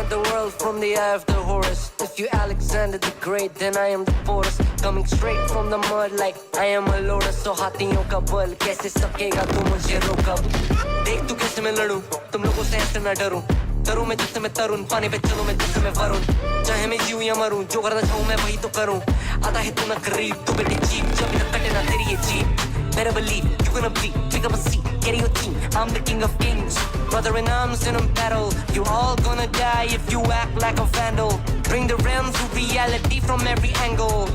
at the world from the eye of the Horus. If you Alexander the Great, then I am the Porus. Coming straight from the mud like I am a Lotus. So हाथियों का बल कैसे सकेगा तू मुझे रोका? देख तू कैसे मैं लड़ूं, तुम लोगों से ऐसे ना डरूं. तरूं मैं जिससे मैं तरुण, पानी पे चलूं मैं जिससे मैं वरुण. चाहे मैं जीऊं या मरूं, जो करना चाहूं मैं वही तो करूं. आता है तू ना करीब, तू बेटी चीप, जब तक कटे ना तेरी ये jeep. Better believe you're gonna bleed. Pick up a seat, get your team. I'm the king of kings, brother in arms in a battle. You all gonna die if you act like a vandal. Bring the realms to reality from every angle.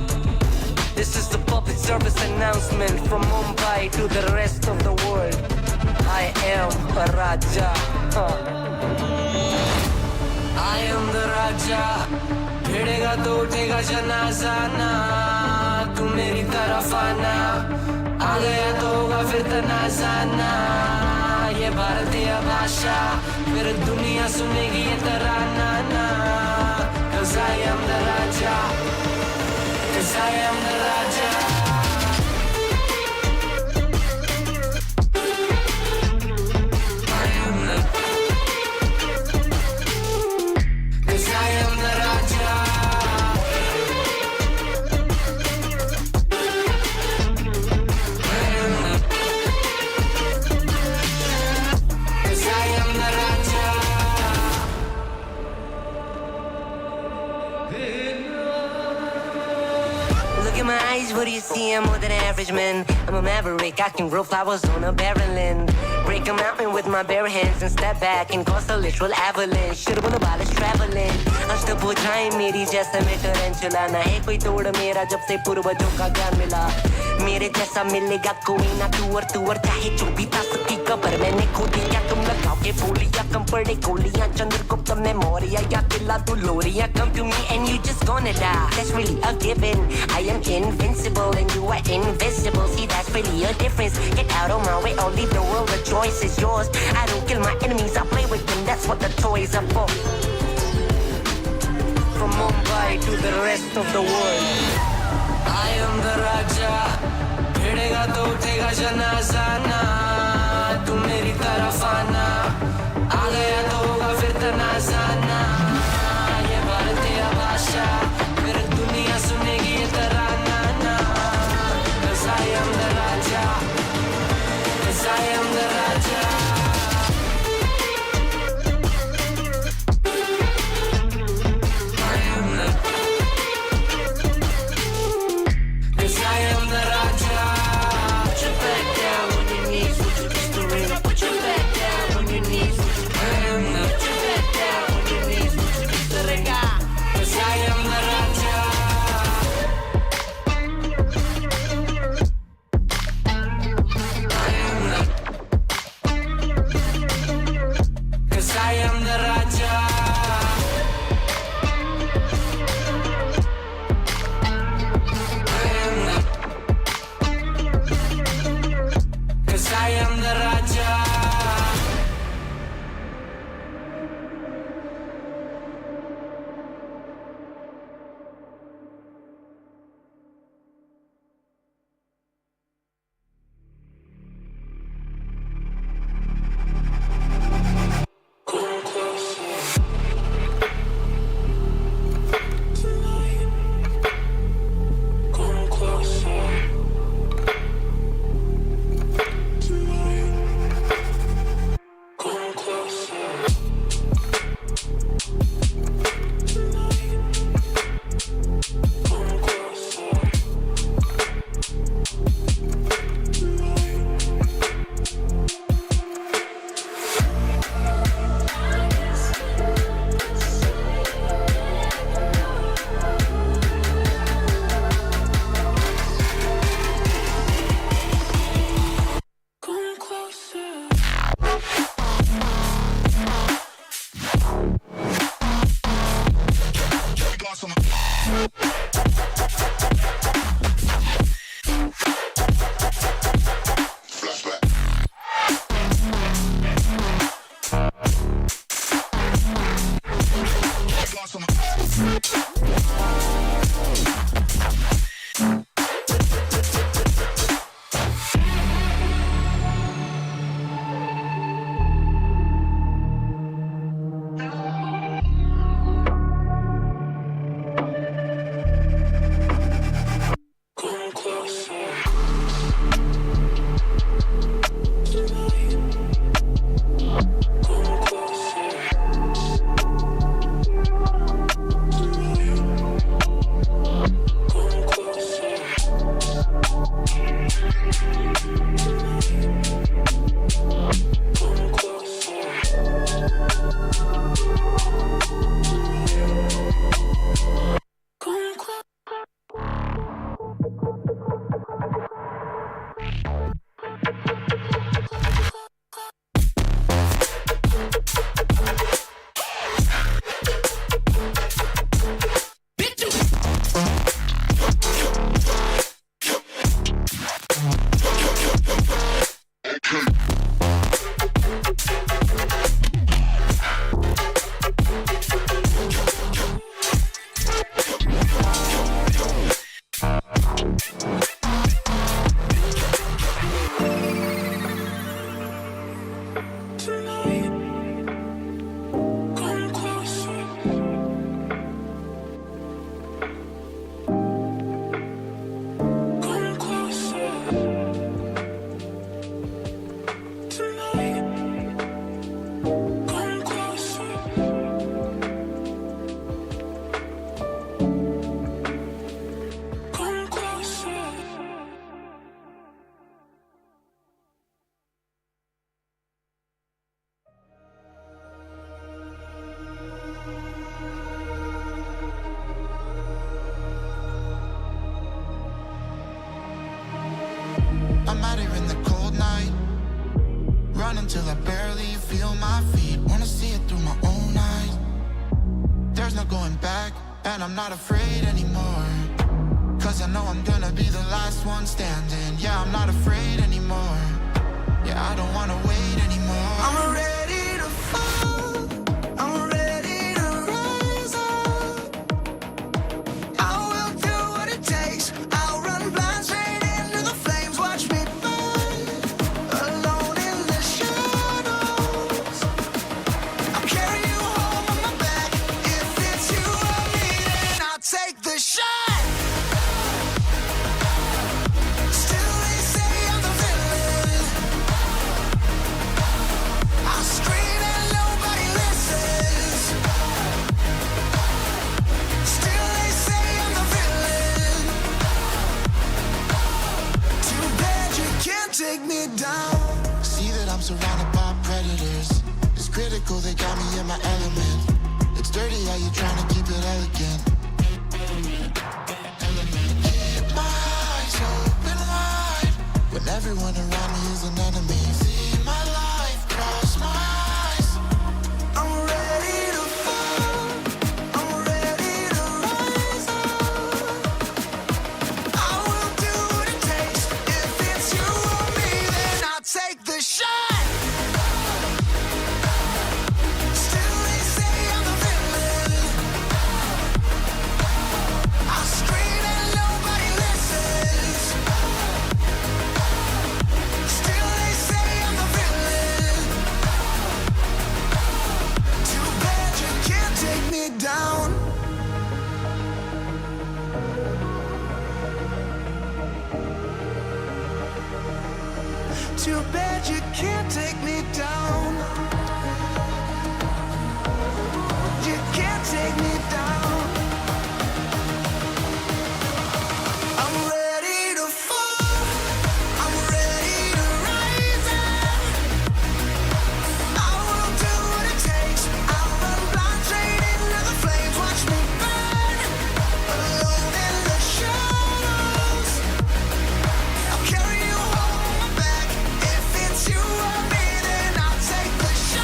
This is the public service announcement from Mumbai to the rest of the world. I am a Raja. I am the Raja. भिड़ेगा तो उठेगा जनाजा ना, तू मेरी तरफ आना. आ गया तो होगा फिर तनाजा ना. ये भारतीय भाषा फिर दुनिया सुनेगी ये तराना ना. 'Cause I am the Raja. 'Cause I am the Raja. What do you see? I'm more than average, man. I'm a maverick, I can grow flowers on a barren land. Break a mountain with my bare hands and step back and cause a literal avalanche. Should've been about us traveling. अष्टभुजाएं मेरी जैसे मैं टरेंचुला. ना है कोई तोड़ मेरा जब से पूर्वजों का ज्ञान मिला. मेरे जैसा मिलेगा कोई ना तू और चाहे जो भी था सबकी कबर मैंने खोदी. क्या तुम लगाओगे बोलियां, कम पड़े गोलियां. चंद्रगुप्त में मौर्य या किला तू लोरिया. Come to me and you just gonna die. That's really a given. I am invincible and you are invisible. See, that's really a difference. Get out of my way or leave the world. The choice is yours. I don't kill my enemies, I play with them. That's what the toys are for. From Mumbai to the rest of the world, I am the Raja. भिड़ेगा तो उठेगा जनाजा ना, तू मेरी तरफ आना. आ गया तो होगा फिर तनाजा ना. ये भारतीय भाषा फिर दुनिया सुनेगी ये तराना ना. 'Cause I am the Raja. 'Cause I am the Raja. night, running till I barely feel my feet. Wanna see it through my own eyes. There's no going back, and I'm not afraid anymore. Cause I know I'm gonna be the last one standing. Yeah, I'm not afraid anymore. Yeah, I don't wanna wait anymore. I'm ready to fall, I'm ready to rise up. I will do what it takes, I'll run blind straight into the flames. Watch me burn, alone in the shadows. I'll carry you home on my back. If it's you or me, then I'll take the shot. Take me down. See that I'm surrounded by predators. It's critical, they got me in my element. It's dirty how you trying to keep it elegant. Keep my eyes open wide when everyone around me is an enemy. See my life cross my eyes. I'm ready to fall, I'm ready to rise up. I will do what it takes. If it's you, take the shot. Still they say I'm the villain. I scream and nobody listens. Still they say I'm the villain. Too bad you can't take me down. Too bad you can't take me down. You can't take me down. I'm ready to fall, I'm ready to rise up. I will do what it takes, I'll run blind straight into the flames. Watch me burn, alone in the shadows. I'll carry you home on my back. If it's you or me, then I'll take the shot.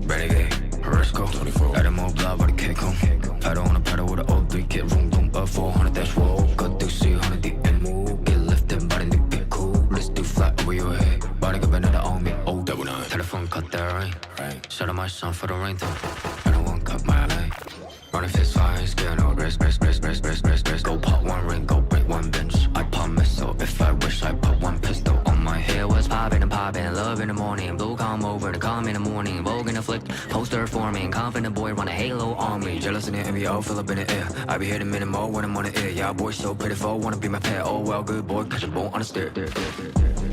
Renegade, Horosco, 24. Got them all blood, but I can't come. Pedal on a pedal with an O3 kit, room, boom, up 400, that's whoa. Got through C100, the M move. Get lifted, but I need get cool. Let's do flat over your head. Body got another on me, oh, double nine. Telephone cut that rain. Shout out my son for the rain, though. And I won't cut my lane. Running fist fire, ain't scared, no rest. Go pop one ring, go break one bench. I pop missile, if I wish I put one pistol on my head. What's poppin' and poppin', love in the morning. Blue come over to come in the morning. Vogue in the flick, poster forming. Confident boy run a halo on me. Jealous in the envy, all fill up in the air. I be hitting minimal when I'm on the air. Yeah, boy so pitiful, wanna be my pet. Oh well, good boy, cause you're born on the stair.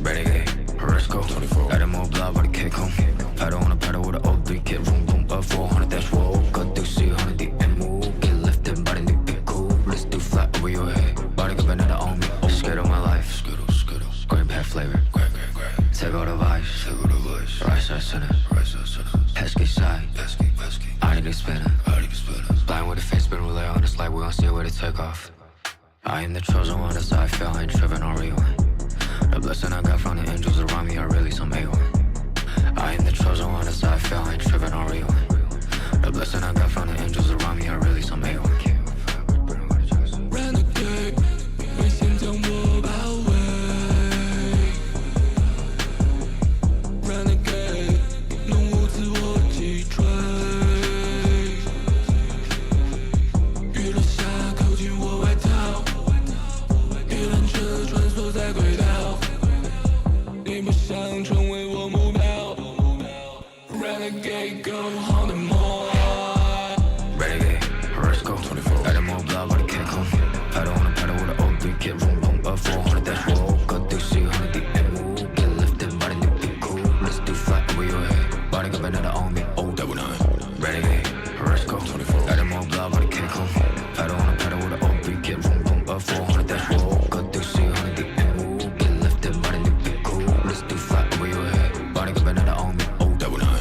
Renegade, Horosco, 24. Got them all blood, but I can't come. Pedal on a pedal with an O3 kit, room, boom, up 400, that's whoa. Got through C100, the M move. Get lifted, but I need get cool. Let's do flat over your head. Body got another on me. Oh, scared of my life. Skittle. Grape hat flavor. Take all the vice. Right side center. Pesky side. I need to spin it. Blind with a face, spin relay on this light. We gon' see where to take off. I am the chosen one, that's how I feel. I ain't tripping on rewind. The blessing I got from the angels around me are really some A1. I am the chosen one, that's how I feel. I ain't tripping on rewind. The blessing I got from the angels around me are really some A1. Renegade, 为心将我包围。Renegade， 浓雾自我击坠。雨落下，扣紧我外套。一辆车穿梭在轨道。你不想成为我目标。Renegade, go on the more. Renegade, Horosco, 24. Got them all blood, but I can't come. Pedal on a pedal with an O3 kit, room, boom, up 400, that's whoa. Got through C100, the M move. Get lifted, but I need get cool. Let's do flat over your head. Body got another on me, oh, double nine. Renegade, Horosco, 24. Got them all blood, but I can't come. Pedal on a pedal with an O3 kit, room, boom, up 400, that's whoa. Got through C100, the M move. Get lifted, but I need get cool. Let's do flat over your head. Body got another on me, oh, double nine.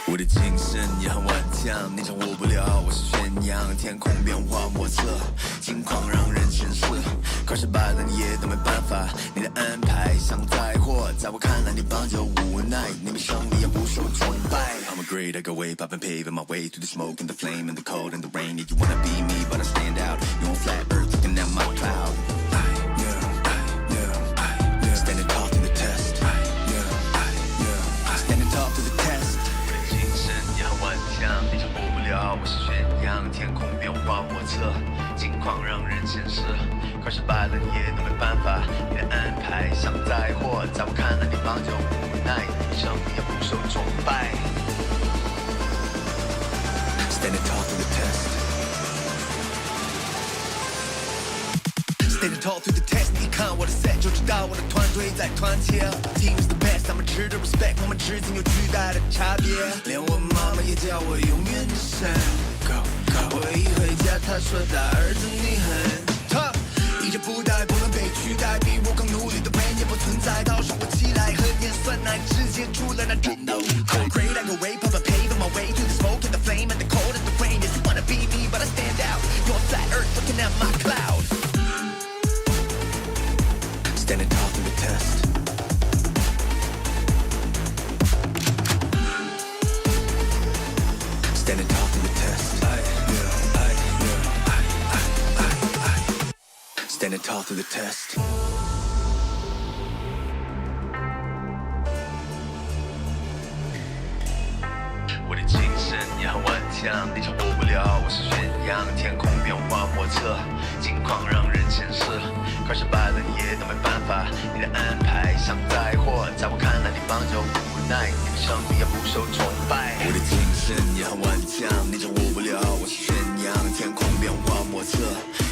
我的精神也很顽强，你掌握不了我是宣扬。天空变化莫测，境况让人深思。可是败了你也都没办法，你的安排像灾祸，在我看来你帮就无奈，你们胜利也不受崇拜。I'm a great, I go way, popping, paving my way through the smoke and the flame and the cold and the rain. Yeah, you wanna be me, but I stand out. You on flat earth looking at my cloud. Standing tall through the test. Standing tall through the test. 我的精神也很顽强，你掌握不了我是宣扬。天空变化莫测，境况让人深思。可是败了你也都没办法，你的安排像灾祸，在我看来你帮就无奈，你胜利也不受崇拜。Standing tall through the test. Standing tall through the test. 你看我的 set 就知道我的团队在团结。Team is the best， 他们值得 respect， 我们之间有巨大的差别。连我妈妈也叫我永远的神。Go go， 我一回家，她说大儿子你很 tough。一直不带不能被取代，比我更努力的人也不存在。到时我起来和演算难直接出了那战斗。I'm great, I go way, pop and paving my way through the smoke and the flame and the cold and the rain. Yes, you wanna be me, but I stand out. You're on flat earth looking at my cloud. Standing tall through the test. Standing tall through the test. Standing tall through the test. 我的精神也很顽强，你掌握不了我是宣扬。天空变化莫测，境况让人深思。可是败了你也都没办法，你的安排像灾祸，在我看来你帮就无奈，你的胜利也不受崇拜。我的精神也很顽强，你掌握不了我是宣扬。天空变化莫测，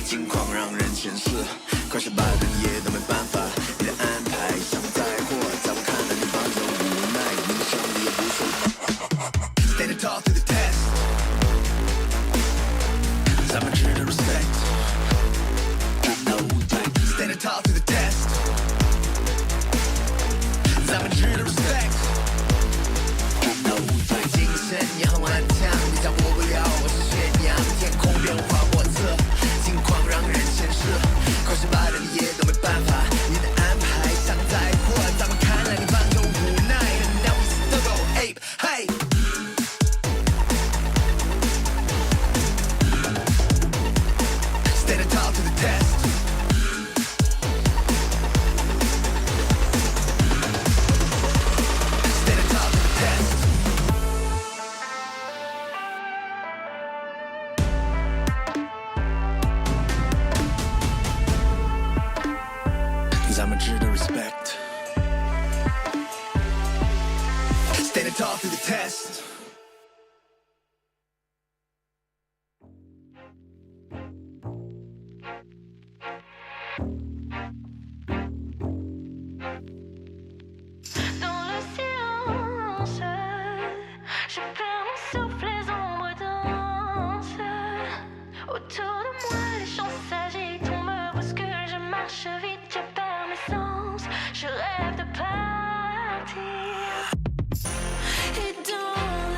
境况让人深思。可是败了你也都没办法，你的安排像灾祸，在我看来你帮就无奈，你的胜利也不受崇拜。Standing tall through the test. I'm a true to respect. Standing tall through the test. I'm a true to respect. 精神也很顽强，你掌握不了我是宣扬。天空变化莫测，境况让人深思。可是败了你也都没办法，你的安排像灾祸，在我看来你帮就无奈。And now we still go ape, hey. Standing tall to the test. Standing tall to the test. Cause I'm a true to respect. Standing tall through the test. Dans le silence, je perds mon souffle, les ombres dansent. Autour de moi, les champs s'agitent, on me bouscule, je marche vite, je perds mes sens, je rêve de partir. Et dans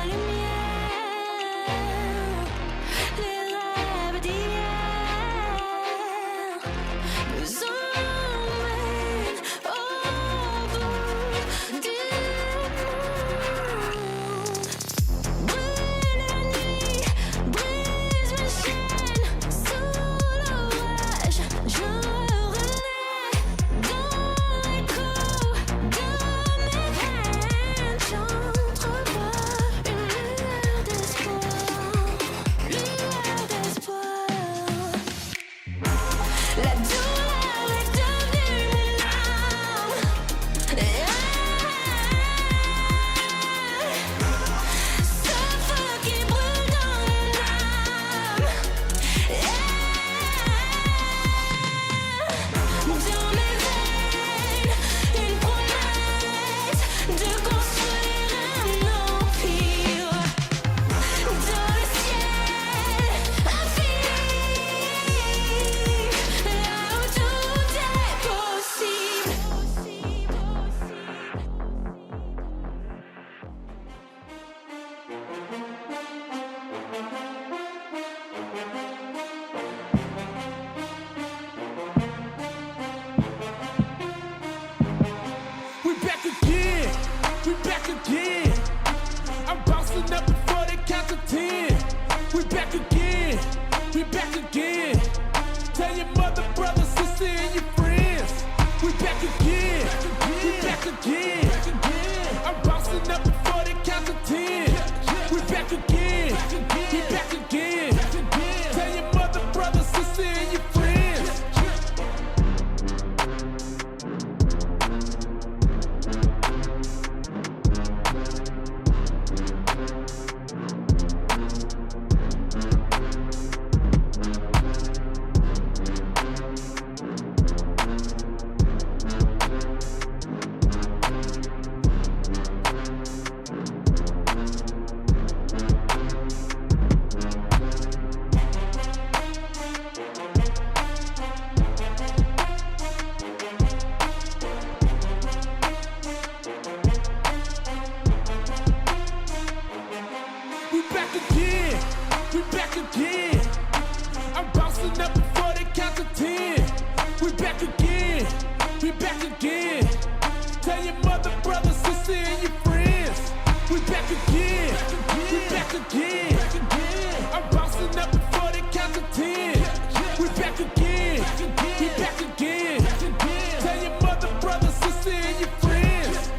again. I'm bouncing up before they count to 10. We back again. We back again. Tell your mother, brother, sister, and your friends. We back again. We back again. I'm bouncing up before they count to 10. We back again. We back again. Tell your mother, brother, sister, and your friends. We back again. We back again. I'm bouncing up before they count to 10. We back again. We back again. Tell your mother, brother, sister, and your friends.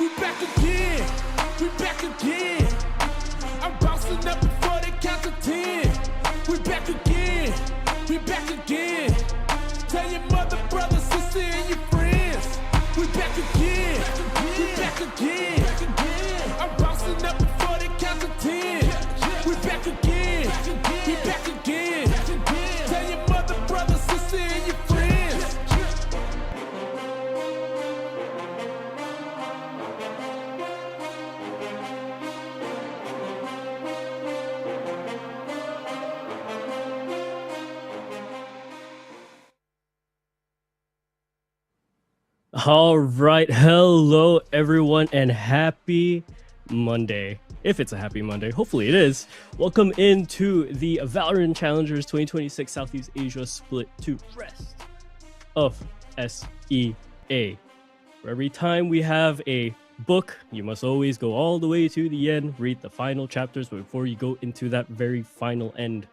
We back again. We back again. I'm bouncing up before they count to 10. We back again. We back again. Tell your mother, brother, sister, and your friends. We back again. We back again. I'm bouncing up before they count to 10. We back again. We back again. Tell your mother, brother, sister, and your friends. All right, hello everyone, and happy Monday. If it's a happy Monday, hopefully it is. Welcome into the VALORANT Challengers 2026 Southeast Asia Split to Rest of SEA. For every time we have a book, you must always go all the way to the end, read the final chapters, but before you go into that very final end,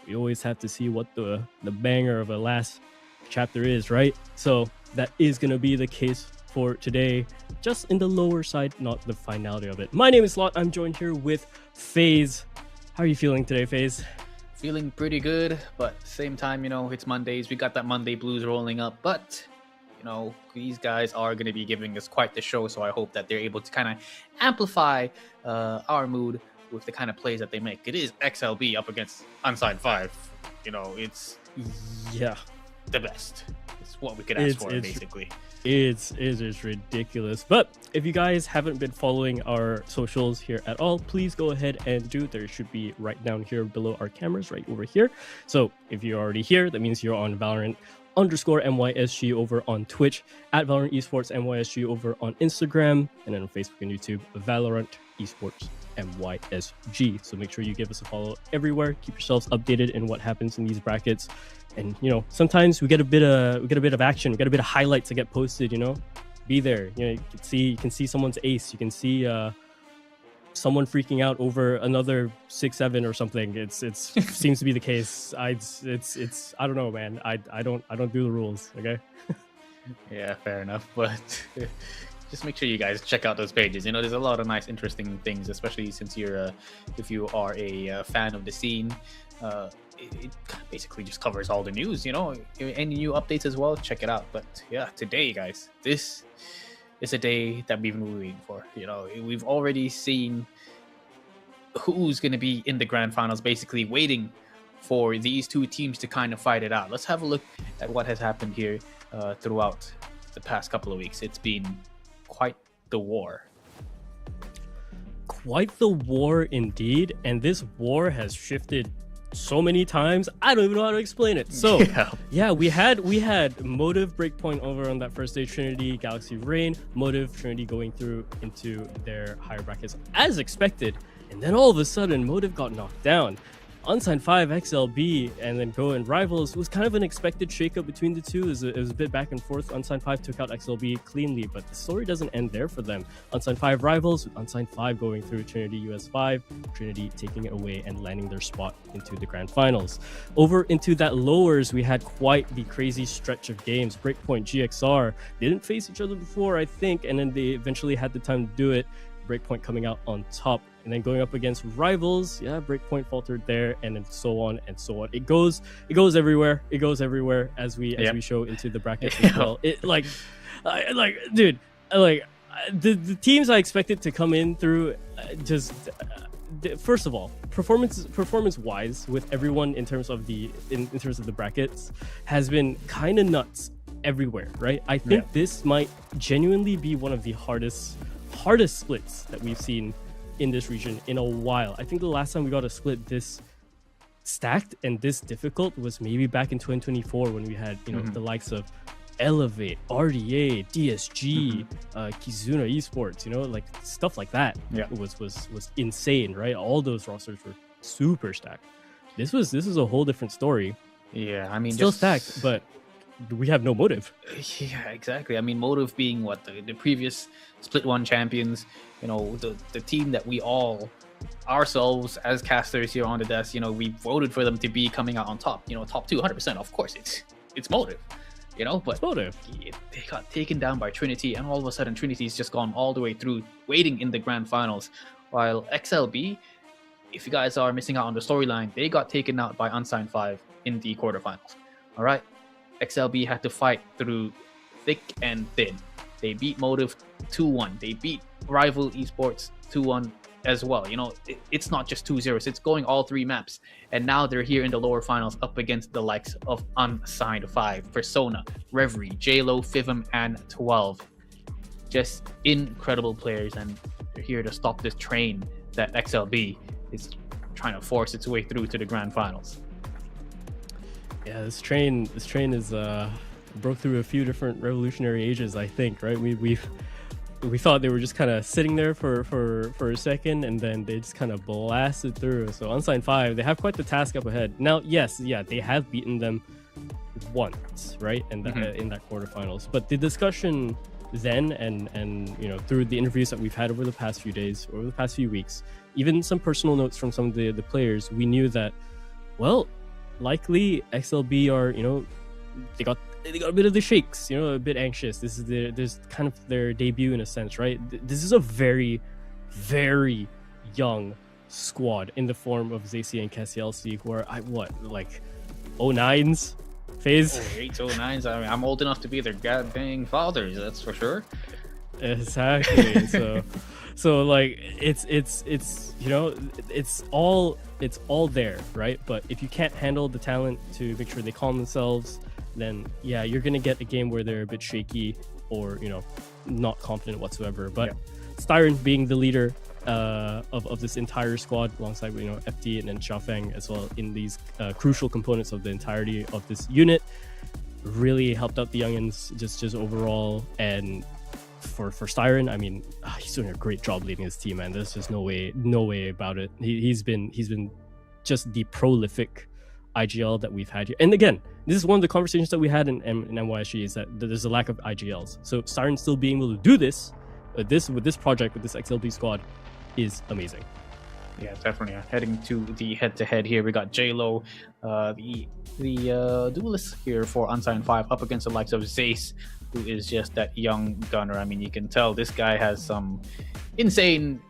we always have to see what the banger of a last chapter is, right? So that is going to be the case for today, just in the lower side, not the finality of it. My name is Lot. I'm joined here with FaZe. How are you feeling today, FaZe? Feeling pretty good, but same time, you know, it's Mondays. We got that Monday blues rolling up, but you know, these guys are going to be giving us quite the show, so I hope that they're able to kind of amplify our mood with the kind of plays that they make. It is XLB up against Unsigned 5. You know, it's the best. It's what we could ask for, basically. It is ridiculous. But if you guys haven't been following our socials here at all, please go ahead and do. There should be right down here below our cameras, right over here. So if you're already here, that means you're on Valorant_NYSG over on Twitch, at Valorant Esports NYSG over on Instagram, and then on Facebook and YouTube, Valorant Esports NYSG. So make sure you give us a follow everywhere. Keep yourselves updated in what happens in these brackets. And you know, sometimes we get a bit of action, we get a bit of highlights that get posted. You know, be there. You know, you can see someone's ace. You can see someone freaking out over another 6-7 or something. It seems to be the case. I don't know, man. I don't do the rules. Okay. Yeah, fair enough. But just make sure you guys check out those pages. You know, there's a lot of nice, interesting things, especially since if you are a fan of the scene. It basically just covers all the news, you know, any new updates as well. Check it out. But yeah, today, guys, this is a day that we've been waiting for. You know, we've already seen who's going to be in the grand finals, basically waiting for these two teams to kind of fight it out. Let's have a look at what has happened here throughout the past couple of weeks. It's been quite the war. quite the war indeed, and this war has shifted so many times. I don't even know how to explain it. So yeah, we had Motive Breakpoint over on that first day, Trinity, Galaxy Rain, Motive, Trinity going through into their higher brackets as expected, and then all of a sudden Motive got knocked down. Unsigned 5, XLB, and then Go and Rivals was kind of an expected shakeup between the two. It was a bit back and forth. Unsigned 5 took out XLB cleanly, but the story doesn't end there for them. Unsigned 5 Rivals, with Unsigned 5 going through Trinity US5, Trinity taking it away and landing their spot into the grand finals. Over into that lowers, we had quite the crazy stretch of games. Breakpoint, GXR, they didn't face each other before, I think, and then they eventually had the time to do it. Breakpoint coming out on top. And then going up against Rivals, yeah, Breakpoint faltered there, and then so on and so on. It goes everywhere. It goes everywhere as we show into the brackets as well. It the teams I expected to come in through first of all, performance wise with everyone in terms of the brackets has been kind of nuts everywhere, right? I think this might genuinely be one of the hardest splits that we've seen in this region in a while. I think the last time we got a split this stacked and this difficult was maybe back in 2024 when we had the likes of Elevate, RDA, DSG, Kizuna Esports, like stuff like that. Was insane, right? All those rosters were super stacked. This was a whole different story. Yeah, I mean, still stacked, but we have no Motive. Yeah, exactly. I mean, Motive being the previous Split 1 champions, the team that we all ourselves as casters here on the desk, we voted for them to be coming out on top, top 200%. Of course, it's Motive, but it's Motive. They got taken down by Trinity, and all of a sudden Trinity's just gone all the way through, waiting in the grand finals, while XLB, if you guys are missing out on the storyline, they got taken out by Unsigned 5 in the quarterfinals. All right. XLB had to fight through thick and thin. They beat Motive 2-1. They beat Rival Esports 2-1 as well. It's not just 2-0. It's going all 3 maps. And now they're here in the lower finals up against the likes of Unsigned 5, Persona, Reverie, JLo, Fivum, and 12. Just incredible players, and they're here to stop this train that XLB is trying to force its way through to the grand finals. Yeah, this train is broke through a few different revolutionary ages, I think, right? We thought they were just kind of sitting there for a second, and then they just kind of blasted through. So Unsigned 5, they have quite the task up ahead. Now, they have beaten them once, right? And in that quarterfinals. But the discussion then and through the interviews that we've had over the past few days, over the past few weeks, even some personal notes from some of the players, we knew that, well, likely XLB are they got a bit of the shakes, a bit anxious. This is kind of their debut in a sense, right? This is a very, very young squad in the form of Zacia and KCLC, who are 09s phase. 08s, 09s. I mean, I'm old enough to be their goddamn fathers, that's for sure. Exactly. So like it's all there, right? But if you can't handle the talent to make sure they calm themselves, then you're gonna get a game where they're a bit shaky or not confident whatsoever. But Styron being the leader of this entire squad, alongside FD and then Xiaofeng as well, in these crucial components of the entirety of this unit, really helped out the youngins just overall. And for Styron, I mean, he's doing a great job leading his team, man. There's just no way about it. He's been just the prolific IGL that we've had here. And again, this is one of the conversations that we had in NYSG, is that there's a lack of IGLs. So Styron still being able to do this with this project, with this XLB squad, is amazing. Yeah, definitely. Heading to the head-to-head here, we got JLo, the duelist here for Unsigned 5, up against the likes of Zace, who is just that young gunner. I mean, you can tell this guy has some insane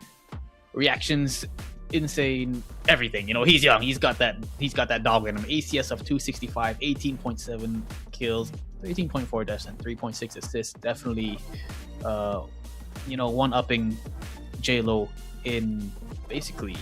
reactions, insane everything. He's young. He's got that dog in him. ACS of 265, 18.7 kills, 13.4 deaths, and 3.6 assists. Definitely, one-upping JLo in basically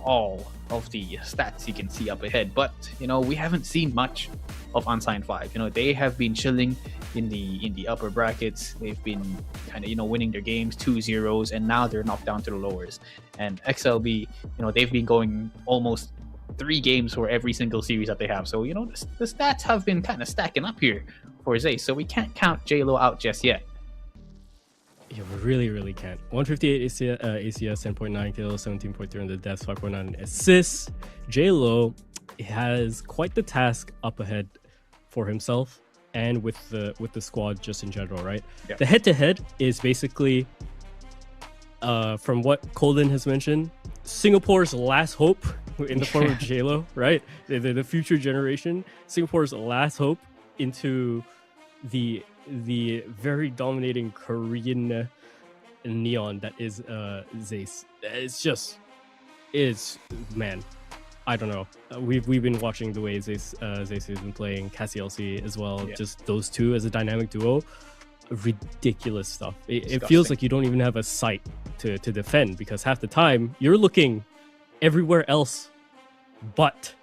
all of the stats you can see up ahead. But we haven't seen much of Unsigned 5. They have been chilling in the upper brackets. They've been kind of winning their games 2-0, and now they're knocked down to the lowers. And XLB, they've been going almost 3 games for every single series that they have. So the stats have been kind of stacking up here for Zay. So we can't count JLo out just yet. Yeah, we really can't. 158 ACS, 10.9 kills, 17.3 on the deaths, 5.9 assists. JLo has quite the task up ahead for himself and with the squad just in general, right? Yeah. The head-to-head is basically, from what Colden has mentioned, Singapore's last hope in the form of JLo, right? The future generation, Singapore's last hope into the very dominating Korean neon that is Zace. It's man, I don't know. We've been watching the way Zace has been playing, Cassie LC as well. Yeah. Just those two as a dynamic duo, ridiculous stuff. It feels like you don't even have a sight to defend, because half the time you're looking everywhere else but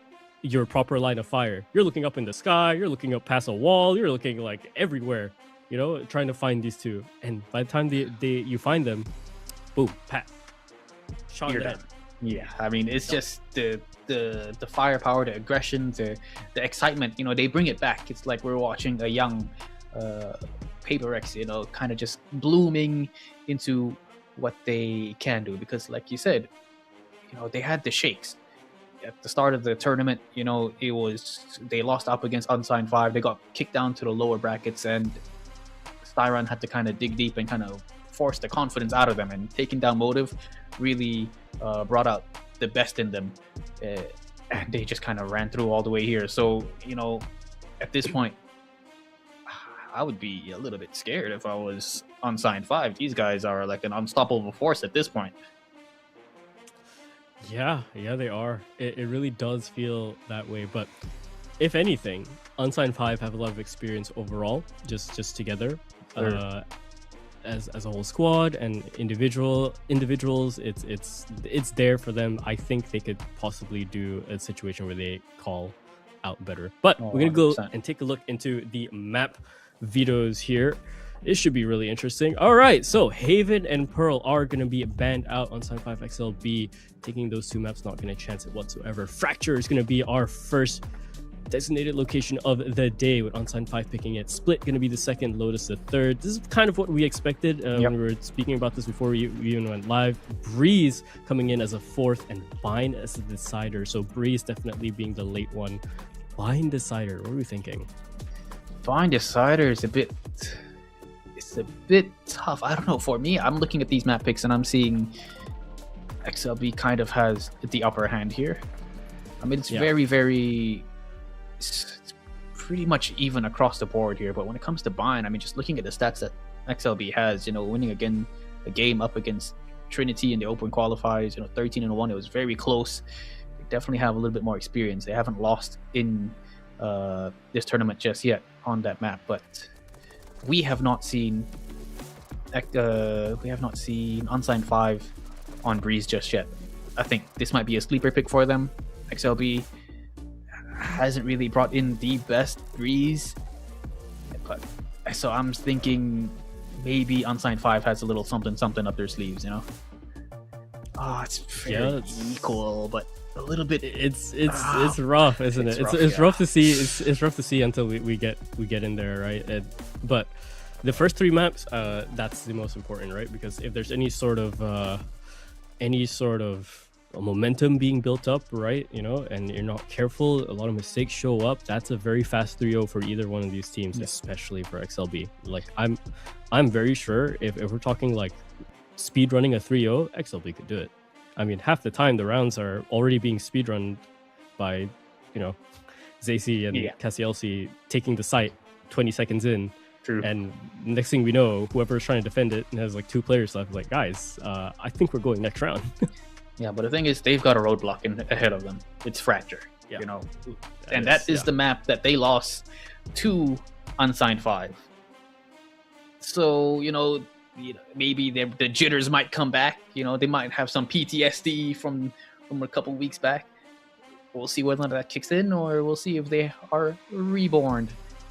your proper line of fire. You're looking up in the sky, you're looking up past a wall, you're looking like everywhere, trying to find these two. And by the time you find them, boom, pat, shot you're dead. done. Yeah, I mean, it's just the firepower, the aggression, the excitement. They bring it back. It's like we're watching a young Paper X, kind of just blooming into what they can do. Because, like you said, they had the shakes at the start of the tournament. They lost up against Unsigned 5. They got kicked down to the lower brackets, and Styron had to kind of dig deep and kind of force the confidence out of them. And taking down Motive really brought out the best in them, and they just kind of ran through all the way here. So at this point, I would be a little bit scared if I was Unsigned 5. These guys are like an unstoppable force at this point. Yeah, they are. It really does feel that way. But if anything, Unsigned 5 have a lot of experience overall, just together, as a whole squad and individuals. It's there for them. I think they could possibly do a situation where they call out better. But we're gonna go 100%. and take a look into the map vetoes here. It should be really interesting. All right, so Haven and Pearl are going to be banned out on Sign 5 XLB. Taking those two maps, not going to chance it whatsoever. Fracture is going to be our first designated location of the day, with Unsigned 5 picking it. Split going to be the second, Lotus the third. This is kind of what we expected when we were speaking about this before we even went live. Breeze coming in as a fourth, and Bind as the decider. So Breeze definitely being the late one. Bind decider, what are we thinking? Bind decider is a bit tough. I don't know. For me, I'm looking at these map picks and I'm seeing XLB kind of has the upper hand here. I mean, it's very it's pretty much even across the board here. But when it comes to Bind, I mean, just looking at the stats that XLB has, winning again a game up against Trinity in the open qualifiers, 13-1, it was very close. They definitely have a little bit more experience. They haven't lost in this tournament just yet on that map, but we have not seen Unsigned 5 on Breeze just yet. I think this might be a sleeper pick for them. XLB hasn't really brought in the best Breeze, but so I'm thinking maybe Unsigned 5 has a little something up their sleeves, it's very equal, but a little bit. It's rough, isn't it? It's rough to see. It's rough to see until we get in there, right? But the first three maps, that's the most important, right? Because if there's any sort of momentum being built up, right, and you're not careful, a lot of mistakes show up. That's a very fast 3-0 for either one of these teams, especially for XLB. Like I'm very sure if we're talking like speed running a 3-0, XLB could do it. I mean, half the time the rounds are already being speedrun by, Zacy and Cassielsi taking the site 20 seconds in. True. And next thing we know, whoever's trying to defend it and has like 2 players left, like, guys, I think we're going next round. Yeah, but the thing is, they've got a roadblock ahead of them. It's Fracture, and that is the map that they lost to Unsigned 5. So, maybe the jitters might come back. They might have some PTSD from from a couple weeks back. We'll see whether or not that kicks in, or we'll see if they are reborn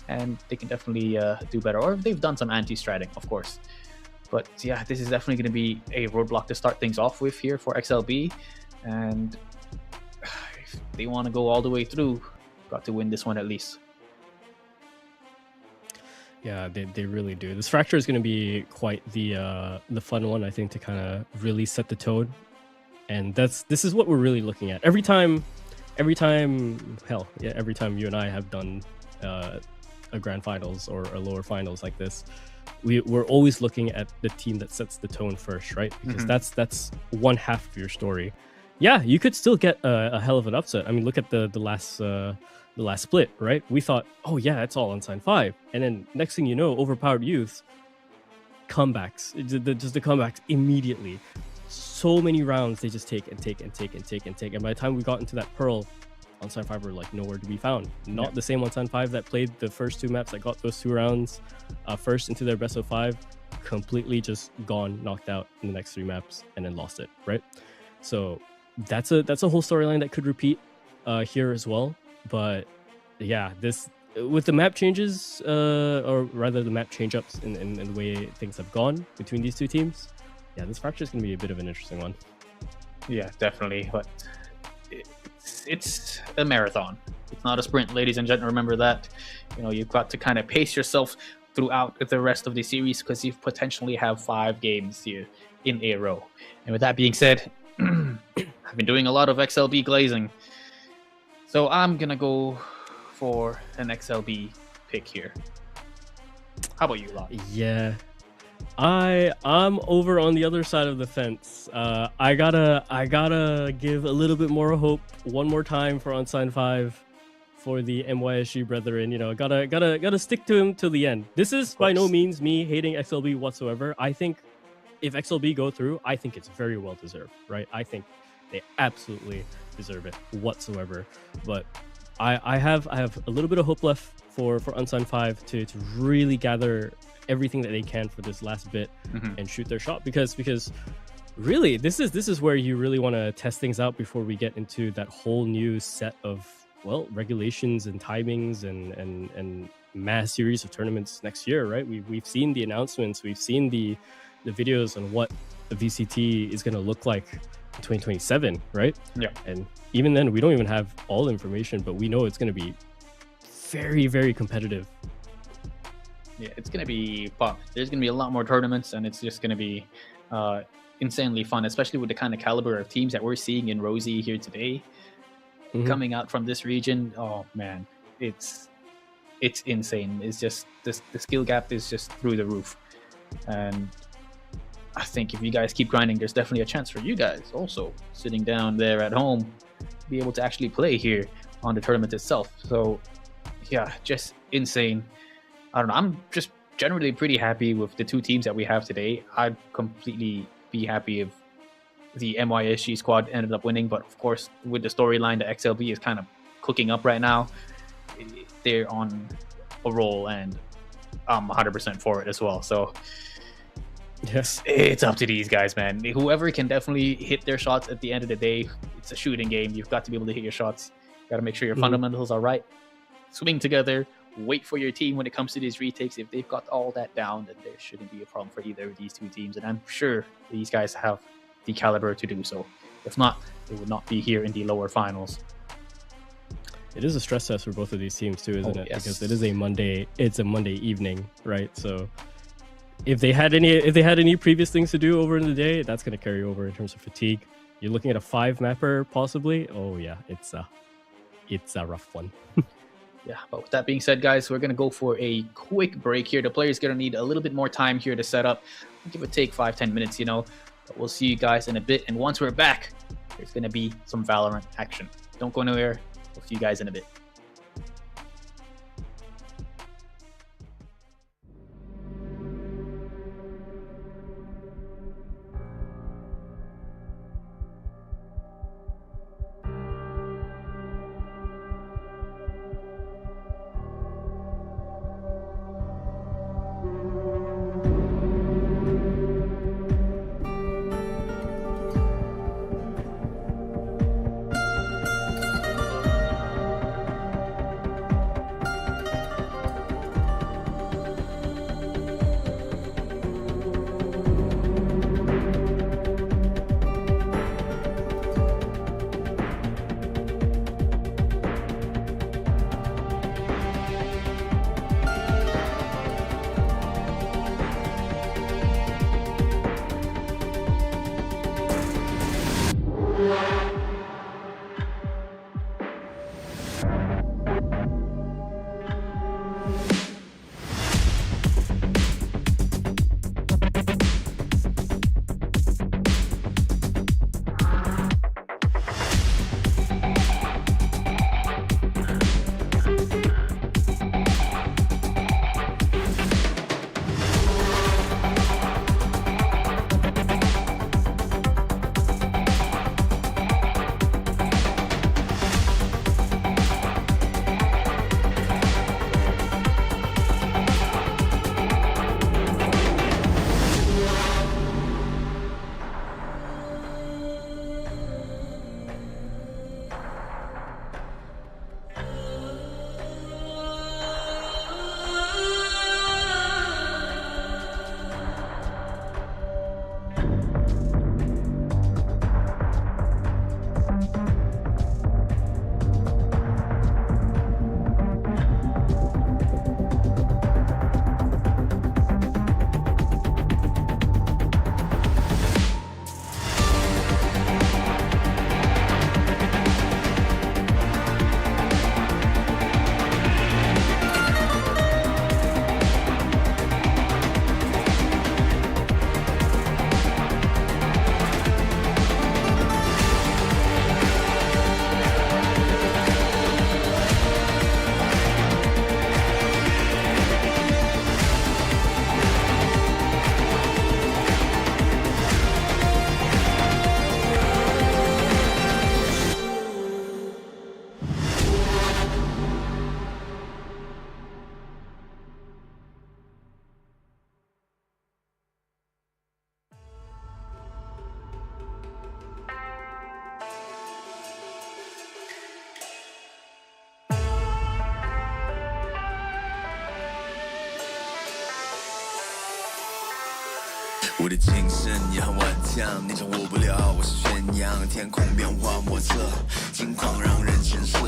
and they can definitely do better, or if they've done some anti-stratting, of course. But yeah, this is definitely going to be a roadblock to start things off with here for XLB, and if they want to go all the way through, got to win this one at least. Yeah, they really do. This fracture is going to be quite the fun one, I think, to kind of really set the tone. And this is what we're really looking at. Every time you and I have done a grand finals or a lower finals like this, we're always looking at the team that sets the tone first, right? Because that's one half of your story. Yeah, you could still get a hell of an upset. I mean, look at the last split, right? We thought, oh yeah, it's all Unsigned 5, and then next thing you know, Overpowered Youth comebacks, just the comebacks immediately. So many rounds they just take, and by the time we got into that Pearl, Unsigned 5 were like nowhere to be found. Not the same Unsigned 5 that played the first two maps, that got those 2 rounds first into their best of 5, completely just gone, knocked out in the next 3 maps, and then lost it, right? So that's a whole storyline that could repeat here as well. But yeah, this with the map changes, or rather the map change ups in the way things have gone between these two teams, yeah, this fracture is going to be a bit of an interesting one. Yeah, definitely. But it's a marathon. It's not a sprint, ladies and gentlemen. Remember that. You know, you've got to kind of pace yourself throughout the rest of the series, because you potentially have 5 games here in a row. And with that being said, I've been doing a lot of XLB glazing, so I'm gonna go for an XLB pick here. How about you, Lot? Yeah, I'm over on the other side of the fence. I gotta give a little bit more hope one more time for Unsigned 5, for the MYSG brethren. You know, gotta stick to him till the end. This is by no means me hating XLB whatsoever. I think if XLB go through, I think it's very well deserved, right? I think they absolutely deserve it whatsoever. But I have a little bit of hope left for Unsigned 5 to really gather everything that they can for this last bit and shoot their shot, because really this is where you really want to test things out before we get into that whole new set of, well, regulations and timings and mass series of tournaments next year, right? We've seen the announcements, we've seen the videos on what the VCT is going to look like in 2027, right? Yeah. And even then, we don't even have all the information, but we know it's going to be very, very competitive. Yeah, it's going to be fun. There's going to be a lot more tournaments, and it's just going to be insanely fun, especially with the kind of caliber of teams that we're seeing in RoSEA here today, coming out from this region. Oh man, it's insane. It's just the skill gap is just through the roof, and I think if you guys keep grinding, there's definitely a chance for you guys also sitting down there at home to be able to actually play here on the tournament itself. So yeah, just insane. I don't know, I'm just generally pretty happy with the 2 teams that we have today. I'd completely be happy if the MYSG squad ended up winning, but of course with the storyline that XLB is kind of cooking up right now, they're on a roll, and I'm 100% for it as well. So Yes, it's up to these guys, man. Whoever can definitely hit their shots at the end of the day. It's a shooting game. You've got to be able to hit your shots. You got to make sure your fundamentals are right. Swing together. Wait for your team when it comes to these retakes. If they've got all that down, then there shouldn't be a problem for either of these 2 teams. And I'm sure these guys have the caliber to do so. If not, they would not be here in the lower finals. it is a stress test for both of these teams too, isn't it? Yes. Because it is a Monday. It's a Monday evening, right? So if they had any previous things to do over in the day, that's going to carry over in terms of fatigue. You're looking at a 5 mapper possibly. Oh yeah, it's a rough one. Yeah, but with that being said, guys, we're going to go for a quick break here. The player's going to need a little bit more time here to set up. Give or take 5-10 minutes, you know. But we'll see you guys in a bit. And once we're back, there's going to be some Valorant action. Don't go anywhere. We'll see you guys in a bit. 我的精神也很顽强，你掌握不了，我是宣扬天空变化莫测，境况让人前世，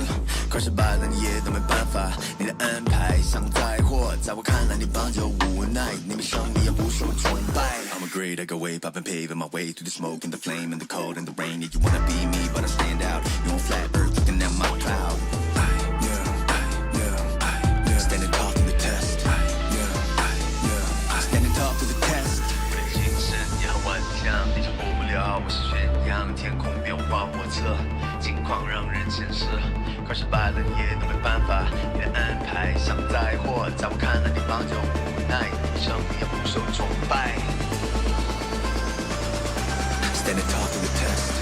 快失败了你也都没办法，你的安排像灾祸，在我看来你帮就无奈，你比胜利要不受崇拜。I'm a great, I go way up and paving my way through the smoke and the flame and the cold and the rain. Yeah, you wanna be me, but I stand out. You on flat earth looking at my cloud. Standing tall through the test. Standing tall through the test. 我的精神也很顽强，你掌握不了，我是宣扬天空变化莫测，境况让人前世，快失败了你也都没办法，你的安排像灾祸，在我看来你帮就无奈，你比胜利要不受崇拜。Standing tall through the test.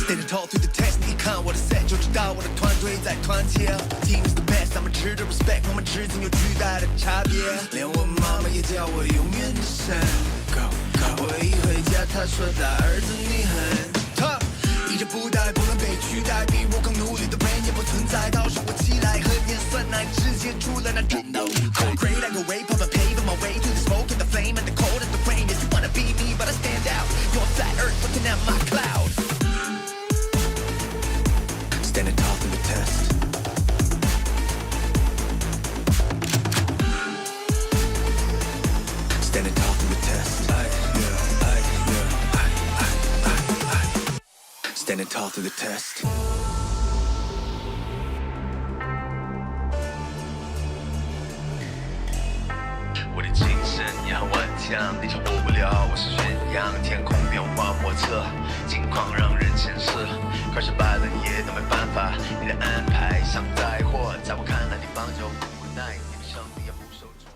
Standing tall through the test. 你看我的 set 就知道我的团队在团结。Team is the best， 他们值得 respect， 我们之间有巨大的差别。连我妈妈也叫我永远的神。我一回家，她说大儿子你很 tough。一直不带不能被取代，比我更努力的人也不存在。到时我起来和点酸奶，直接出了那战斗舞台。Great, I go way up and paving my way through the smoke and the flame and the cold and the rain. Yes, you wanna be me, but I stand out. You're on flat earth looking at my cloud. Standing tall through the test. Standing tall through the test. Standing tall through the test. 我的精神也很顽强，你掌握不了，我是宣扬天空变化莫测，境况让人前世，快失败了你也都没办法，你的安排像灾祸，在我看来你帮就无奈，你比胜利也不受崇。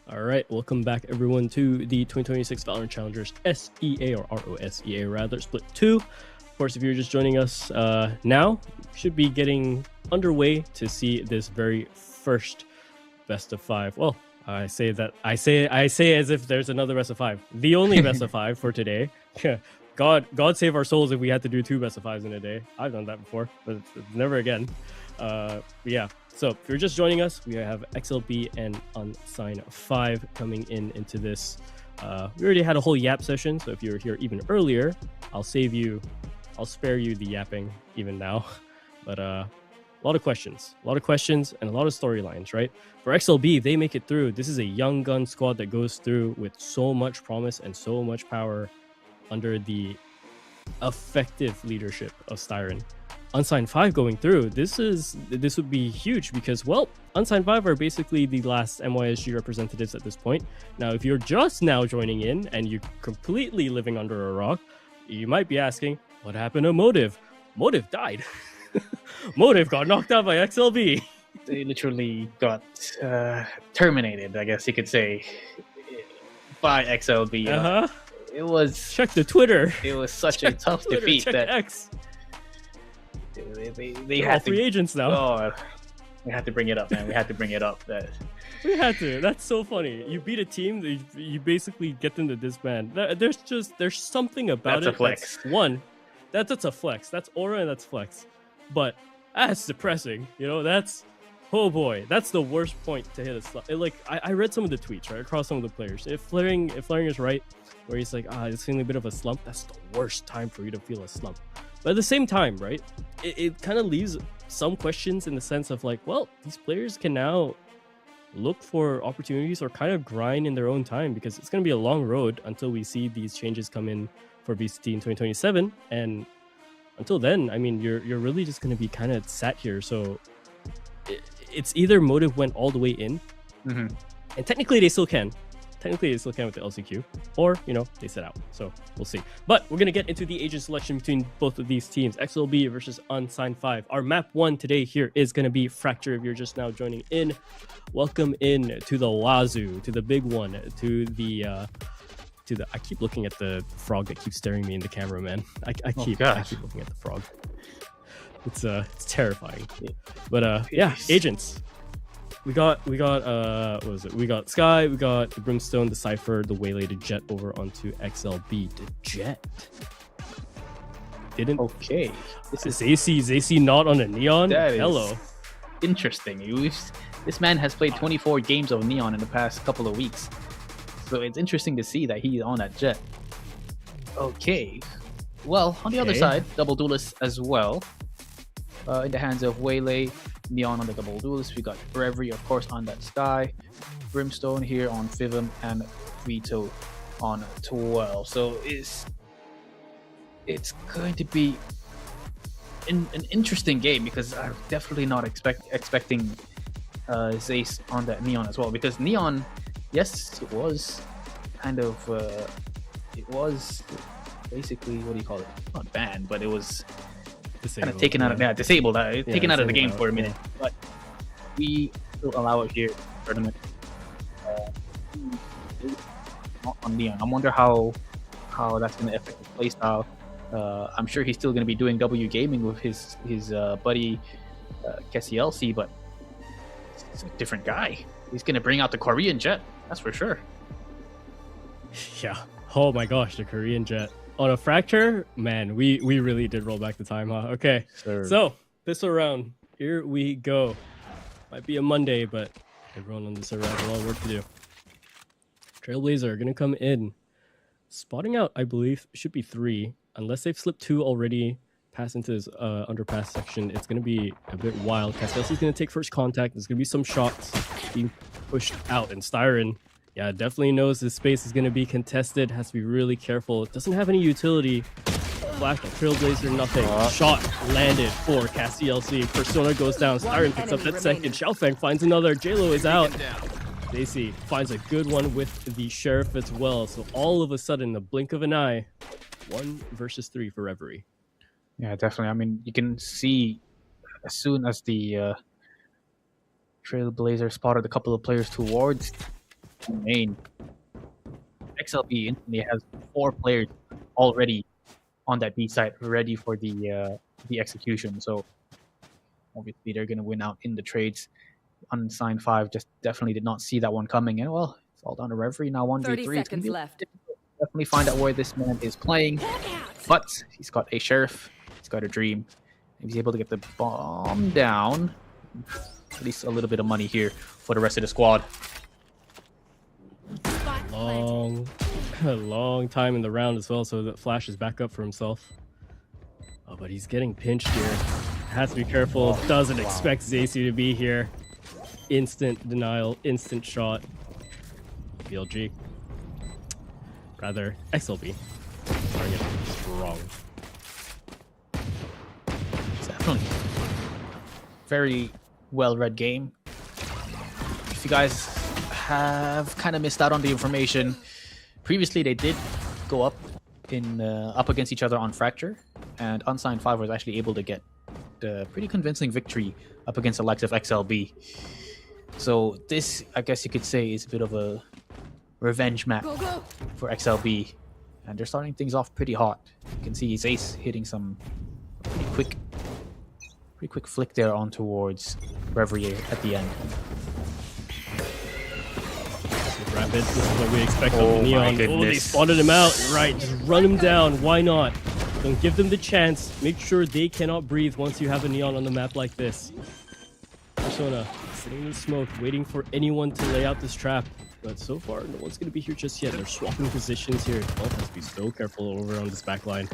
All right, welcome back everyone to the 2026 VALORANT Challengers SEA, or RoSEA rather, Split 2. Of course, if you're just joining us now, you should be getting underway to see this very first best of 5. Well, I say as if there's another best of 5. The only best of 5 for today. God save our souls if we had to do 2 best of 5s in a day. I've done that before, but never again. Yeah. So if you're just joining us, we have XLB and Unsigned 5 coming into this. We already had a whole yap session, so if you're here even earlier, I'll spare you the yapping even now. But a lot of questions and a lot of storylines, right? For XLB, they make it through. This is a young gun squad that goes through with so much promise and so much power under the effective leadership of Styron. Unsigned 5 going through, this would be huge because, well, Unsigned 5 are basically the last MYSG representatives at this point. Now, if you're just now joining in and you're completely living under a rock, you might be asking, what happened to Motive? Motive died. Motive got knocked out by XLB. They literally got terminated, I guess you could say, by XLB. It was... Check the Twitter. It was such a tough defeat. Check that X. They had all free agents now. Oh, we had to bring it up, man. We had to bring it up. We had to. That's so funny. You beat a team, you basically get them to disband. There's something about that's it. A flex. That's a flex. That's aura and that's flex. But that's depressing. You know, that's, oh boy, that's the worst point to hit a slump. Like I read some of the tweets right across some of the players. If Flaring is right, where he's like, it's feeling a bit of a slump, that's the worst time for you to feel a slump. But at the same time, right, it kind of leaves some questions in the sense of like, well, these players can now look for opportunities or kind of grind in their own time, because it's going to be a long road until we see these changes come in for VCT in 2027. And until then, I mean, you're really just going to be kind of sat here. So it's either Motive went all the way in, and technically they still can. Technically, they still can with the LCQ, or, you know, they sit out. So we'll see. But we're going to get into the agent selection between both of these teams, XLB versus Unsigned 5. Our map 1 today here is going to be Fracture. If you're just now joining in, welcome in to the Wazoo, to the big one, to the I keep looking at the frog that keeps staring me in the camera, man. I keep looking at the frog. It's terrifying. But yeah, agents. We got what was it? We got Sky, we got the Brimstone, the Cypher, the Waylay, the Jet over onto XLB. The Jet didn't. Okay. This is AC not on a Neon. That is Hello. interesting. This man has played 24 games of Neon in the past couple of weeks. So it's interesting to see that he's on that jet. Okay. Well, on the other side, double duelist as well. In the hands of Waylay, Neon on the double duelist. We got Reverie, of course, on that Sky. Brimstone here on Fivum, and Vito on 12. So it's going to be an interesting game, because I'm definitely not expecting Zace on that Neon as well, because Neon, yes, it was kind of it was basically, what do you call it, not banned, but it was kind of taken out of disabled, taken out of the game for a minute, but we still allow it here in the tournament. Not on Neon. I wonder how that's going to affect his playstyle. I'm sure he's still going to be doing W gaming with his buddy KCLC, but it's a different guy. He's going to bring out the Korean jet, that's for sure. Yeah. Oh my gosh, the Korean jet on a Fracture, man. We really did roll back the time, huh? Okay. So this round, here we go. Might be a Monday, but everyone on this server has a lot of work to do. Trailblazer gonna come in, spotting out. I believe should be 3, unless they've slipped 2 already. Pass into this underpass section. It's gonna be a bit wild. Castellsi's gonna take first contact. There's gonna be some shots being pushed out, and Styron, yeah, definitely knows this space is gonna be contested. Has to be really careful. It doesn't have any utility. Flash on Trailblazer, nothing. Shot landed for KCLC. Persona goes down. Styron picks up that second. Xiaofeng finds another. JLo is out. Daisy finds a good one with the Sheriff as well. So all of a sudden, the blink of an eye, 1 versus 3 for Reverie. Yeah, definitely. I mean, you can see as soon as the Trailblazer spotted a couple of players towards the main, XLB instantly has 4 players already on that B site, ready for the execution. So obviously they're going to win out in the trades. Unsigned 5 just definitely did not see that one coming, and well, it's all down to Reverie now. 1v3. 30 seconds left. Definitely find out where this man is playing, but he's got a Sheriff, he's got a Dream. If he's able to get the bomb down, at least a little bit of money here for the rest of the squad. Long time in the round as well, so that Flash is back up for himself. Oh, but he's getting pinched here. Has to be careful. Doesn't expect Zacy to be here. Instant denial, instant shot. BLG. Rather, XLB. Starting it strong. Definitely. Very well-read game. If you guys have kind of missed out on the information, previously they did go up against each other on Fracture, and Unsigned 5 was actually able to get a pretty convincing victory up against the likes of XLB. So this, I guess you could say, is a bit of a revenge map for XLB, and they're starting things off pretty hot. You can see Zace hitting some pretty quick flick there on towards Reverie at the end. Rapid, this is what we expect of Neon. Oh, they spotted him out. Right, just run him down. Why not? Don't give them the chance. Make sure they cannot breathe once you have a Neon on the map like this. Persona sitting in the smoke, waiting for anyone to lay out this trap. But so far, no one's going to be here just yet. They're swapping positions here. Oh, has to be so careful over on this back line.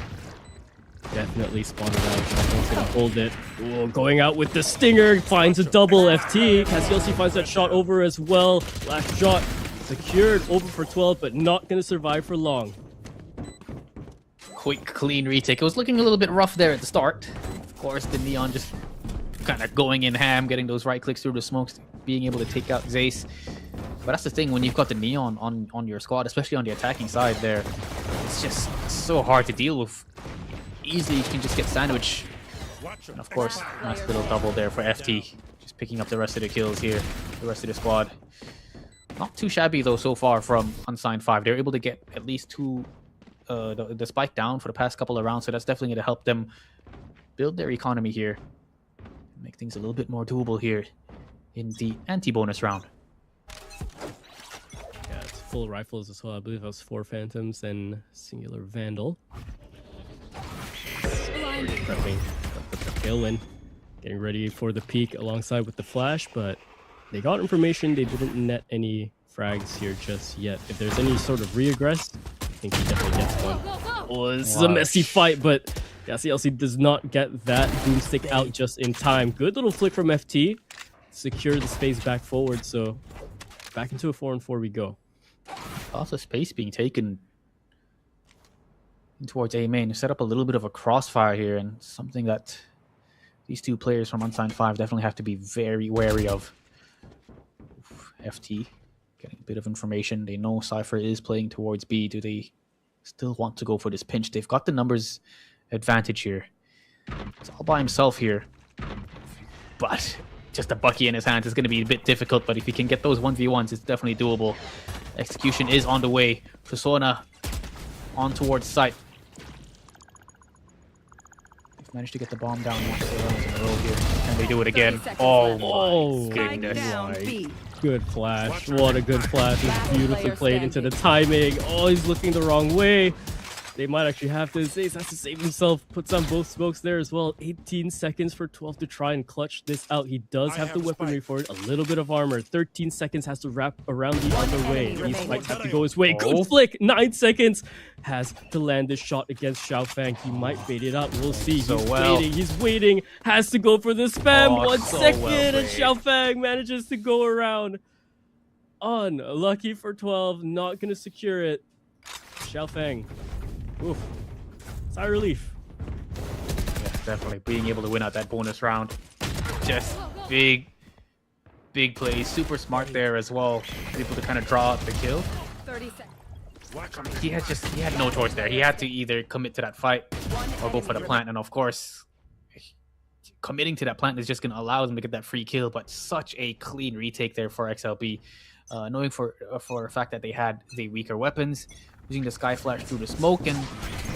Definitely spotted out. Shotgun's going to hold it. Oh, going out with the stinger. Finds a double FT. KCLC finds that shot over as well. Last shot secured over for 12, but not going to survive for long. Quick, clean retake. It was looking a little bit rough there at the start. Of course, the Neon just kind of going in ham, getting those right clicks through the smokes, being able to take out Zace. But that's the thing, when you've got the Neon on your squad, especially on the attacking side there, it's just so hard to deal with. Easily, you can just get sandwiched. And of course, nice little double there for FT. Just picking up the rest of the kills here, the rest of the squad. Not too shabby though so far from Unsigned 5. They're able to get at least 2 the spike down for the past couple of rounds, so that's definitely going to help them build their economy here. Make things a little bit more doable here in the anti-bonus round. Yeah, it's full rifles as well. I believe it was 4 Phantoms and singular Vandal. Prepping. The tailwind. getting ready for the peak alongside with the flash, but they got information. They didn't net any frags here just yet. If there's any sort of reaggress, I think he definitely gets one. Oh, this is a messy fight, but yeah, CLC does not get that boomstick out just in time. Good little flick from FT. Secure the space back forward, so back into a 4-on-4 we go. Lots of space being taken towards A main. Set up a little bit of a crossfire here, and something that these two players from Unsigned 5 definitely have to be very wary of. FT getting a bit of information. They know Cypher is playing towards B. Do they still want to go for this pinch? They've got the numbers advantage here. It's all by himself here. But just a Bucky in his hands is going to be a bit difficult, but if he can get those 1v1s, it's definitely doable. Execution is on the way. Persona on towards site. They've managed to get the bomb down once in a row here. And they do it again. Oh my goodness. Good flash. What a good flash. It's beautifully played into the timing. Oh, he's looking the wrong way. They might actually have to. Zace has to save himself. Puts on both smokes there as well. 18 seconds for 12 to try and clutch this out. He does have the weaponry for it. A little bit of armor. 13 seconds has to wrap around the other way. These might have to go his way. Good flick. 9 seconds has to land this shot against Xiaofang. He might bait it out. We'll see. He's waiting. He's waiting. Has to go for the spam. 1 second, and Xiaofang manages to go around. Unlucky for 12. Not going to secure it. Xiaofang. Oof. Sigh relief. Yeah, definitely. Being able to win out that bonus round. Just big play. Super smart there as well. Able to kind of draw out the kill. 30 seconds. He had no choice there. He had to either commit to that fight or go for the plant. And of course, committing to that plant is just going to allow them to get that free kill. But such a clean retake there for XLB. Knowing for a fact that they had the weaker weapons. Using the Sky Flash through the smoke and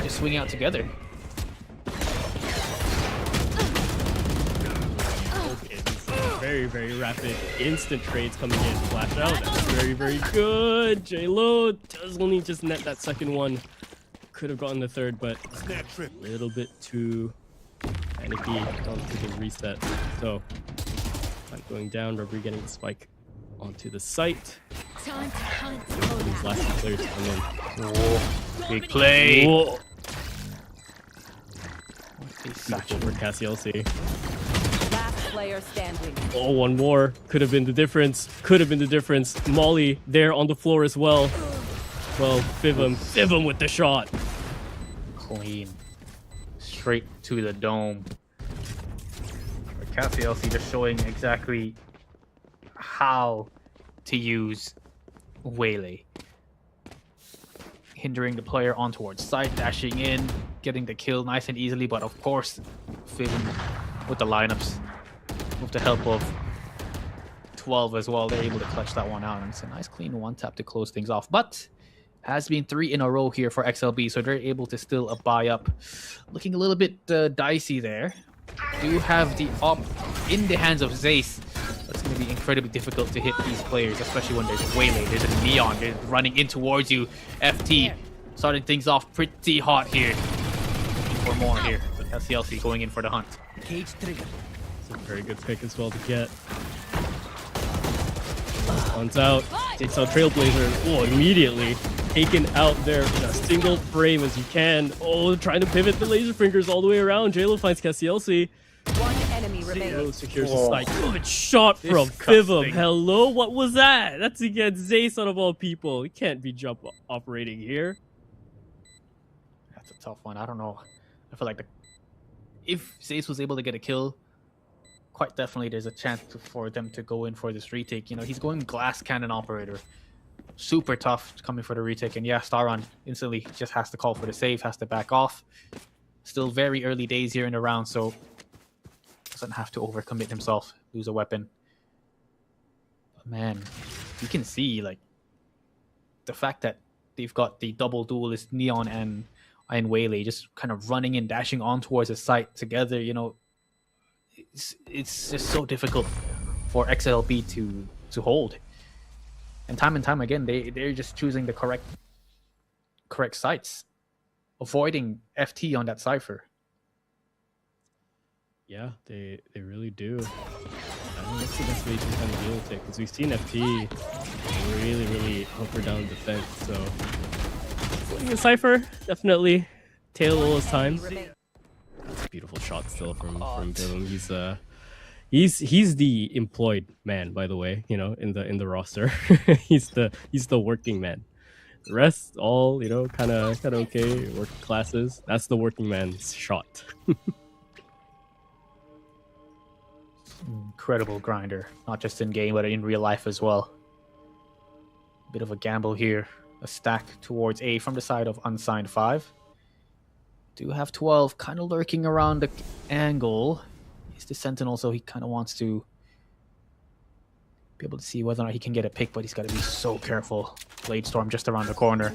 just swinging out together. Very, very rapid instant trades coming in. Flash out. That's very, very good. J-Lo does only just net that second one. Could have gotten the third, but a little bit too panicky onto the reset. So, going down, Rubbery getting the spike onto the site. Time to hunt. These last two players come in. Whoa. Big play. Whoa. Beautiful for CLC. Last player standing. Oh, one more. Could have been the difference. Could have been the difference. Molly there on the floor as well. Well, Fivum with the shot. Clean. Straight to the dome. CLC just showing exactly how to use Waylay. Hindering the player on towards site, dashing in, getting the kill nice and easily, but of course, Fivum with the lineups, with the help of 12 as well, they're able to clutch that one out, and it's a nice clean one tap to close things off. But has been 3 in a row here for XLB, so they're able to still buy up. Looking a little bit dicey there. Do have the op in the hands of Zace. That's going to be incredibly difficult to hit these players, especially when there's a Waylay, there's a Neon, they're running in towards you. FT starting things off pretty hot here. Looking for more here. But CLC going in for the hunt. It's a very good pick as well to get. Runs out, takes out Trailblazer. Oh, immediately taken out there in a single frame as you can. Oh, trying to pivot the laser fingers all the way around. JLo finds CLC. One enemy remaining. Secures the site. Good shot from Fivum. Hello, what was that? That's against Zace out of all people. He can't be jump operating here. That's a tough one. I don't know. I feel like if Zace was able to get a kill, quite definitely there's a chance for them to go in for this retake. You know, he's going glass cannon operator. Super tough coming for the retake. And yeah, Staron instantly just has to call for the save, has to back off. Still very early days here in the round, so doesn't have to overcommit himself, lose a weapon. But man, you can see like the fact that they've got the double duelist Neon and Waylay just kind of running and dashing on towards the site together. You know, it's just so difficult for XLB to hold. And time again, they're just choosing the correct sites, avoiding FT on that Cypher. Yeah, they really do. I think that's the best way to kind of deal with it because we've seen FT really hunker down defense. So putting a Cypher definitely tail all his time. Beautiful shot still from him. He's the employed man, by the way. You know, in the roster, he's the working man. The rest all kind of okay working classes. That's the working man's shot. Incredible grinder, not just in game but in real life as well. Bit of a gamble here. A stack towards A from the side of Unsigned 5. Do have 12 kind of lurking around the angle. He's the Sentinel, so he kind of wants to be able to see whether or not he can get a pick, but he's got to be so careful. Blade Storm just around the corner.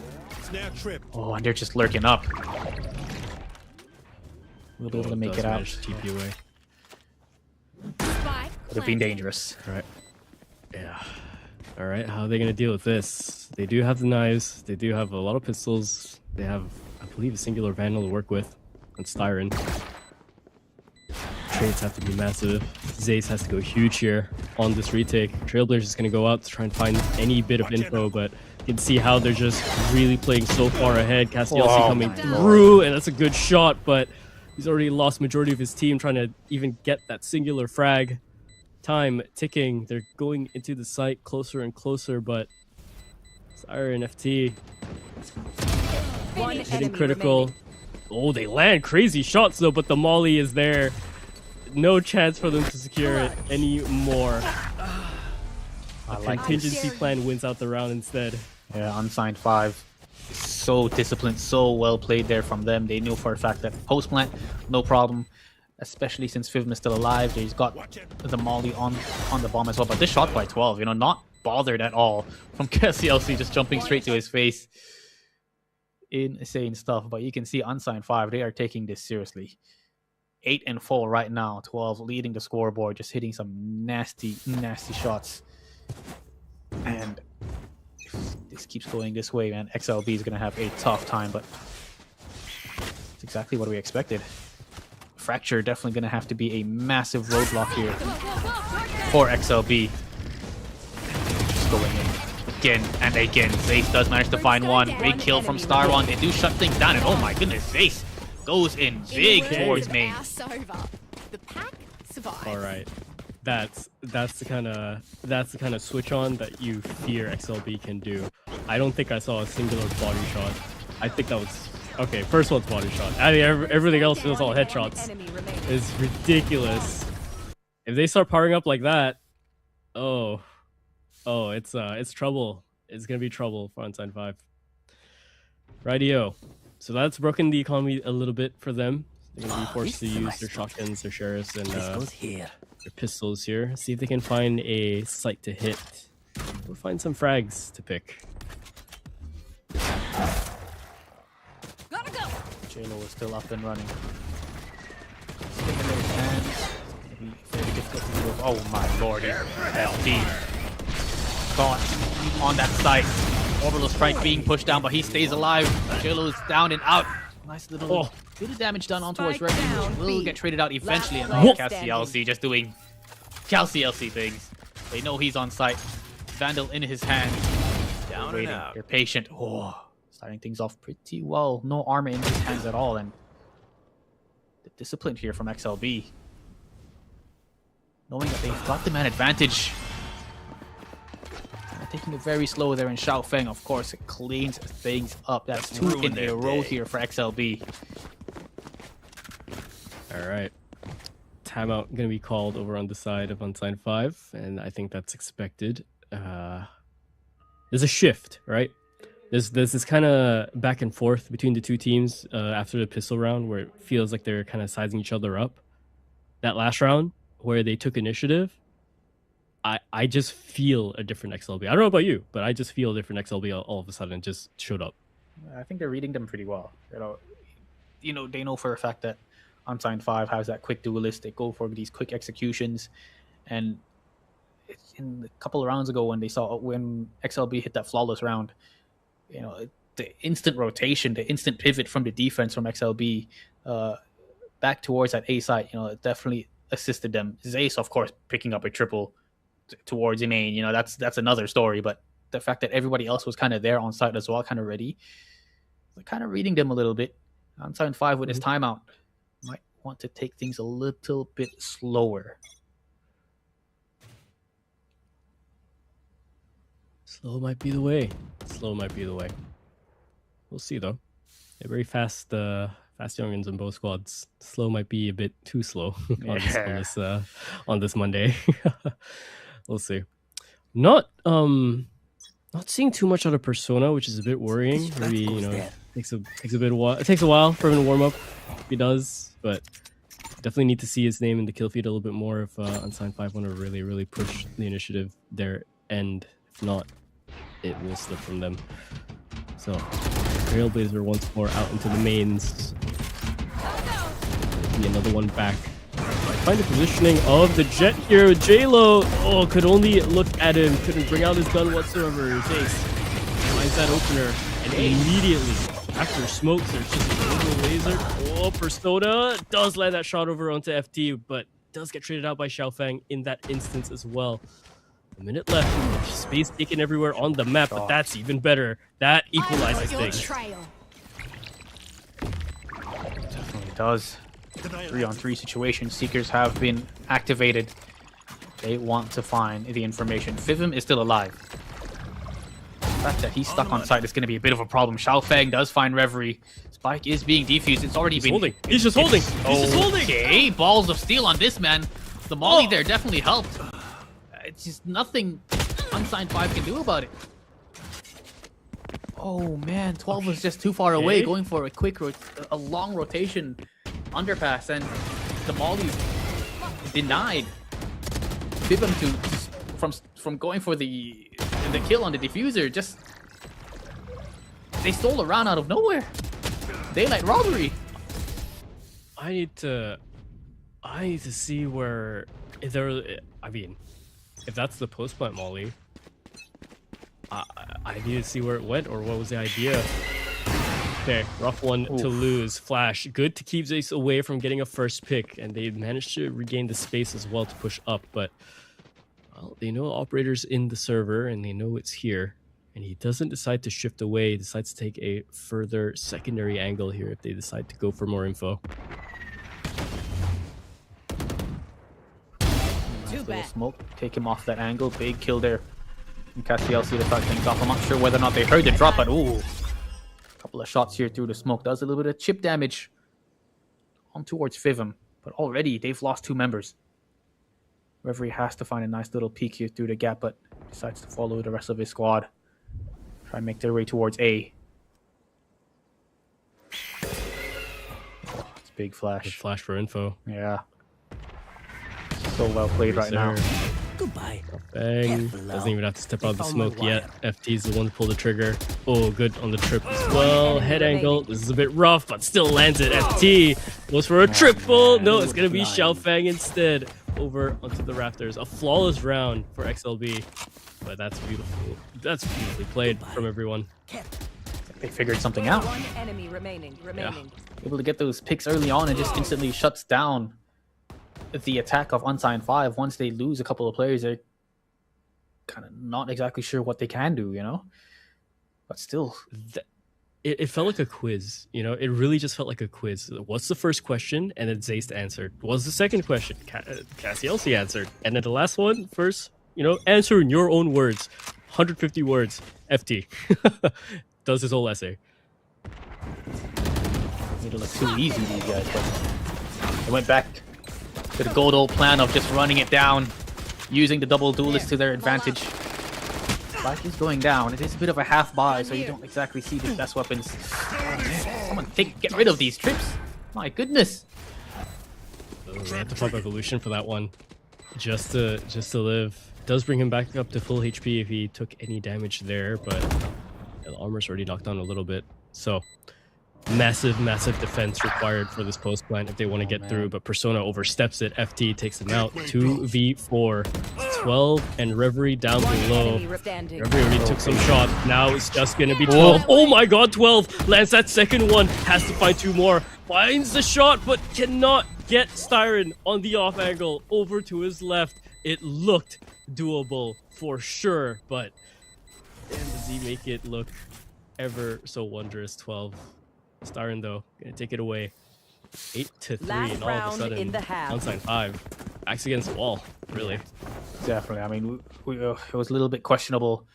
Oh, and they're just lurking up. We'll be able to make it out. TP away. Would have been dangerous. All right. Yeah. All right. How are they gonna deal with this? They do have the knives. They do have a lot of pistols. They have, I believe, a singular Vandal to work with, and Styron. Trades have to be massive. Zace has to go huge here on this retake. Trailblazers is gonna go out to try and find any bit of info, but you can see how they're just really playing so far ahead. Castielsi coming through, and that's a good shot, but he's already lost majority of his team trying to even get that singular frag. Time ticking. They're going into the site closer and closer, but Siren FT hitting critical. Oh, they land crazy shots though, but the molly is there. No chance for them to secure it anymore. A contingency plan wins out the round instead. Yeah, Unsigned 5. So disciplined, so well played there from them. They knew for a fact that post plant, no problem. Especially since Fivm is still alive. He's got the molly on the bomb as well. But this shot by 12, not bothered at all from KCLC, just jumping straight to his face. Insane stuff. But you can see Unsigned 5, they are taking this seriously. 8 and 4 right now. 12 leading the scoreboard, just hitting some nasty shots. And if this keeps going this way, man, XLB is going to have a tough time. But it's exactly what we expected. Fracture definitely going to have to be a massive roadblock here for XLB. Just going in again and again. Zace does manage to find one. Big kill from Starwan. They do shut things down, and oh my goodness, Zace goes in big towards main. All right, that's the kind of switch on that you fear XLB can do. I don't think I saw a singular body shot. I think that was. Okay, first one's body shot. I mean, everything else is all headshots. It's ridiculous. If they start powering up like that, it's trouble. It's gonna be trouble for Unsigned 5. Rightio. So that's broken the economy a little bit for them. They're gonna be forced to use their shotguns, their sheriffs, and their pistols here. See if they can find a site to hit. We'll find some frags to pick. JLo is still up and running. Sticking in his hands. Very difficult to move. Oh my lord, LT. Caught on that site. Orbital strike being pushed down, but he stays alive. JLo is down and out. Nice little bit of damage done onto his refuge. Will get traded out eventually. And CalCLC just doing CalCLC things. They know he's on site. Vandal in his hand. Down and out. They're patient. Starting things off pretty well. No armor in his hands at all, and the discipline here from XLB. Knowing that they've got the man advantage. Taking it very slow there in Xiaofeng, of course, it cleans things up. That's 2 in a row here for XLB. All right. Timeout going to be called over on the side of Unsigned 5, and I think that's expected. There's a shift, right? There's this kind of back and forth between the two teams after the pistol round where it feels like they're kind of sizing each other up. That last round where they took initiative, I just feel a different XLB. I don't know about you, but I just feel a different XLB all of a sudden just showed up. I think they're reading them pretty well. They know for a fact that Unsigned 5 has that quick duelist. They go for these quick executions, and in a couple of rounds ago when XLB hit that flawless round, the instant rotation, the instant pivot from the defense from XLB, back towards that A side, it definitely assisted them. Zace, of course, picking up a triple towards the main, that's another story. But the fact that everybody else was kind of there on site as well, kind of ready, kind of reading them a little bit. Unsigned 5 with his timeout might want to take things a little bit slower. Slow might be the way. Slow might be the way. We'll see though. They're very fast youngins in both squads. Slow might be a bit too slow on this Monday. We'll see. Not seeing too much out of Persona, which is a bit worrying. Maybe takes a while for him to warm up. He does, but definitely need to see his name in the kill feed a little bit more if Unsigned 5 want to really push the initiative there. And if not, it will slip from them. So Trailblazer once more out into the mains. Be another one back. I find the positioning of the Jet here with J-Lo. Oh, could only look at him. Couldn't bring out his gun whatsoever. Zace finds that opener. And immediately after smokes, there's just a little laser. Oh, Persona does land that shot over onto FT, but does get traded out by Xiaofang in that instance as well. A minute left. Space taken everywhere on the map, but that's even better. That equalizes things. Definitely does. 3-on-3 situation. Seekers have been activated. They want to find the information. Fivim is still alive. The fact that he's stuck on site is going to be a bit of a problem. Xiaofang does find Reverie. Spike is being defused. It's already been holding. He's just holding. He's just holding. Okay, balls of steel on this man. The molly there definitely helped. It's just nothing Unsigned 5 can do about it. Oh man, 12 was just too far away, going for a long rotation underpass, and the molly denied Fivim from going for the kill on the diffuser. Just they stole a round out of nowhere. Daylight robbery. I need to see where if that's the post plant molly, I need to see where it went or what was the idea. Okay, rough one to lose. Flash, good to keep Zace away from getting a first pick, and they managed to regain the space as well to push up. But well, they know operators in the server, and they know it's here. And he doesn't decide to shift away. He decides to take a further secondary angle here if they decide to go for more info. Little smoke, take him off that angle. Big kill there. And Castielsi to start things off. I'm not sure whether or not they heard the drop, but a couple of shots here through the smoke. Does a little bit of chip damage on towards Fivim, but already they've lost 2 members. Reverie has to find a nice little peek here through the gap, but decides to follow the rest of his squad. Try and make their way towards A. It's big flash. Good flash for info. Yeah. So well played right now. Goodbye. Bang. Doesn't even have to step out of the smoke yet. FT's the one to pull the trigger. Oh, good on the trip as well. Head angle. This is a bit rough, but still lands it. FT goes for a triple. No, it's going to be Xiaofang instead. Over onto the rafters. A flawless round for XLB. But that's beautiful. That's beautifully played from everyone. They figured something out. One enemy remaining. Yeah. Able to get those picks early on and just instantly shuts down the attack of Unsigned 5. Once they lose a couple of players, they're kind of not exactly sure what they can do, But still, it felt like a quiz, It really just felt like a quiz. What's the first question? And then Zace answered. What's the second question? Castielsi answered. And then the last one, first, answer in your own words. 150 words. FT. Does his whole essay. Made it look too easy, these guys. But they went back to the good old plan of just running it down, using the double duelist to their advantage. Spike is going down. It is a bit of a half buy, so you don't exactly see the best weapons. Someone get rid of these trips. My goodness. They had to pump evolution for that one, just to live. Does bring him back up to full HP if he took any damage there, but the armor's already knocked down a little bit. So massive defense required for this post plant if they want to get through, but Persona oversteps it. FT takes him out. 2v4. 12 and Reverie down below. Reverie already took some shots. Now it's just gonna be 12. Oh my god, 12 lands that second one. Has to find 2 more. Finds the shot, but cannot get Styron on the off angle over to his left. It looked doable for sure, but does he make it look ever so wondrous? 12. Styron though, gonna take it away. 8-3, and all of a sudden, Unsigned 5. Backs against the wall, really. Definitely. I mean, it was a little bit questionable,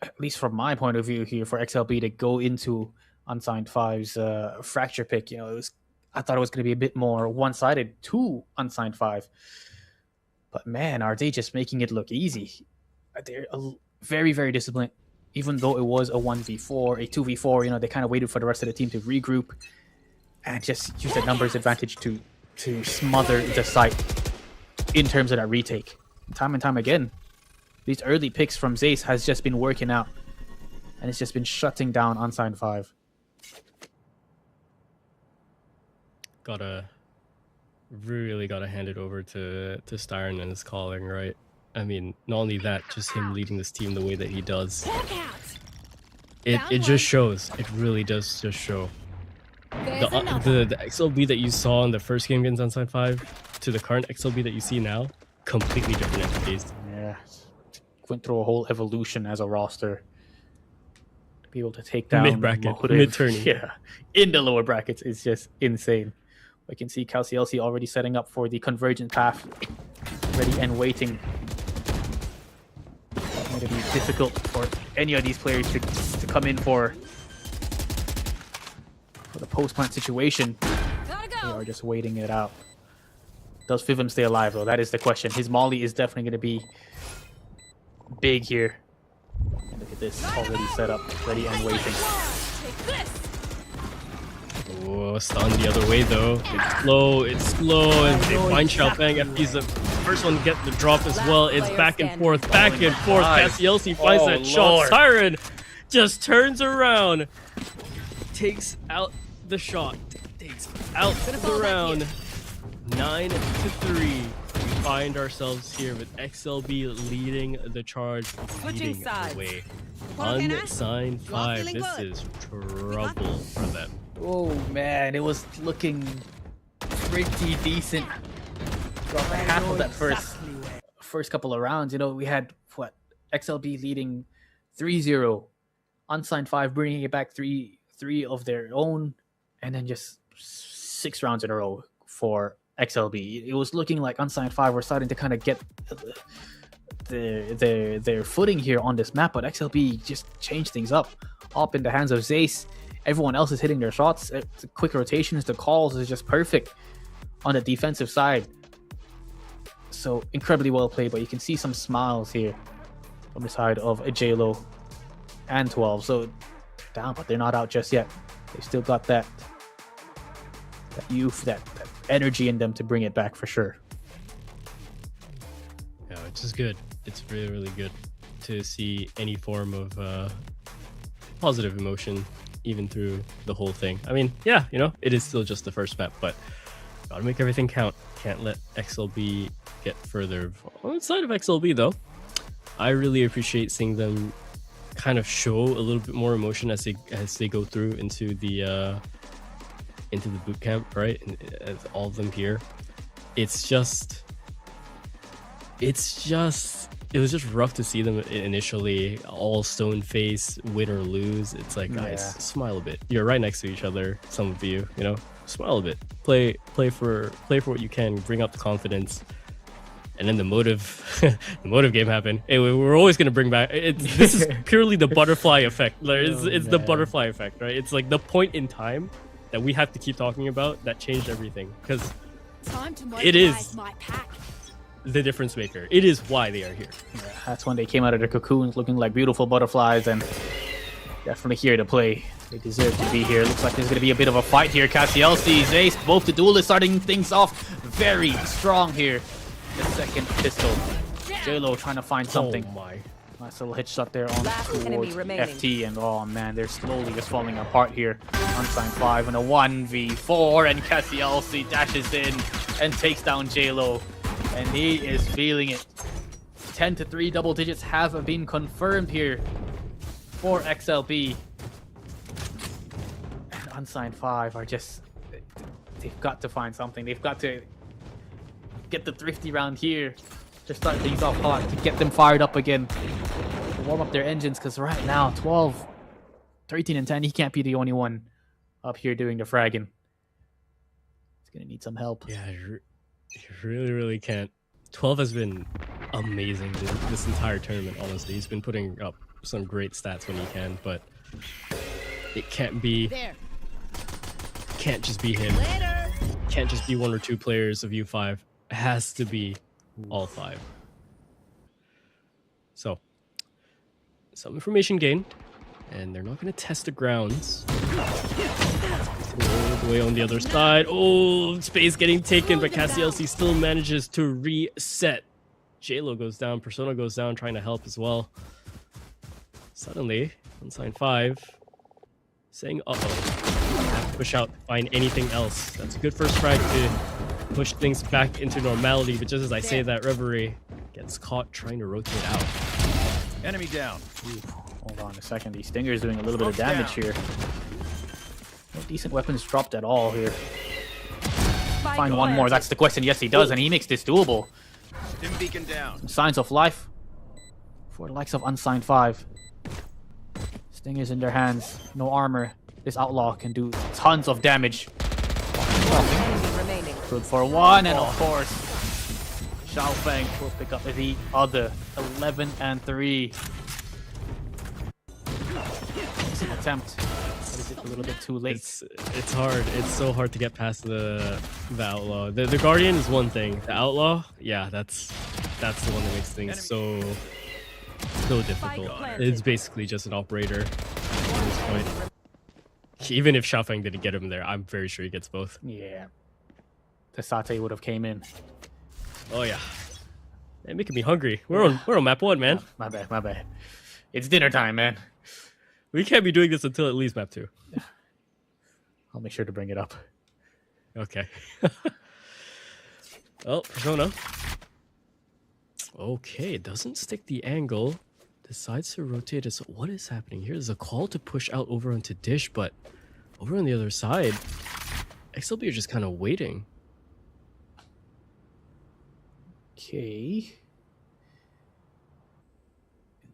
at least from my point of view here, for XLB to go into Unsigned 5's fracture pick. You know, I thought it was going to be a bit more one-sided to Unsigned 5. But man, are they just making it look easy? They're very, very disciplined. Even though it was a 1v4, a 2v4, you know, they kind of waited for the rest of the team to regroup and just use that numbers advantage to smother the site in terms of that retake. Time and time again, these early picks from Zace has just been working out, and it's just been shutting down Unsigned 5. Really gotta hand it over to Styron and his calling, right? I mean, not only that, just him leading this team the way that he does. It just shows. It really does just show. The XLB that you saw in the first game against Unsigned 5 to the current XLB that you see now, completely different entities. Yeah, went through a whole evolution as a roster to be able to take down mid-bracket, mid-tourney. Yeah, in the lower brackets is just insane. We can see CalCLC already setting up for the convergent path, ready and waiting. It's going to be difficult for any of these players to come in for the post-plant situation. They are just waiting it out. Does Fivum stay alive, though? That is the question. His Molly is definitely going to be big here. And look at this, already set up, ready and waiting. Oh, stun the other way, though. It's slow, and they find Xiaofang. FP's the first one to get the drop as well. It's back and forth. CalCLC finds that shot. Siren just turns around, takes out the shot, takes out the round. 9-3. We find ourselves here with XLB leading the charge, leading the way. Unsigned 5. This is trouble for them. Oh man, it was looking pretty decent. Throughout half of that first couple of rounds, you know, we had what, XLB leading 3-0, Unsigned 5 bringing it back 3 of their own, and then just 6 rounds in a row for XLB. It was looking like Unsigned 5 were starting to kind of get their footing here on this map, but XLB just changed things up in the hands of Zace. Everyone else is hitting their shots. The quick rotations, the calls is just perfect on the defensive side. So incredibly well played, but you can see some smiles here from the side of JLo and 12. So down, but they're not out just yet. They still got that youth, that energy in them to bring it back for sure. Yeah, which is good. It's really, really good to see any form of positive emotion even through the whole thing. I mean, yeah, you know, it is still just the first map, but gotta make everything count. Can't let XLB get further. On the side of XLB, though, I really appreciate seeing them kind of show a little bit more emotion as they go through into the boot camp, right? And as all of them here, it was just rough to see them initially, all stone face, win or lose. It's like, guys, smile a bit. You're right next to each other, some of you, you know, smile a bit. Play for what you can, bring up the confidence. And then the motive game happened. Hey, we're always gonna bring back. This is purely the butterfly effect. It's the butterfly effect, right? It's like the point in time that we have to keep talking about that changed everything, because it is the difference maker. It is why they are here. Yeah, that's when they came out of their cocoons looking like beautiful butterflies, and definitely here to play. They deserve to be here. Looks like there's going to be a bit of a fight here. CalCLC, Zace, both the duelists starting things off very strong here. The second pistol. JLo trying to find something. Oh my. Nice little headshot there on Last enemy towards remaining. FT, and oh man, they're slowly just falling apart here. Unsigned 5 and a 1v4, and Cassielsi dashes in and takes down JLo, and he is feeling it. 10-3 double digits have been confirmed here for XLB. And Unsigned 5 are just, they've got to find something. They've got to get the thrifty round here to start things off hot, to get them fired up again, to warm up their engines, because right now 12, 13 and 10, he can't be the only one up here doing the fragging. He's gonna need some help. Yeah, you really can't. 12 has been amazing this entire tournament, honestly. He's been putting up some great stats when he can, but it can't just be him. Can't just be one or two players of U5. It has to be all 5. So, some information gained, and they're not going to test the grounds. All the way on the other side. Oh, space getting taken, but Cassielsi still manages to reset. JLo goes down, Persona goes down, trying to help as well. Suddenly, Unsigned 5 saying, uh-oh. Have to push out, find anything else. That's a good first frag to push things back into normality, but just as I say that, Reverie gets caught trying to rotate out. Enemy down. Ooh, hold on a second. These Stingers doing a little bit of damage here. No decent weapons dropped at all here. Find one more. That's the question. Yes, he does, and he makes this doable. Stim beacon down. Some signs of life for the likes of Unsigned 5. Stingers in their hands. No armor. This outlaw can do tons of damage. Good for one, and of course, Xiao Feng will pick up the other 11 and 3. It's an attempt, but is it a little bit too late? It's hard. It's so hard to get past the outlaw. The guardian is one thing. The outlaw, yeah, that's the one that makes things so difficult. It's basically just an operator at this point. Even if Xiao Feng didn't get him there, I'm very sure he gets both. Yeah. The Sate would have came in. Oh yeah. They're making me hungry. We're on map 1, man. My bad. It's dinner time, man. We can't be doing this until at least map 2. I'll make sure to bring it up. Okay. Oh, Persona. Okay, it doesn't stick the angle. Decides to rotate us. What is happening here? There's a call to push out over onto Dish, but over on the other side, XLB are just kind of waiting. Okay.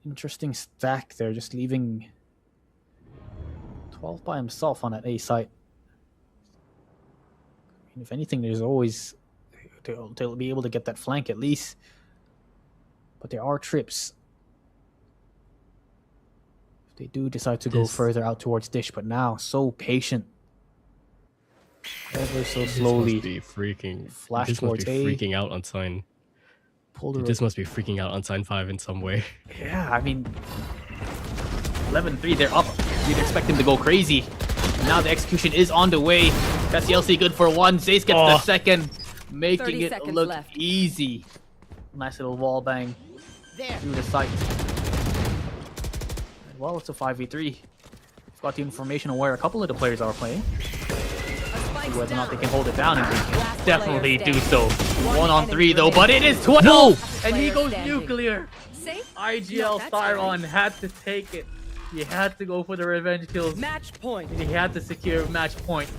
Interesting stack there, just leaving 12 by himself on that A site. I mean, if anything, there's always... They'll be able to get that flank at least. But there are trips. If they do decide to go further out towards Dish, but now, so patient. Ever so slowly. This must be freaking... Flash this must towards be A. freaking out Unsigned. This must be freaking out Unsigned 5 in some way. Yeah, I mean, 11-3, they're up. You'd expect them to go crazy. Now the execution is on the way. That's LC good for one. Zace gets the second, making it look easy. Nice little wall bang through the site. And well, it's a 5v3. We've got the information on where a couple of the players are playing. See whether or not they can hold it down, and they can definitely do so. 1-on-3 though, but it is 12! No! And he goes nuclear! IGL Styron had to take it. He had to go for the revenge kills. Match point. And he had to secure match point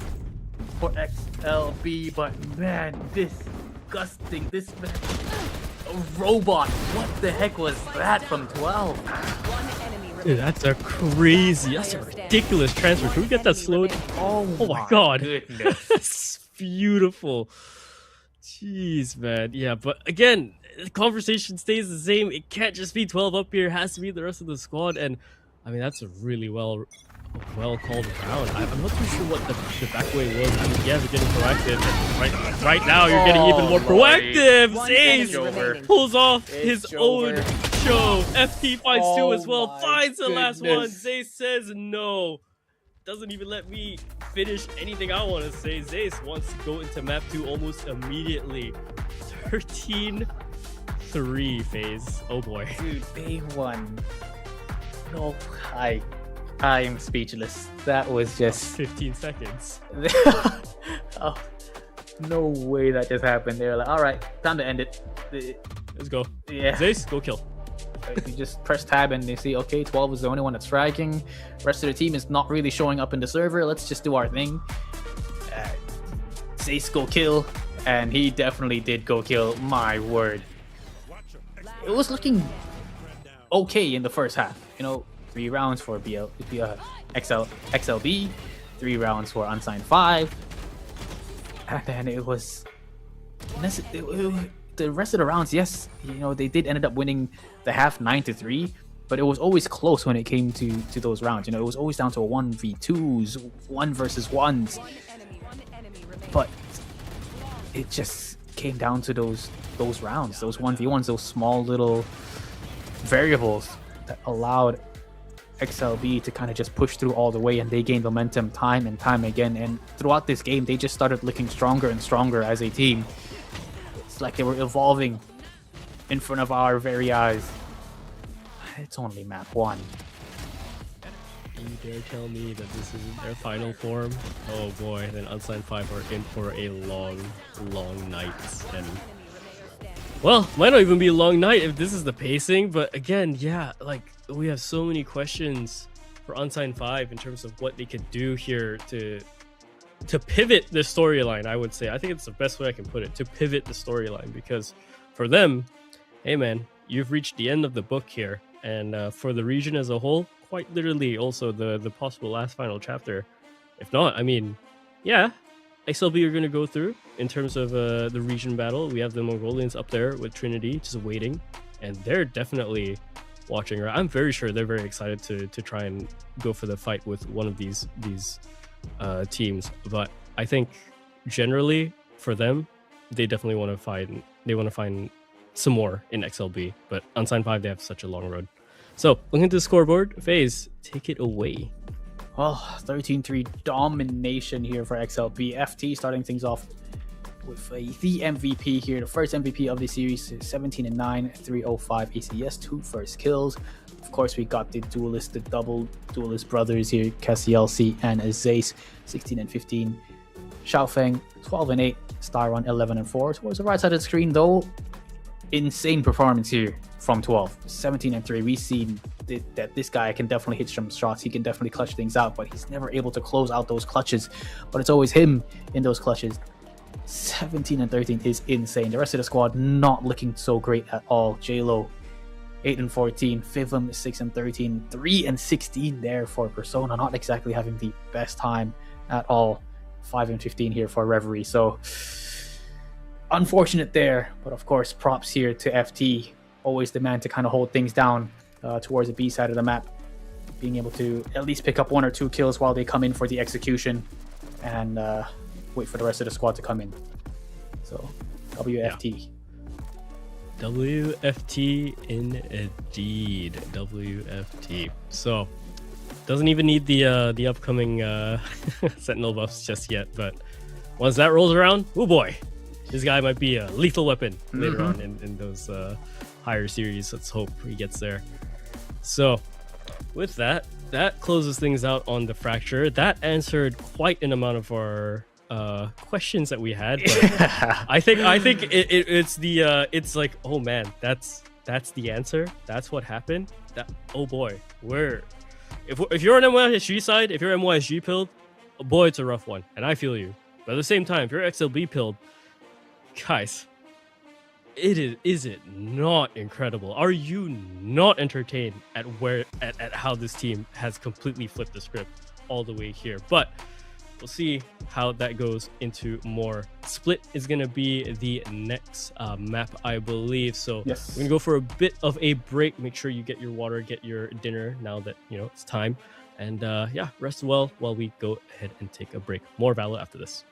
for XLB, but man, disgusting. This man, a robot. What the heck was that from 12? Dude, that's a ridiculous transfer. Can we get that slowed? Oh my god. Goodness. That's beautiful. Jeez, man. Yeah, but again, the conversation stays the same. It can't just be 12 up here. It has to be the rest of the squad. And I mean, that's a really well called round. I'm not too sure what the back way was. I mean, yeah, they're getting proactive. Right now, you're getting even more proactive. Zace pulls off his own show. FT finds 2 as well. Finds the last one. Zace says no. Doesn't even let me finish anything I want to say. Zace wants to go into map 2 almost immediately. 13 3 phase. Oh boy. Dude, day 1. No, I'm speechless. That was just 15 seconds. oh, no way that just happened. They're like, all right, time to end it. Let's go. Yeah. Zace, go kill. You just press tab and they see, okay, 12 is the only one that's fragging. Rest of the team is not really showing up in the server. Let's just do our thing. Zace go kill, and he definitely did go kill. My word. It was looking okay in the first half. 3 rounds for XLB, 3 rounds for Unsigned 5, and then it was the rest of the rounds. Yes, they did ended up winning the half 9-3, but it was always close when it came to those rounds. It was always down to a 1v2s, 1 versus 1s, but it just came down to those rounds, those 1v1s, those small little variables that allowed XLB to kind of just push through all the way, and they gained momentum time and time again. And throughout this game, they just started looking stronger and stronger as a team. It's like they were evolving in front of our very eyes. It's only map 1. You dare tell me that this isn't their final form? Oh boy, then Unsigned 5 are in for a long night. And well, might not even be a long night if this is the pacing, but again, yeah, like we have so many questions for Unsigned 5 in terms of what they could do here to pivot the storyline. I would say, I think it's the best way I can put it, to pivot the storyline, because for them, hey man, you've reached the end of the book here, and for the region as a whole, quite literally also the possible last final chapter. If not, I mean, yeah, XLB are going to go through in terms of the region battle. We have the Mongolians up there with Trinity just waiting, and they're definitely watching her. I'm very sure they're very excited to try and go for the fight with one of these teams. But I think generally for them, they definitely want to find some more in XLB. But Unsigned 5, they have such a long road. So looking at the scoreboard, FaZe, take it away. Well, 13-3 domination here for XLB. FT starting things off with the MVP here, the first MVP of the series, 17-9, 305 ACS, 2 first kills. Of course, we got the double duelist brothers here, Cassielsi and Zace, 16-15. Xiaofeng, 12-8, Styron, 11-4. Towards the right side of the screen, though, insane performance here from 12, 17-3. We've seen that this guy can definitely hit some shots. He can definitely clutch things out, but he's never able to close out those clutches. But it's always him in those clutches. 17-13 is insane. The rest of the squad not looking so great at all. JLo, 8-14. Fivum, 6-13. 3-16 there for Persona. Not exactly having the best time at all. 5-15 here for Reverie. So unfortunate there, but of course props here to FT. Always the man to kind of hold things down towards the B side of the map, being able to at least pick up 1 or 2 kills while they come in for the execution, and wait for the rest of the squad to come in. So WFT. Yeah. WFT indeed. WFT. So doesn't even need the upcoming Sentinel buffs just yet, but once that rolls around, oh boy, this guy might be a lethal weapon later on in those higher series. Let's hope he gets there. So with that closes things out on the Fracture. That answered quite an amount of our questions that we had, but I think it's like, oh man, that's the answer, that's what happened. That, oh boy, if you're on MYSG side, if you're MYSG pilled, oh boy, it's a rough one, and I feel you. But at the same time, if you're XLB pilled, guys, is it not incredible? Are you not entertained at how this team has completely flipped the script all the way here? But we'll see how that goes into more. Split is going to be the next map, I believe. So yes, we're going to go for a bit of a break. Make sure you get your water, get your dinner now that it's time. And yeah, rest well while we go ahead and take a break. More Valo after this.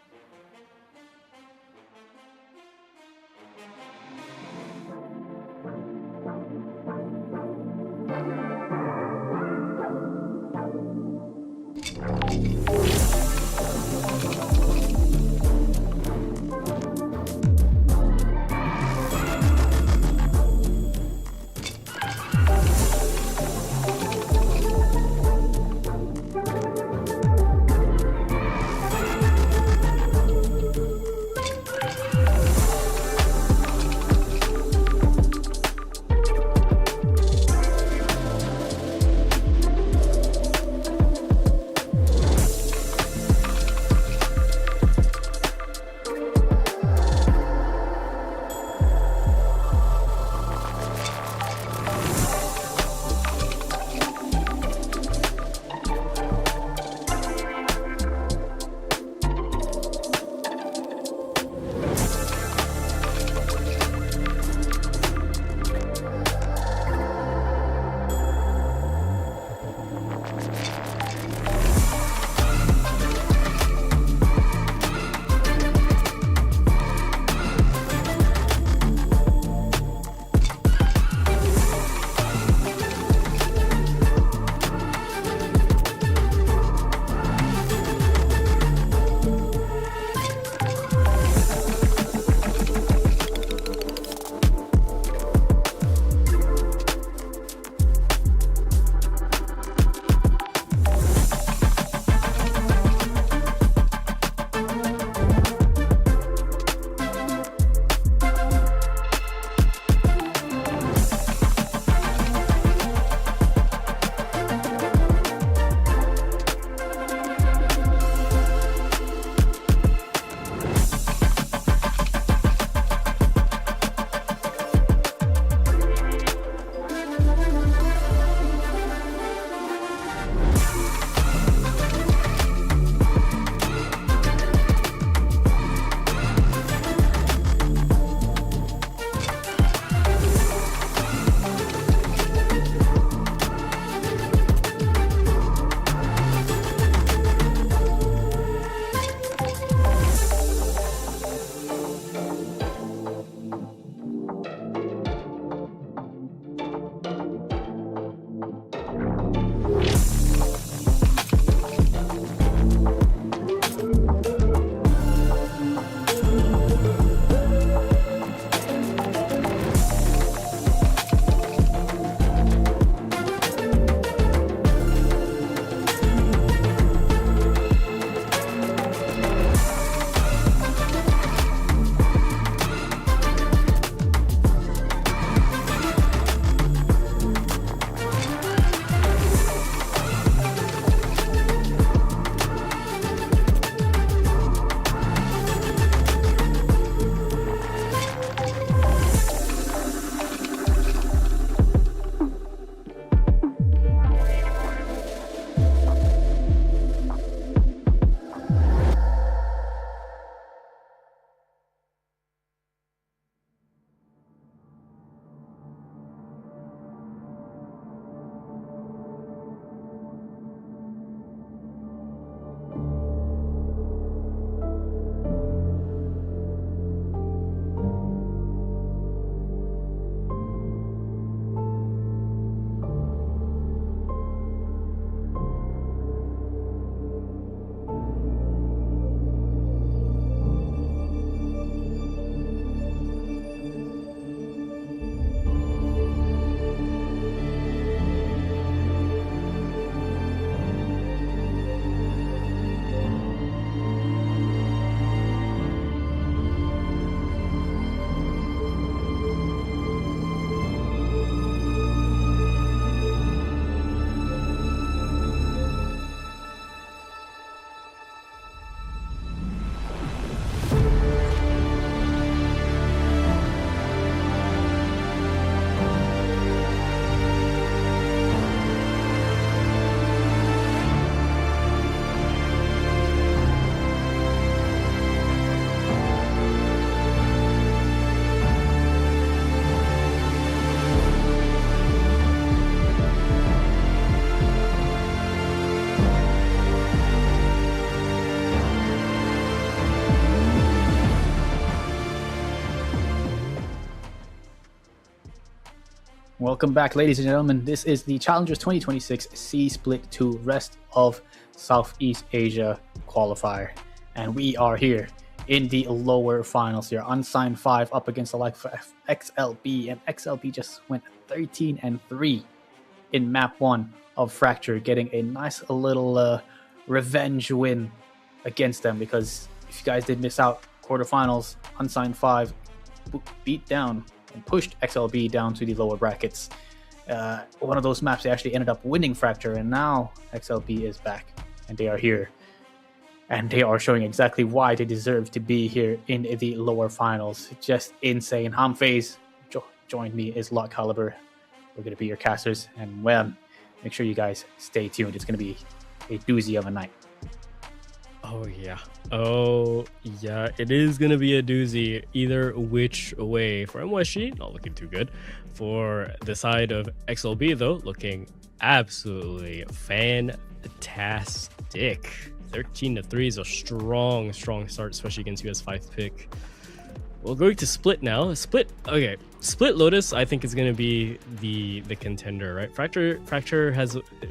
Welcome back, ladies and gentlemen. This is the Challengers 2026 Sea Split 2 Rest of Southeast Asia qualifier. And we are here in the lower finals here. Unsigned 5 up against the likes of XLB. And XLB just went 13-3 in map 1 of Fracture, getting a nice little revenge win against them. Because if you guys did miss out, quarterfinals, Unsigned 5 beat down and pushed XLB down to the lower brackets. One of those maps they actually ended up winning Fracture, and now XLB is back and they are here, and they are showing exactly why they deserve to be here in the lower finals. Just insane. Hamphase joined me, is Lot Caliber. We're going to be your casters, and well, make sure you guys stay tuned. It's going to be a doozy of a night. Oh yeah, it is gonna be a doozy either which way. For MYSG, not looking too good. For the side of XLB though, looking absolutely fantastic. 13-3 is a strong start, especially against US5 pick. We're going to Split now. Split Lotus I think is going to be the contender, right? Fracture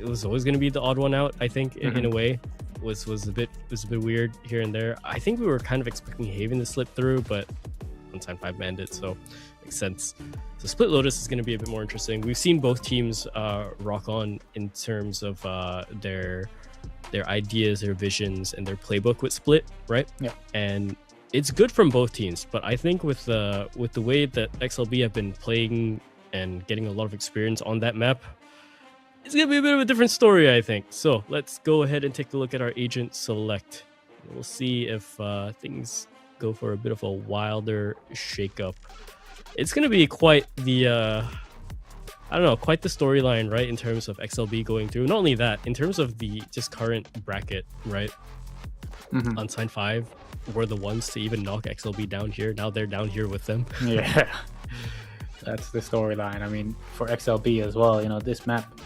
was always going to be the odd one out, I think, in a way. Was a bit weird here and there. I think we were kind of expecting Haven to slip through, but Unsigned 5 banned it, so makes sense. So Split Lotus is going to be a bit more interesting. We've seen both teams rock on in terms of their ideas, their visions, and their playbook with Split, right? Yeah. And it's good from both teams, but I think with the way that XLB have been playing and getting a lot of experience on that map, it's going to be a bit of a different story, I think. So let's go ahead and take a look at our agent select. We'll see if things go for a bit of a wilder shakeup. It's going to be quite the, quite the storyline, right? In terms of XLB going through. Not only that, in terms of the just current bracket, right? Unsigned 5 were the ones to even knock XLB down here. Now they're down here with them. Yeah, that's the storyline. I mean, for XLB as well, this map,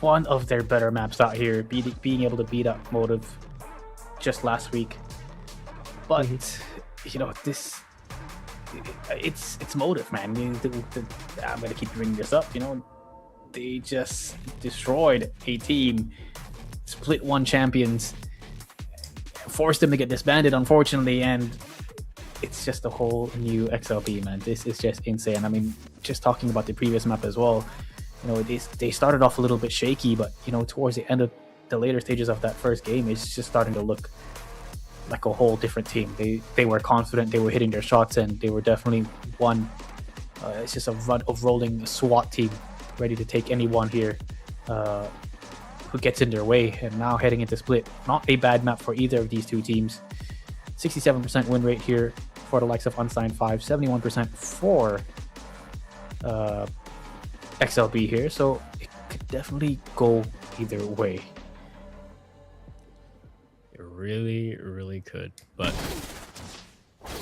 one of their better maps out here, being able to beat up Motive just last week. But this, it's Motive, man. I'm gonna keep bringing this up. They just destroyed a team, Split 1 champions, forced them to get disbanded, unfortunately, and it's just a whole new XLB, man. This is just insane. I mean, just talking about the previous map as well. They started off a little bit shaky, but towards the end of the later stages of that first game, it's just starting to look like a whole different team. They were confident, they were hitting their shots, and they were definitely one. It's just a run of rolling SWAT team, ready to take anyone here who gets in their way. And now heading into Split, not a bad map for either of these two teams. 67% win rate here for the likes of Unsigned 5, 71% for XLB here, so it could definitely go either way. It really could. But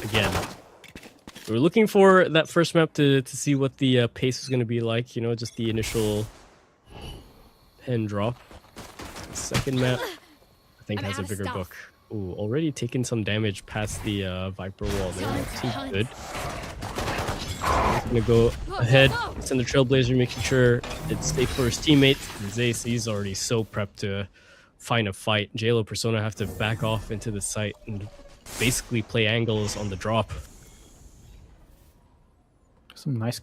again, we're looking for that first map to see what the pace is going to be like, just the initial pen drop. Second map, I think, has a bigger book. Ooh, already taken some damage past the Viper wall there. That seems good. He's gonna go ahead, send the Trailblazer, making sure it's safe for his teammates. He's already so prepped to find a fight. JLo Persona have to back off into the site and basically play angles on the drop. Some nice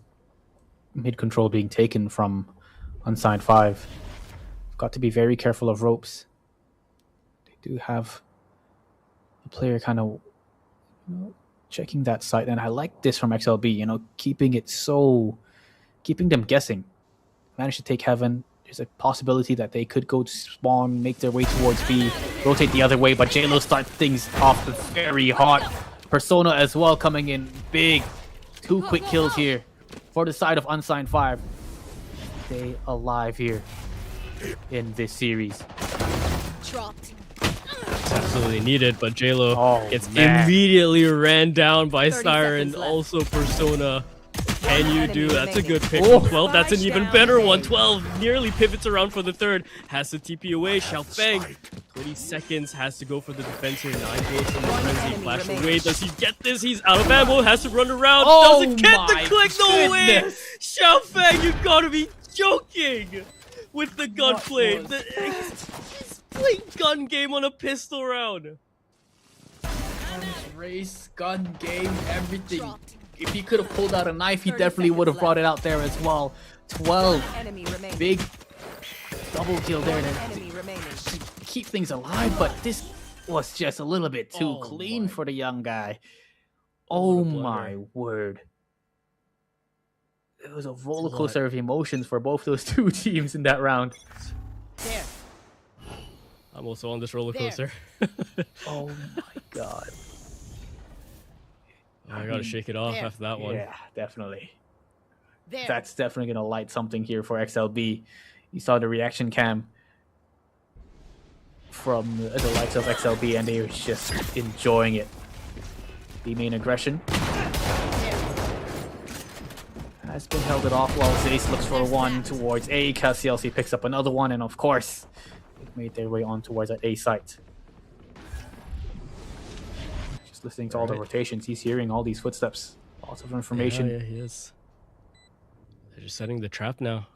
mid control being taken from Unsigned 5. Got to be very careful of ropes. They do have a player kind of checking that site, and I like this from XLB, keeping them guessing. Managed to take Heaven. There's a possibility that they could go to spawn, make their way towards B, rotate the other way, but JLo starts things off very hot. Persona as well coming in big. 2 quick kills here for the side of Unsigned 5. Stay alive here in this series. Dropped. It's absolutely needed, but JLo gets immediately ran down by Siren. Also Persona can you do? That's a good pick. Oh. 12, that's an even better one. 12 nearly pivots around for the third. Has to TP away. Xiaofeng, 20 seconds, has to go for the defense here. 9 bullets from the frenzy. Flash away. Does he get this? He's out of ammo. Has to run around. Oh Doesn't get the my click. No way. goodness. Xiaofeng, you gotta be joking with the gunplay. He's playing gun game on a pistol round. Race, gun game, everything. If he could have pulled out a knife, he definitely would have brought it out there as well. 12. Big double kill there to keep things alive, but this was just a little bit too clean for the young guy. Oh my word. It was a roller coaster of emotions for both those two teams in that round. I'm also on this roller coaster. Oh my god. I gotta shake it off after that one. Yeah, definitely. That's definitely gonna light something here for XLB. You saw the reaction cam from the likes of XLB, and they were just enjoying it. The main aggression has been held it off while Zace looks for one towards A. CLC picks up another one, and of course, they've made their way on towards that A site. Just listening to all the rotations, he's hearing all these footsteps. Lots of information. Yeah, he is. They're just setting the trap now.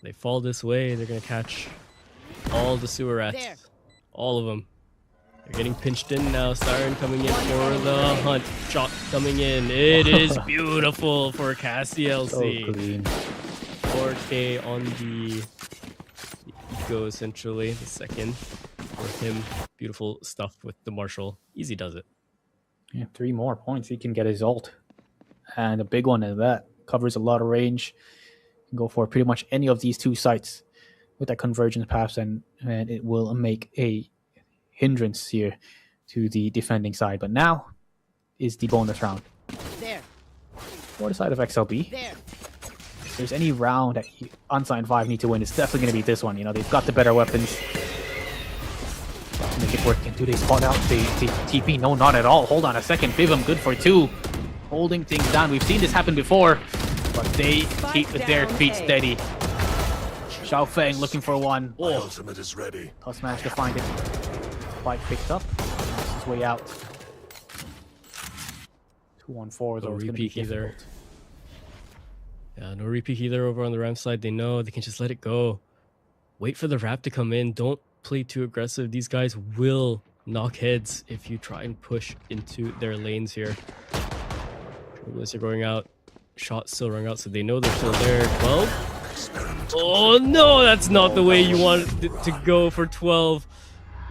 They fall this way, they're gonna catch all the sewer rats. All of them. They're getting pinched in now. Siren coming in for the hunt. Shot coming in. It is beautiful for CLC. So clean. 4K on the Eco, essentially. The second for him. Beautiful stuff with the Marshall. Easy does it. Yeah, 3 more points. He can get his ult. And a big one at that. Covers a lot of range. Can go for pretty much any of these 2 sites with that convergence pass, and it will make a hindrance here to the defending side. But now is the bonus round. For the side of XLB. If there's any round that Unsigned 5 need to win, it's definitely going to be this one. You know, they've got the better weapons. Make it work. And do they spot out the TP? No, not at all. Hold on a second. Bivum good for 2. Holding things down. We've seen this happen before, but they keep their feet steady. Xiaofeng looking for one. My ultimate is ready. Plus managed to find it. Spike picked up. Makes his way out. 2-on-4 though. No It's going to be repeat either. difficult. Yeah, no repeat either over on the Ram side. They know they can just let it go. Wait for the Rap to come in. Don't play too aggressive. These guys will knock heads if you try and push into their lanes here. Trailblazers are going out. Shot still running out, so they know they're still there. 12. Oh no, that's not the way you want it to go for 12.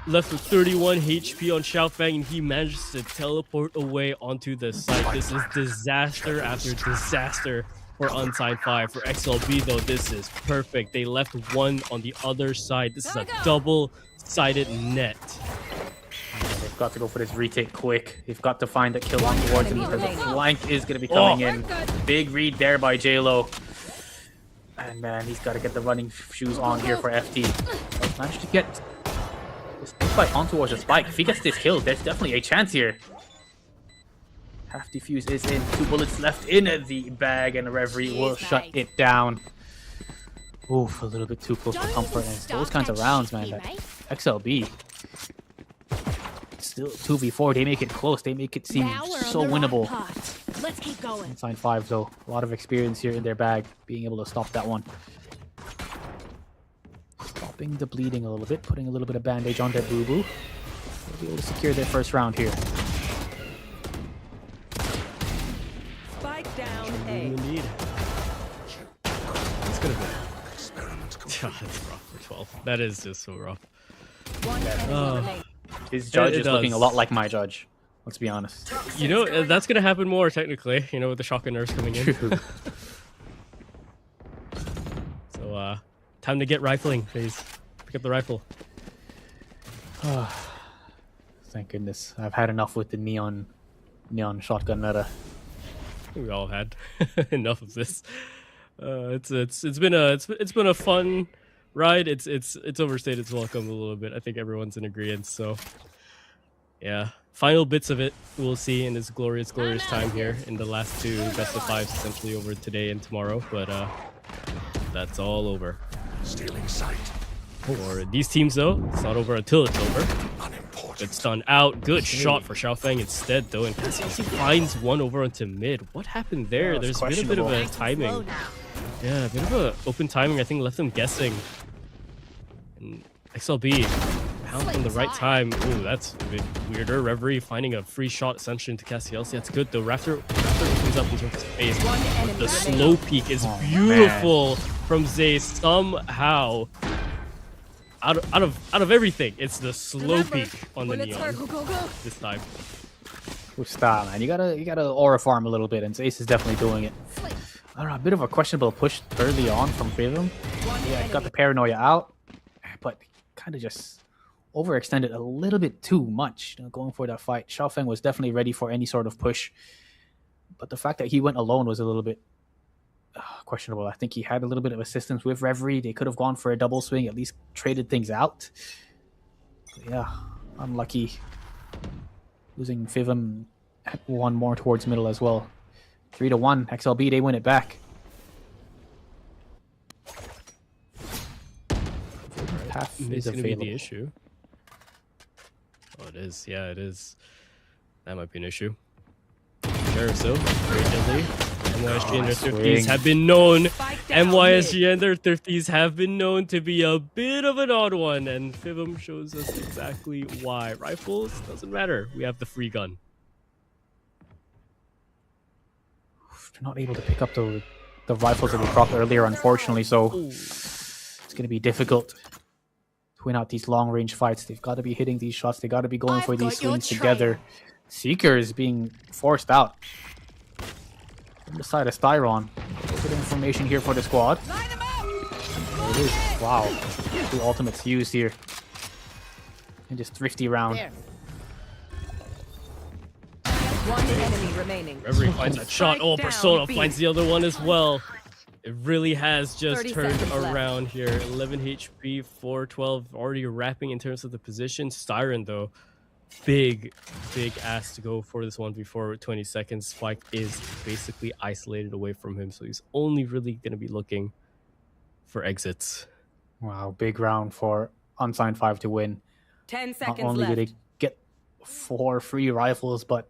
Left with 31 HP on Xiaofeng, and he manages to teleport away onto the site. This is disaster after disaster for Unsigned 5. For XLB though, this is perfect. They left one on the other side. This is a double-sided net. They've got to go for this retake quick. They've got to find that kill on towards him because the flank is going to be coming in. Big read there by JLo. And man, he's got to get the running shoes on here for FT. But managed to get this spike on towards the spike. If he gets this kill, there's definitely a chance here. Half defuse is in. 2 bullets left in the bag, and the referee will shut it down. Oof, a little bit too close for comfort. And those kinds of rounds, man. That XLB. Still 2v4, they make it close. They make it seem so winnable. Let's keep going. Unsigned 5 though, a lot of experience here in their bag, being able to stop that one. Stopping the bleeding a little bit, putting a little bit of bandage on that boo-boo. They'll be able to secure their first round here. Spike down A. Indeed. It's gonna be. That's rough for 12. That is just so rough. One enemy remaining. His judge It is looking a does. lot like my judge. Let's be honest. You know, that's gonna happen more technically, you know, with the shotgun nurse coming in. So, time to get rifling, please. Pick up the rifle. Thank goodness. I've had enough with the neon shotgun meta. We all had enough of this. It's been a fun ride. It's overstayed its welcome a little bit. I think everyone's in agreement. So Yeah, final bits of it we'll see in this glorious time here in the last two best of fives essentially over today and tomorrow. But that's all over. Stealing sight. For these teams though, it's not over until it's over. Good stun out. Good shot for Xiaofeng instead though, and Cassius finds one over onto mid. What happened there? Yeah, There's been a bit of a timing. Yeah, a bit of a open timing. I think left them guessing. And XLB pound from the right time. Ooh, that's a bit weirder. Reverie finding a free shot essentially into Cassius. That's good though. Raptor opens up in terms of space. The slow peek is beautiful from Zay somehow. Out of everything, it's the slow peek on the Neon this time. With style, man. You gotta aura farm a little bit, and Ace is definitely doing it. I don't know, a bit of a questionable push early on from Rhythm. Yeah, he got the paranoia out, but kind of just overextended a little bit too much, going for that fight. Xiaofeng was definitely ready for any sort of push, but the fact that he went alone was a little bit questionable. I think he had a little bit of assistance with Reverie. They could have gone for a double swing, at least traded things out. But yeah, unlucky. Losing Fivum one more towards middle as well. 3-1. XLB, they win it back. Path is It's gonna be available. the issue. Oh, it is. Yeah, it is. That might be an issue. Sure, so very deadly. MYSG and their thrifties have been known. MYSG and their thrifties have been known to be a bit of an odd one, and Fivum shows us exactly why. Rifles doesn't matter. We have the free gun. They're not able to pick up the rifles that we dropped earlier, unfortunately, so it's going to be difficult to win out these long range fights. They've got to be hitting these shots. They got to be going for these swings together. Seeker is being forced out from the side of Styron. Good information here for the squad. There it is. Wow. 2 ultimates used here. And just thrifty round. One enemy remaining. Reverie finds that shot. Oh, Persona finds the other one as well. It really has just 30 turned seconds left. around here. 11 HP, 412, already wrapping in terms of the position. Styron, though, big ass to go for this one before 20 seconds. Spike is basically isolated away from him, so he's only really going to be looking for exits. Wow, big round for Unsigned 5 to win. 10 Not seconds only left. did they get 4 free rifles, but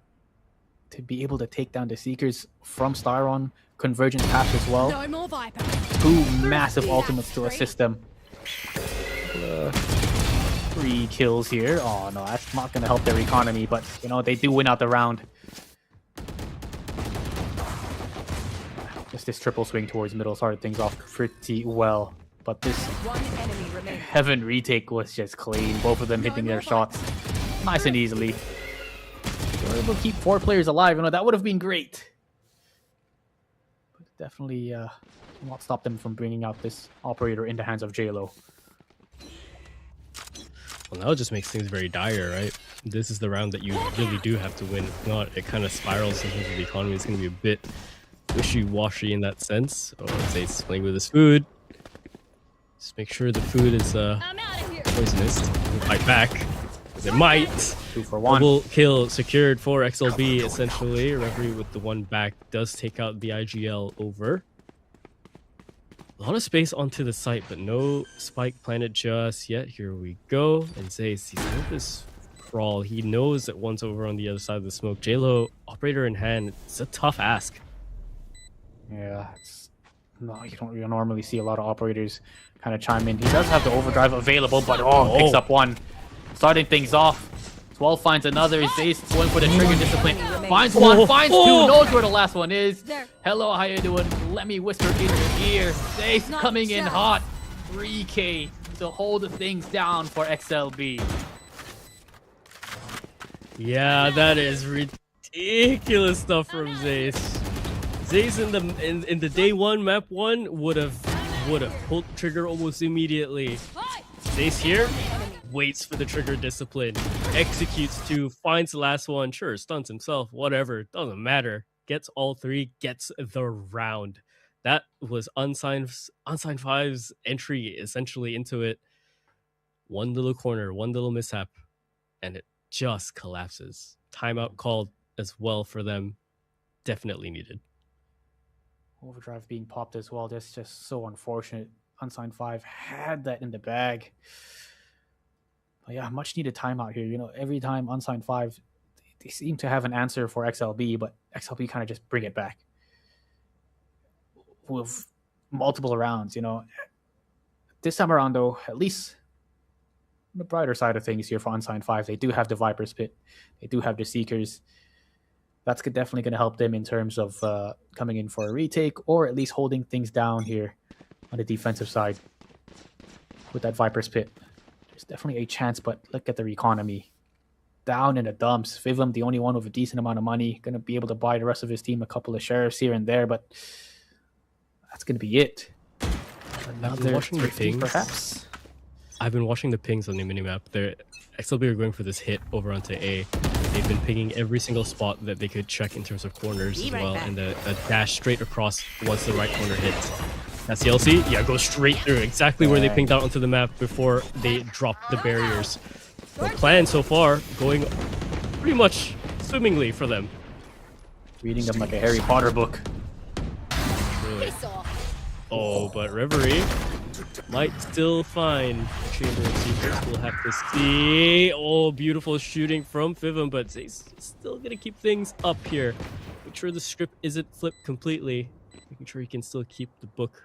to be able to take down the Seekers from Styron, Convergent pass as well. No more Viper. 2 massive ultimates to assist them. 3 kills here. Oh no, that's not going to help their economy, but you know, they do win out the round. Just this triple swing towards middle started things off pretty well. But this One enemy remaining. Heaven retake was just clean. Both of them hitting their shots nice and easily. They were able to keep 4 players alive. You know, that would have been great. But definitely not stop them from bringing out this operator in the hands of JLo. Well, now it just makes things very dire, right? This is the round that you really do have to win. If not, it kind of spirals in terms of the economy. It's going to be a bit wishy-washy in that sense. Oh, Zate's playing with his food. Just make sure the food is poisonous. Fight back. It might. 2 for 1. Double kill secured for XLB, essentially. Reverie with the one back does take out the IGL over. A lot of space onto the site, but no spike planted just yet. Here we go. And Zace, he's with this crawl. He knows that one's over on the other side of the smoke. JLo, operator in hand. It's a tough ask. Yeah, no, you don't really normally see a lot of operators kind of chime in. He does have the overdrive available, but picks up 1. Starting things off. 12 finds another. Zace going for the trigger discipline. Finds 1, finds 2, knows where the last one is. Hello, how you doing? Let me whisper in your ear. Zace coming in hot. 3K to hold things down for XLB. Yeah, that is ridiculous stuff from Zace. Zace in the day 1, map 1 would have pulled the trigger almost immediately. Zace here waits for the trigger discipline, executes 2, finds the last one, sure, stuns himself, whatever, doesn't matter. Gets all 3, gets the round. That was Unsigned 5's entry essentially into it. One little corner, one little mishap, and it just collapses. Timeout called as well for them. Definitely needed. Overdrive being popped as well. That's just so unfortunate. Unsigned 5 had that in the bag. But yeah, much needed timeout here. You know, every time Unsigned 5, they seem to have an answer for XLB, but XLB kind of just bring it back with multiple rounds, you know. This time around, though, at least on the brighter side of things here for Unsigned 5, they do have the Viper's Pit. They do have the Seekers. That's definitely going to help them in terms of coming in for a retake or at least holding things down here on the defensive side with that Viper's Pit. There's definitely a chance, but look at their economy. Down in the dumps. Vivum, the only one with a decent amount of money, going to be able to buy the rest of his team a couple of sheriffs here and there, but that's going to be it. I've been watching the pings. Perhaps. I've been watching the pings on the minimap. XLB are going for this hit over onto A. They've been pinging every single spot that they could check in terms of corners as well, and the dash straight across once the right corner hits. That's the LC. Yeah, go straight through exactly where they pinged out onto the map before they dropped the barriers. The plan so far going pretty much swimmingly for them. Reading them like a Harry Potter book. Really. Oh, but Reverie might still find Chamber of Secrets. We'll have to see. Oh, beautiful shooting from Fivum, but he's still going to keep things up here. Make sure the script isn't flipped completely. Making sure he can still keep the book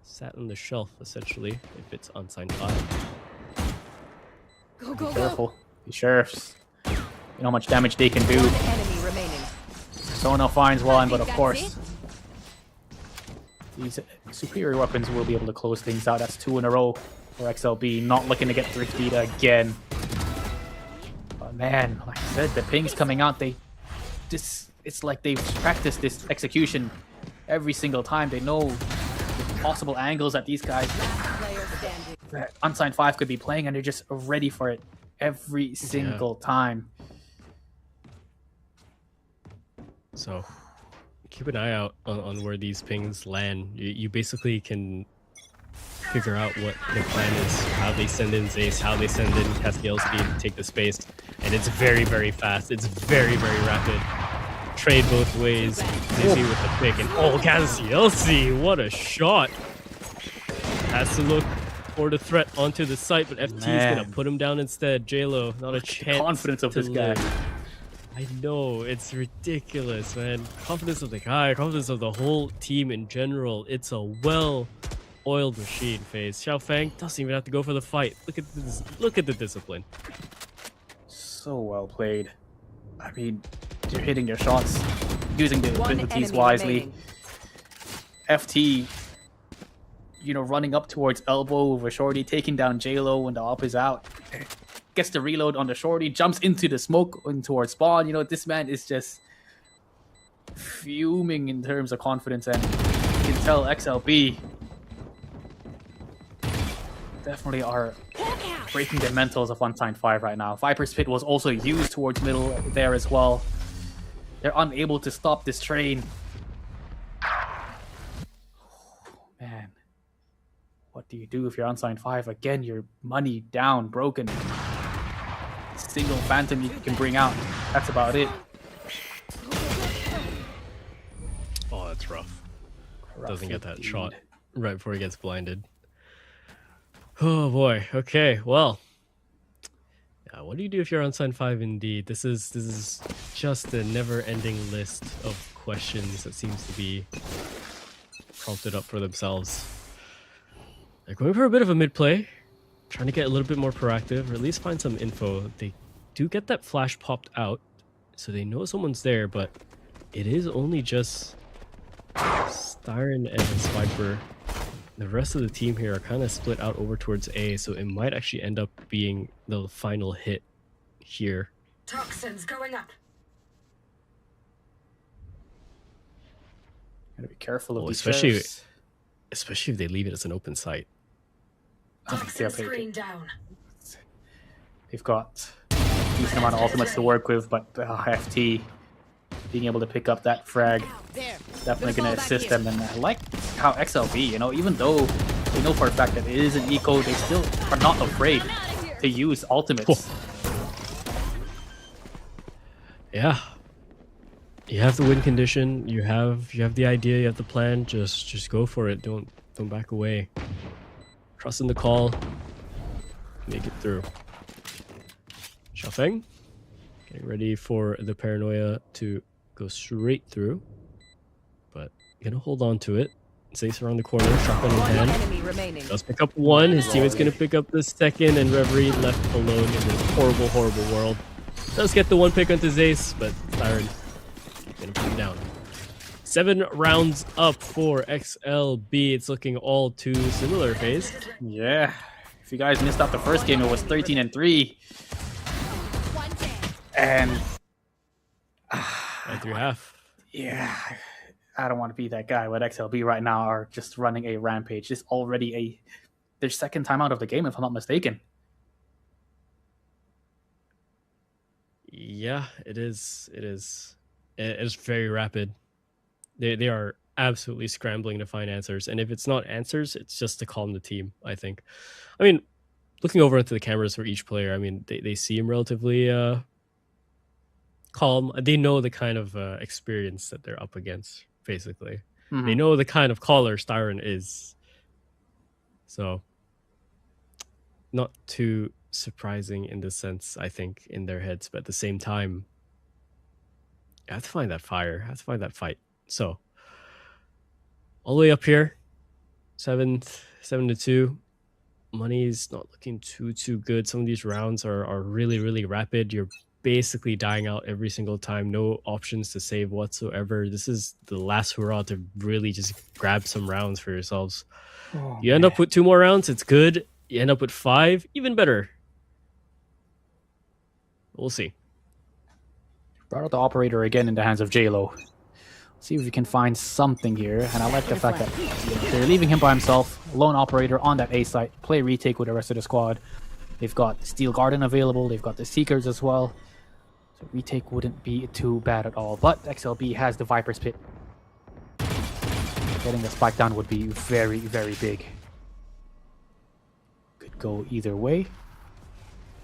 sat on the shelf, essentially, if it's Unsigned 5. Go, go, Careful. The sheriffs. You know how much damage they can do. One enemy remaining. Sona finds one, but of course, these superior weapons will be able to close things out. That's 2 in a row for XLB. Not looking to get thrifty again. But man, like I said, the pings coming out, it's like they've practiced this execution every single time. They know the possible angles that these guys, that Unsigned 5 could be playing, and they're just ready for it every single time. So keep an eye out on where these pings land. You basically can figure out what the plan is, how they send in Zace, how they send in Castielski to take the space. And it's very, very fast. It's very, very rapid. Trade both ways. Dizzy with the pick. And oh, Castielski, what a shot. Has to look for the threat onto the site, but FT is going to put him down instead. JLo, not a chance. Confidence of this guy. I know, it's ridiculous, man. Confidence of the guy, confidence of the whole team in general. It's a well-oiled machine, FaZe. Xiaofang doesn't even have to go for the fight. Look at this. Look at the discipline. So well played. I mean, you're hitting your shots, using the abilities wisely. Remaining. FT, you know, running up towards elbow with a shorty, taking down JLo when the op is out. Gets the reload on the shorty, jumps into the smoke and towards spawn. You know, this man is just fuming in terms of confidence, and you can tell XLB definitely are breaking the mentals of Unsigned 5 right now. Viper's Pit was also used towards middle there as well. They're unable to stop this train. Man, what do you do if you're Unsigned 5? Again, your money down, broken. Single phantom you can bring out. That's about it. Oh, that's rough. Doesn't get that indeed. shot right before he gets blinded. Oh boy. Okay. Well, yeah, what do you do if you're Unsigned 5 indeed? This is just a never-ending list of questions that seems to be prompted up for themselves. They're going for a bit of a mid-play, trying to get a little bit more proactive, or at least find some info. They do get that flash popped out, so they know someone's there, but it is only just Styron and Viper. The rest of the team here are kind of split out over towards A, so it might actually end up being the final hit here. Toxins going up. Gotta be careful of these especially sheriffs. if they leave it as an open site. Toxin screen down. They've got a decent amount of ultimates to work with, but FT being able to pick up that frag definitely going to assist them. And I like how XLB, you know, even though they know for a fact that it is an eco, they still are not afraid to use ultimates. Yeah. You have the win condition. You have the idea. You have the plan. Just go for it. Don't back away. Trust in the call. Make it through. Xiaofeng getting ready for the paranoia to go straight through, but gonna hold on to it. Zace around the corner, shotgun in hand. Enemy remaining. Does pick up one. His teammate's gonna pick up the second, and Reverie left alone in this horrible, horrible world. Does get the one pick onto Zace, but Siren gonna put him down. 7 rounds up for XLB. It's looking all too similar, FaZe. Yeah. If you guys missed out the first game, it was 13-3. And Right through half. yeah, I don't want to be that guy, but XLB right now are just running a rampage. This already their second time out of the game, if I'm not mistaken. Yeah, it is. It is. It's very rapid. They are absolutely scrambling to find answers, and if it's not answers, it's just to calm the team. I think. I mean, looking over into the cameras for each player, I mean, they seem relatively calm. They know the kind of experience that they're up against. Basically, they know the kind of caller Styron is. So, not too surprising in the sense, I think, in their heads, but at the same time, I have to find that fire. I have to find that fight. So, all the way up here, 7-2. Money's not looking too good. Some of these rounds are really rapid. You're basically dying out every single time. No options to save whatsoever. This is the last hurrah to really just grab some rounds for yourselves. You end up with 2 more rounds, it's good. You end up with 5, even better. We'll see. Brought out the operator again in the hands of JLo. See if we can find something here. And I like the fact that they're leaving him by himself. Lone operator on that A site. Play retake with the rest of the squad. They've got Steel Garden available. They've got the Seekers as well. So retake wouldn't be too bad at all. But XLB has the Viper's Pit. Getting the spike down would be very big. Could go either way.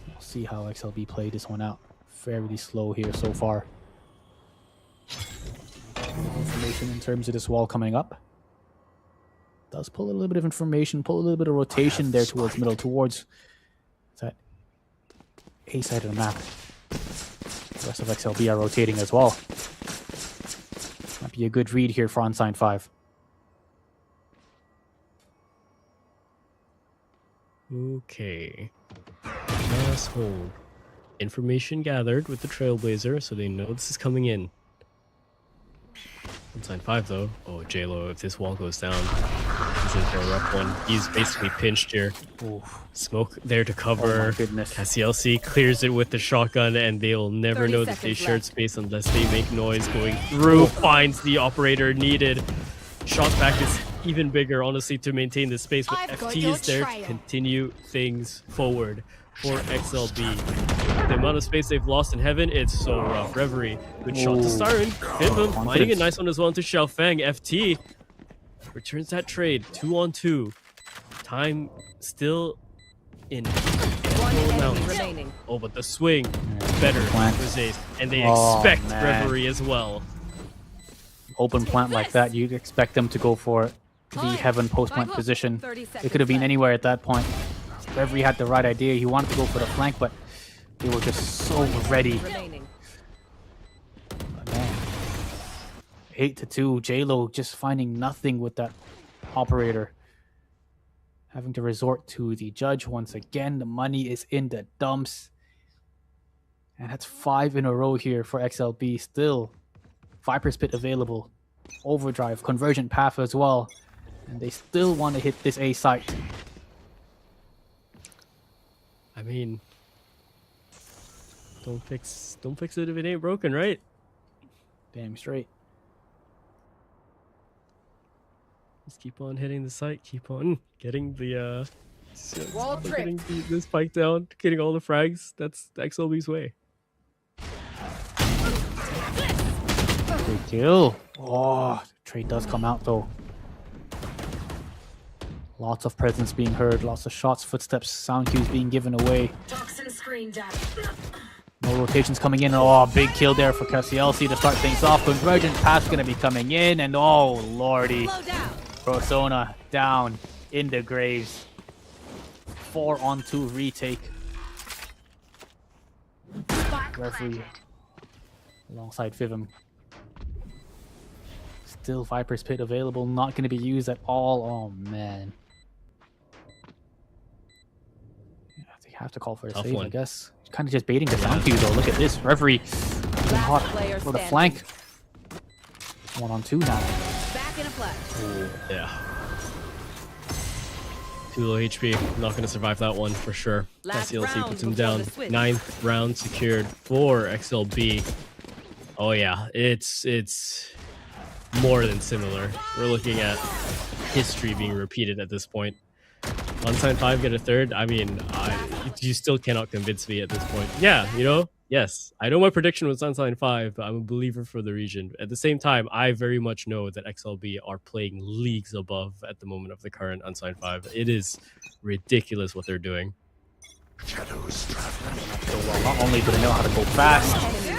We'll see how XLB play this one out. Fairly slow here so far. Information in terms of this wall coming up. Does pull a little bit of information, pull a little bit of rotation there towards middle, towards that A side of the map. The rest of XLB are rotating as well. Might be a good read here for Unsigned 5. Okay. Last hold. Information gathered with the Trailblazer, so they know this is coming in. Unsigned 5 though. Oh, JLo, if this wall goes down, he's in for a rough one. He's basically pinched here. Oof. Smoke there to cover. Oh my goodness. CLC clears it with the shotgun, and they'll never know that they shared space unless they make noise going through. Finds the operator needed. Shot back is even bigger, honestly, to maintain the space, but FT is there to continue things forward for XLB. The amount of space they've lost in heaven, it's so rough. Reverie, good shot to Siren. Fivum finding a nice one as well into Xiaofeng. FT returns that trade. 2-on-2. Time still in amount. Oh, but the swing better for Zace. And they expect Reverie as well. Open plant like that, you'd expect them to go for the heaven post plant position. It could have been anywhere at that point. Reverie had the right idea. He wanted to go for the flank, but they were just so ready. But man, 8-2. JLo just finding nothing with that operator. Having to resort to the judge once again. The money is in the dumps. And that's 5 in a row here for XLB. Still, Viper's Pit available. Overdrive, convergent path as well. And they still want to hit this A site. I mean, don't fix it if it ain't broken, right? Damn straight. Just keep on hitting the site, keep on getting the Wall getting the spike down, getting all the frags. That's the XLB's way. Good kill. Oh, the trade does come out though. Lots of presence being heard, lots of shots, footsteps, sound cues being given away. Toxin screen down. No rotations coming in. Oh, big kill there for KCLC to start things off. Convergent pass going to be coming in. And oh, lordy. Persona down in the graves. 4-on-2 retake. Referee alongside Fivum. Still Viper's Pit available. Not going to be used at all. Oh, man. Yeah, they have to call for a Tough save, one. I guess. Kind of just baiting the down to you, though. Look at this. Referee hot for the flank. 1-on-2 now. Back in a flash. Yeah. Too low HP. Not going to survive that one for sure. Last SELC round puts him before down. the switch. 9th round secured for XLB. Oh yeah, it's more than similar. We're looking at history being repeated at this point. Unsigned 5 get a third. I mean, you still cannot convince me at this point. Yeah, you know, yes. I know my prediction was Unsigned 5, but I'm a believer for the region. At the same time, I very much know that XLB are playing leagues above at the moment of the current Unsigned 5. It is ridiculous what they're doing. So well, not only do they know how to go fast,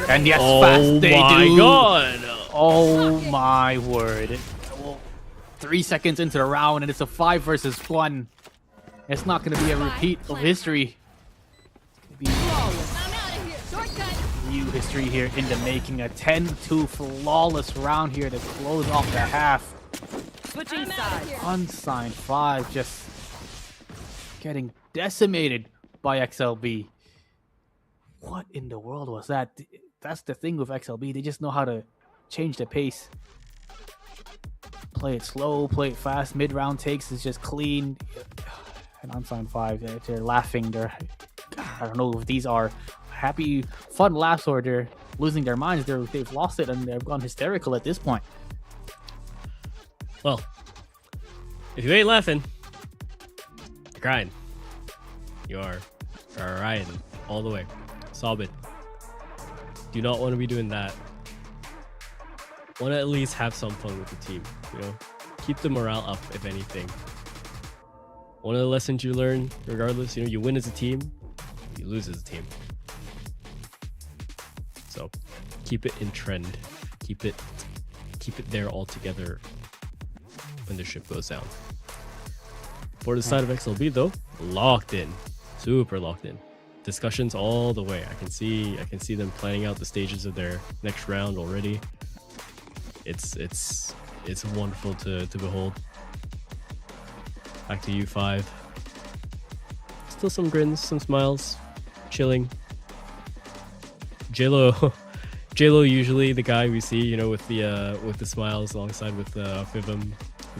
and yes, Oh fast they my do. god! Oh my word. Well, 3 seconds into the round, and it's a 5 versus 1. It's not going to be a repeat of history. It's going to be new history here in the making. A 10-2 flawless round here to close off the half. Switching sides. Unsigned 5 just getting decimated by XLB. What in the world was that? That's the thing with XLB. They just know how to change the pace. Play it slow, play it fast. Mid-round takes is just clean. And Unsigned 5, they're laughing. I don't know if these are happy, fun laughs or they're losing their minds. They've lost it and they've gone hysterical at this point. Well, if you ain't laughing, you're crying. You are crying all the way. Sob it. Do not want to be doing that. Want to at least have some fun with the team, you know? Keep the morale up, if anything. One of the lessons you learn, regardless, you know, you win as a team, you lose as a team. So keep it in trend. Keep it there all together when the ship goes down. For the side of XLB though, locked in. Super locked in. Discussions all the way. I can see them planning out the stages of their next round already. It's wonderful to behold. Back to U5. Still some grins, some smiles, chilling. JLo usually the guy we see, you know, with the smiles alongside with Fivum.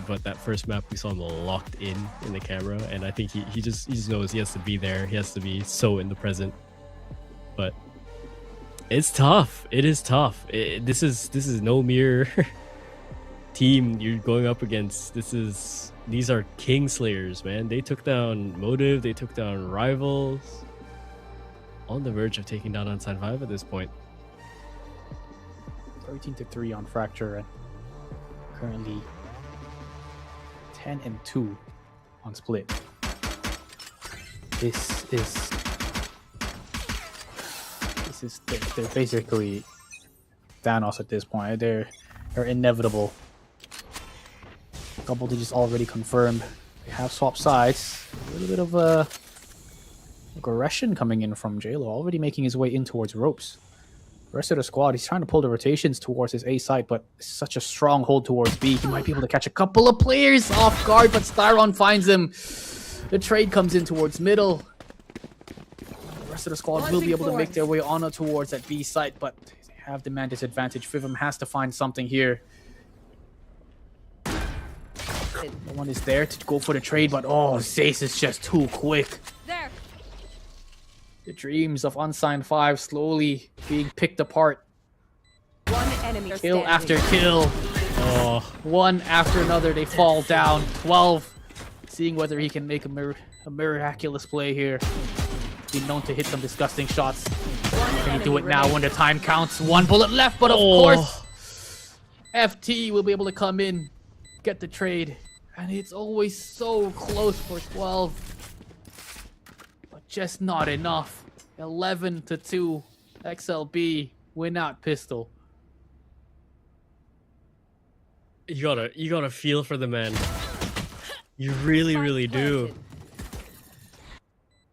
But that first map we saw him locked in the camera, and I think he just knows he has to be there. He has to be so in the present. But it's tough. It is tough. This is no mere team you're going up against. These are Kingslayers, man. They took down Motive. They took down Rivals. On the verge of taking down Unsigned 5 at this point. 13-3 on Fracture, and currently 10-2 on Split. They're basically Thanos at this point. They're inevitable. Double digits already confirmed. They have swapped sides. A little bit of aggression coming in from JLo, already making his way in towards ropes. The rest of the squad, he's trying to pull the rotations towards his A side, but such a strong hold towards B. He might be able to catch a couple of players off guard, but Styron finds him. The trade comes in towards middle. The rest of the squad will be able to make their way on towards that B side, but they have the man disadvantage. Fivum has to find something here. No one is there to go for the trade, but oh, Zace is just too quick. There. The dreams of Unsigned 5 slowly being picked apart. One enemy Kill standing. after kill. Oh, One after another, they fall down. 12. Seeing whether he can make a miraculous play here. Been known to hit some disgusting shots. Can he do it now when the time counts? One bullet left, but of course, FT will be able to come in, get the trade. And it's always so close for 12. But just not enough. 11-2. XLB win out pistol. You gotta feel for the man. You really do.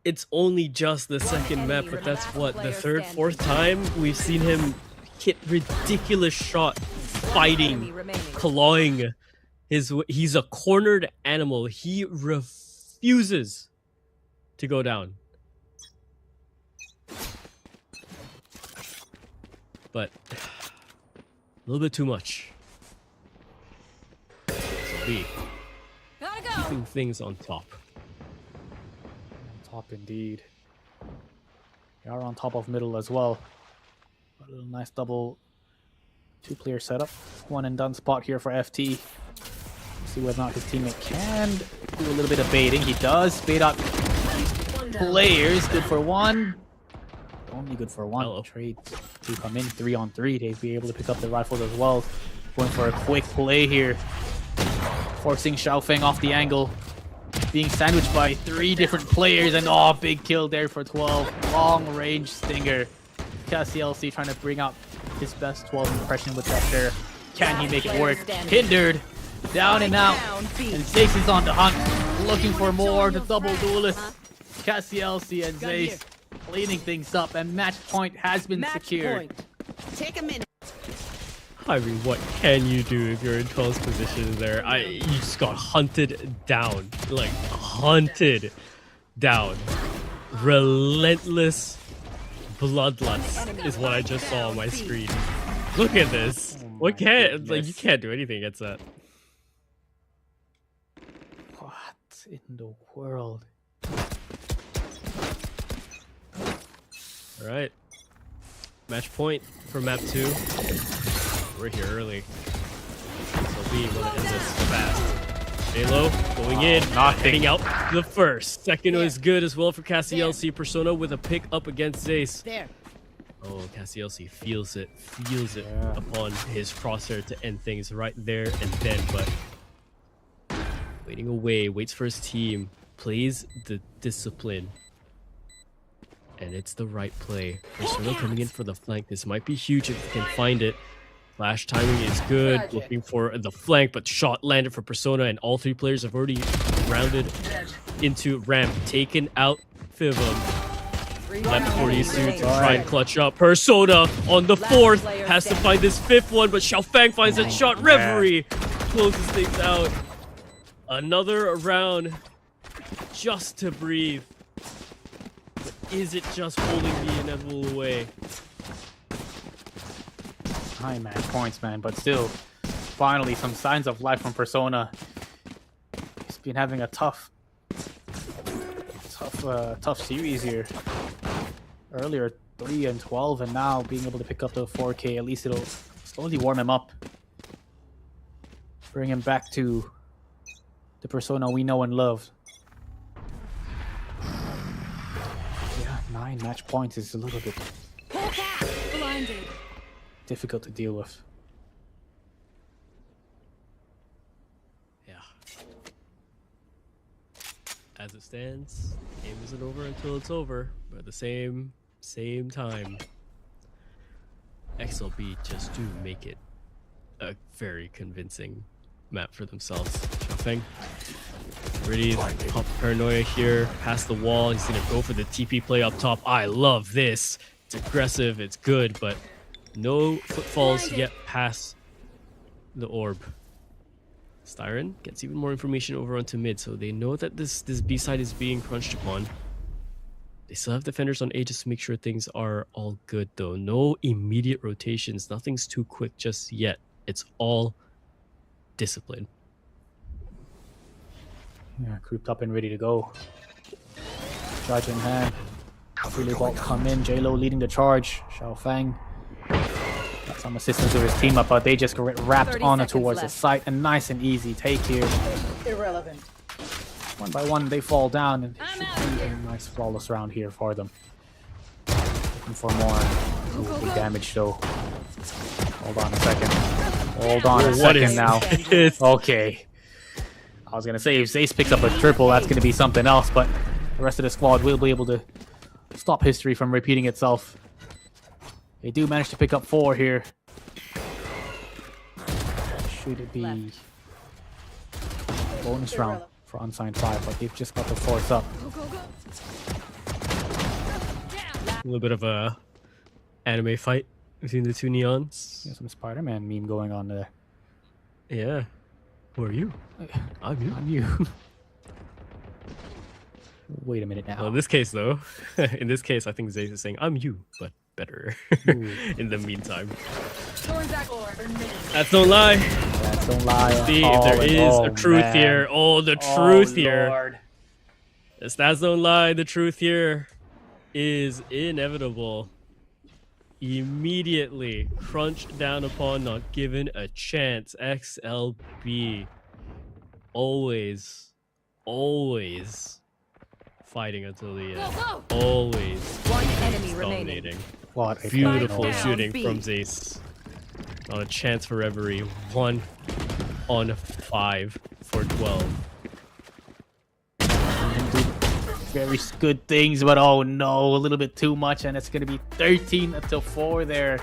It's only just the second map, but that's what, the third, fourth time we've seen him hit ridiculous shot, fighting, clawing. He's a cornered animal. He refuses to go down. But a little bit too much. So B, keeping things on top. Top indeed. They are on top of middle as well. A little nice double two-player setup. One and done spot here for FT. See whether or not his teammate can do a little bit of baiting. He does bait out players. Good for one. Only good for one. Hello. Trades to come in 3-on-3. They'd be able to pick up the rifles as well. Going for a quick play here. Forcing Xiaofeng off the angle. Being sandwiched by 3 different players, and oh, big kill there for 12. Long range stinger. CLC trying to bring out his best 12 impression with that there. Can he make it work? Hindered. Down and out. And Zace is on the hunt. Looking for more. The double duelist. CLC and Zace cleaning things up, and match point has been secured. Take a minute. I mean, what can you do if you're in 12th position there? You just got hunted down. Like, hunted down. Relentless bloodlust is what I just saw on my screen. Look at this. What can't, like, you can't do anything against that. What in the world? Alright. Match point for map 2. We're here early. So we want to end this fast. Halo going in, hitting out the first. Second was good as well for CLC. Persona with a pick up against Zace. There. Oh, CLC feels it upon his crosshair to end things right there and then, but waiting away, waits for his team, plays the discipline. And it's the right play. Persona coming in for the flank. This might be huge if he can find it. Flash timing is good. Looking for the flank, but shot landed for Persona, and all 3 players have already rounded into ramp. Taken out Fivum. Left 42 to try and clutch up. Persona on the 4th. Has to find this 5th one, but Xiaofeng finds that shot. Reverie closes things out. Another round just to breathe. Is it just holding the inevitable away? High match points, man, but still, finally some signs of life from Persona. He's been having a tough series here. Earlier 3-12, and now being able to pick up the 4K, at least it'll slowly warm him up. Bring him back to the Persona we know and love. 9 match points is a little bit difficult to deal with. Yeah. As it stands, game isn't over until it's over, but at the same time, XLB just do make it a very convincing map for themselves. Xiaofeng ready to pop paranoia here, past the wall. He's gonna go for the TP play up top. I love this. It's aggressive, it's good, but no footfalls yet past the orb. Styron gets even more information over onto mid, so they know that this B side is being crunched upon. They still have defenders on A just to make sure things are all good though. No immediate rotations, nothing's too quick just yet. It's all discipline. Yeah, grouped up and ready to go. Charge in hand. Really about to come in. J-Lo leading the charge. Xiaofeng got some assistance with his team up, but they just wrapped on towards the site. A nice and easy take here. Irrelevant. One by one, they fall down, and it should be a nice flawless round here for them. Looking for more. Ooh, big damage though. Hold on a second. Hold on a second now. Okay. I was gonna say, if Zace picks up a triple, that's gonna be something else, but the rest of the squad will be able to stop history from repeating itself. They do manage to pick up 4 here. Should it be bonus round for unsigned 5, but they've just got the 4th up. A little bit of a anime fight between the two neons. There's some Spider-Man meme going on there. Yeah. Who are you? I'm you. I'm you. Wait a minute now. Well, in this case, though, in this case, I think Zaze is saying, I'm you, but better. In the meantime. That's don't lie. That's don't lie. See, if there is a truth here. Oh, the truth here. Lord. The stats don't lie. The truth here is inevitable. Immediately crunched down upon, not given a chance. XLB. Always fighting until the end. Always. One enemy remaining. Dominating. What a Beautiful final. shooting B. from Zace. Not a chance for Reverie. 1 on 5 for 12. Very good things, but oh no, a little bit too much, and it's going to be 13-4 there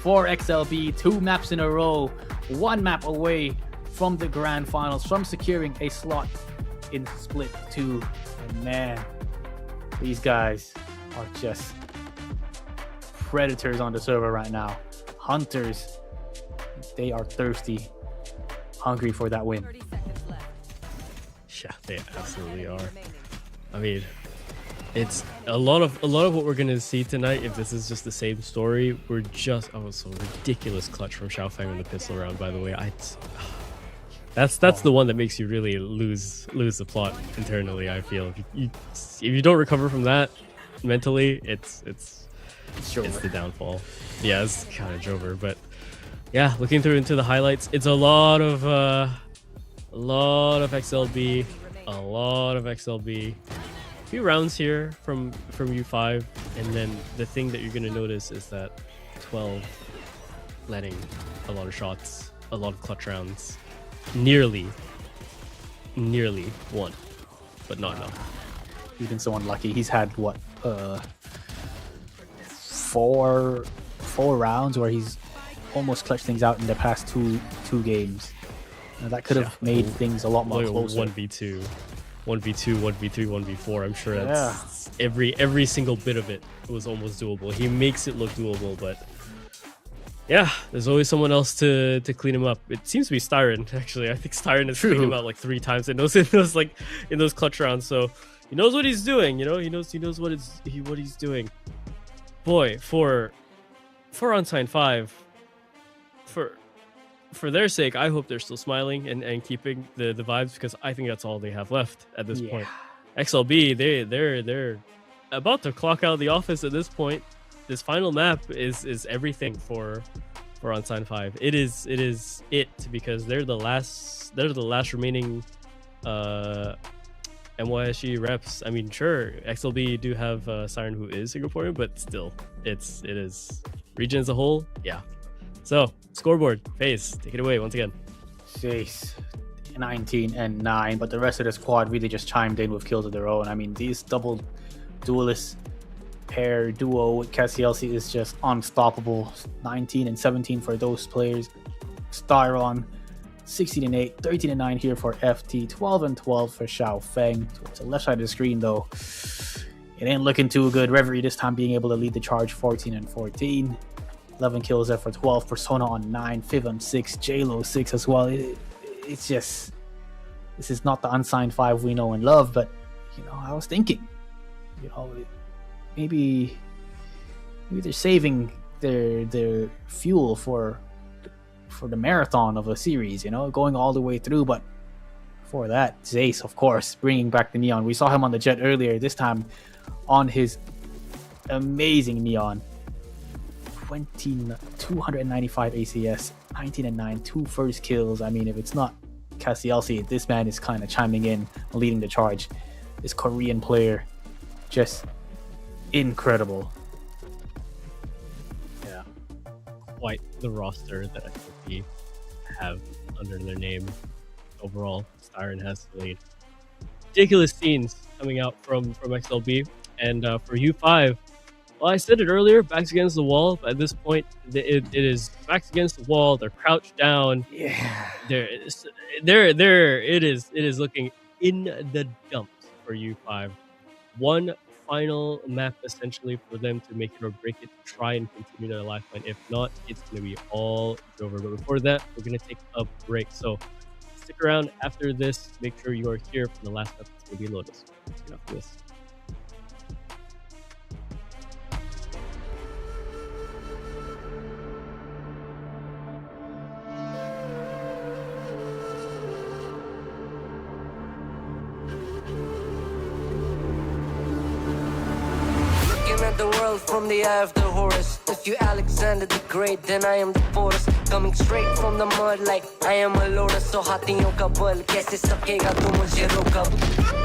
for XLB. 2 maps in a row, 1 map away from the grand finals, from securing a slot in split 2. And man, these guys are just predators on the server right now. Hunters, they are thirsty, hungry for that win. Yeah, they absolutely are. I mean, it's a lot of what we're gonna see tonight. If this is just the same story, we're just so ridiculous clutch from Xiaofeng in the pistol round. By the way, that's the one that makes you really lose the plot internally. I feel if you don't recover from that mentally, it's the downfall. Yeah, it's kind of Jover, but yeah, looking through into the highlights, it's a lot of XLB. A lot of XLB. A few rounds here from U5, and then the thing that you're going to notice is that 12 letting a lot of shots, a lot of clutch rounds, nearly won, but not enough. He's been so unlucky. He's had what, 4 rounds where he's almost clutched things out in the past two games. That could have made things a lot more closer. 1v2, 1v2, 1v3, 1v4. I'm sure that's every single bit of it was almost doable. He makes it look doable, but yeah, there's always someone else to clean him up. It seems to be Styron, actually. I think Styron has cleaned him out like 3 times in those clutch rounds. So he knows what he's doing. You know, he knows what he's doing. Boy, for Unsigned 5, for their sake, I hope they're still smiling and keeping the vibes, because I think that's all they have left at this point. XLB, they're about to clock out the office at this point. This final map is everything for Unsigned 5. It is because they're the last remaining NYSG reps. I mean, sure, XLB do have Siren, who is Singaporean, but still, it is region as a whole. Yeah. So, scoreboard, FaZe, take it away once again. FaZe, 19-9, but the rest of the squad really just chimed in with kills of their own. I mean, these double duelist pair duo with CLC is just unstoppable. 19-17 for those players. Styron, 16-8, 13-9 here for FT, 12-12 for Xiaofeng. Towards the left side of the screen, though, it ain't looking too good. Reverie this time being able to lead the charge, 14-14. 11 kills there for 12. Persona on 9. Fiv on 6. JLo 6 as well. It's just, this is not the Unsigned 5 we know and love, but, I was thinking, maybe they're saving their fuel for the marathon of a series, going all the way through. But for that, Zace, of course, bringing back the Neon. We saw him on the Jet earlier, this time on his amazing Neon. 295 ACS, 19-9, 2 first kills. I mean, if it's not Cassielsi, this man is kind of chiming in, leading the charge. This Korean player, just incredible. Yeah, quite the roster that XLB have under their name. Overall, Styron has the lead. Ridiculous scenes coming out from XLB, and for U5, Well, I said it earlier, backs against the wall. But at this point, it is backs against the wall. They're crouched down. Yeah. It is looking in the dumps for U5. One final map essentially for them to make it or break it, to try and continue their lifeline. If not, it's going to be all over. But before that, we're going to take a break. So stick around after this. Make sure you are here for the last episode. It's going to be Lotus. Let's get after this. At the world from the eye of the Horus. If you Alexander the Great, then I am the Porus. Coming straight from the mud like I am a Lotus. So हाथियों का बल कैसे सकेगा तू मुझे रोक अब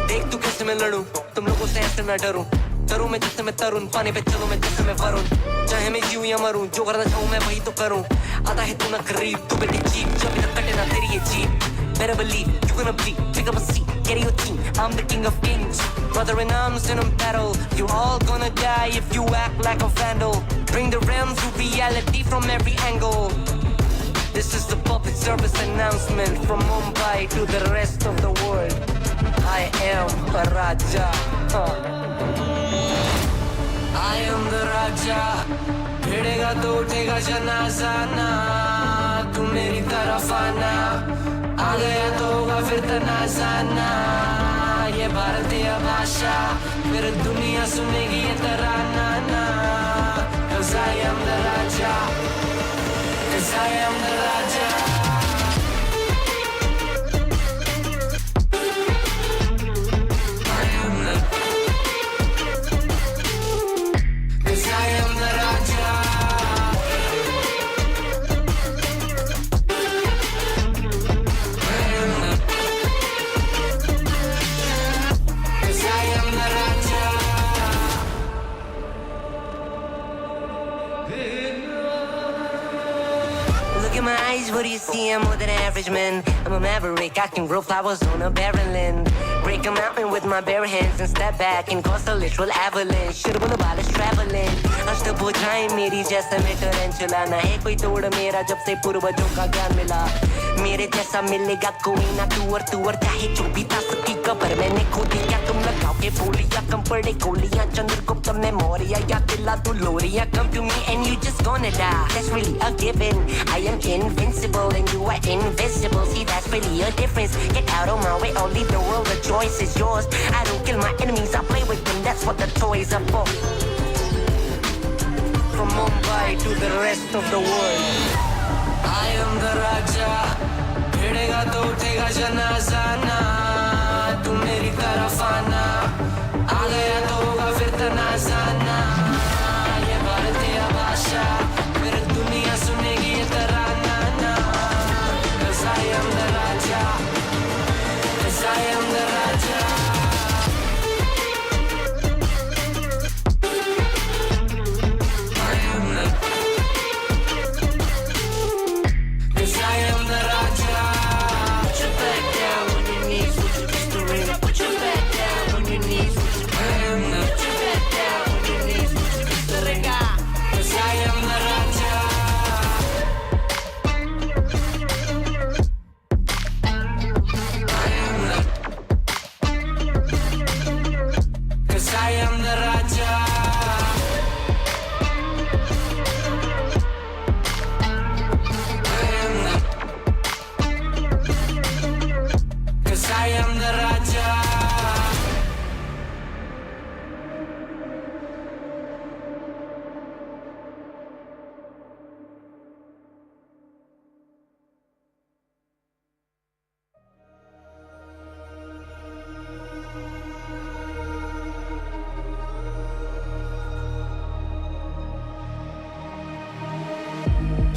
देख तू कैसे मैं लड़ूं तुम लोगों से ऐसे ना डरूं करूं मैं जिससे मैं तरुण पानी पे चलूं मैं जिससे मैं वरुण चाहे मैं जीऊं या मरूं जो करना चाहूं मैं वही तो करूं आता है तू ना करीब तू बेटी चीप जब तक कटे ना तेरी ये jeep Better believe you're gonna bleed. Pick up a seat, get your team. I'm the king of kings. Brother in arms in a battle. You're all gonna die if you act like a vandal. Bring the realms to reality from every angle. This is the public service announcement from Mumbai to the rest of the world. I am a Raja. I am the Raja. भिड़ेगा तो उठेगा जनाजा ना तू मेरी तरफ आना आ गया तो होगा फिर तनाजाना ये भारतीय भाषा फिर दुनिया सुनेगी ये तराना ना 'Cause I am the Raja 'Cause I am the Raja What do you see? I'm more than average man. I'm a maverick. I can grow flowers on a barren land. Break a mountain with my bare hands and step back and cause a literal avalanche. Should've been about traveling. आज तो बुझाए मेरी जैसे मैं tarantula ना है कोई तोड़ मेरा जब से पूर्वजों का ज्ञान मिला मेरे जैसा मिलेगा कोई ना तू और चाहे जो भी था सबकी कबर मैंने खोदी क्या तुम लगाओगे बोलियां कम पड़े गोलियां चंद्रगुप्त में मौर्य या दिला तू लोरिया come to me and you just gonna die that's really a given I am invincible and you are invisible see that's really a difference get out of my way I'll leave the world the choice is yours I don't kill my enemies I play with them that's what the toys are for from Mumbai to the rest of the world I am the Raja भिड़ेगा तो उठेगा जनाजा ना तू मेरी तरफ आना आ गया तो होगा फिर तनाजाना ये भारतीय भाषा फिर दुनिया सुनेगी ये तराना ना 'Cause I am the Raja 'Cause I am the Raja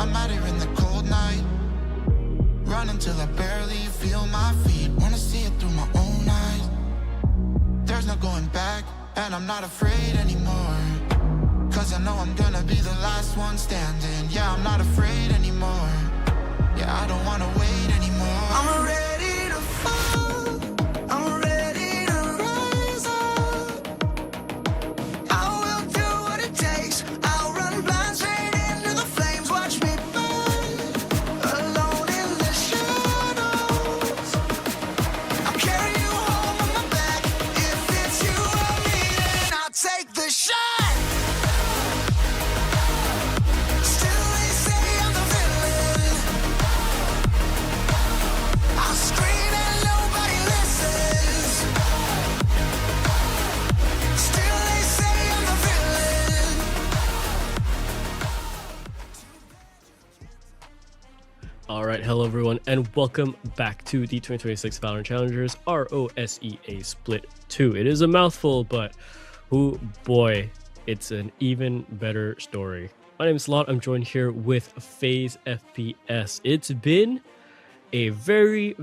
I'm out here in the cold night, running till I barely feel my feet. Wanna see it through my own eyes. There's no going back, and I'm not afraid anymore. 'Cause I know I'm gonna be the last one standing. Yeah, I'm not afraid anymore. Yeah, I don't wanna wait anymore. I'm ready to fall, I'm ready to rise up. I will do what it takes. and welcome back to the 2026 Valorant Challengers RoSEA Split 2. It is a mouthful, but oh boy, it's an even better story. My name is Lot. I'm joined here with FaZe FPS. It's been a very,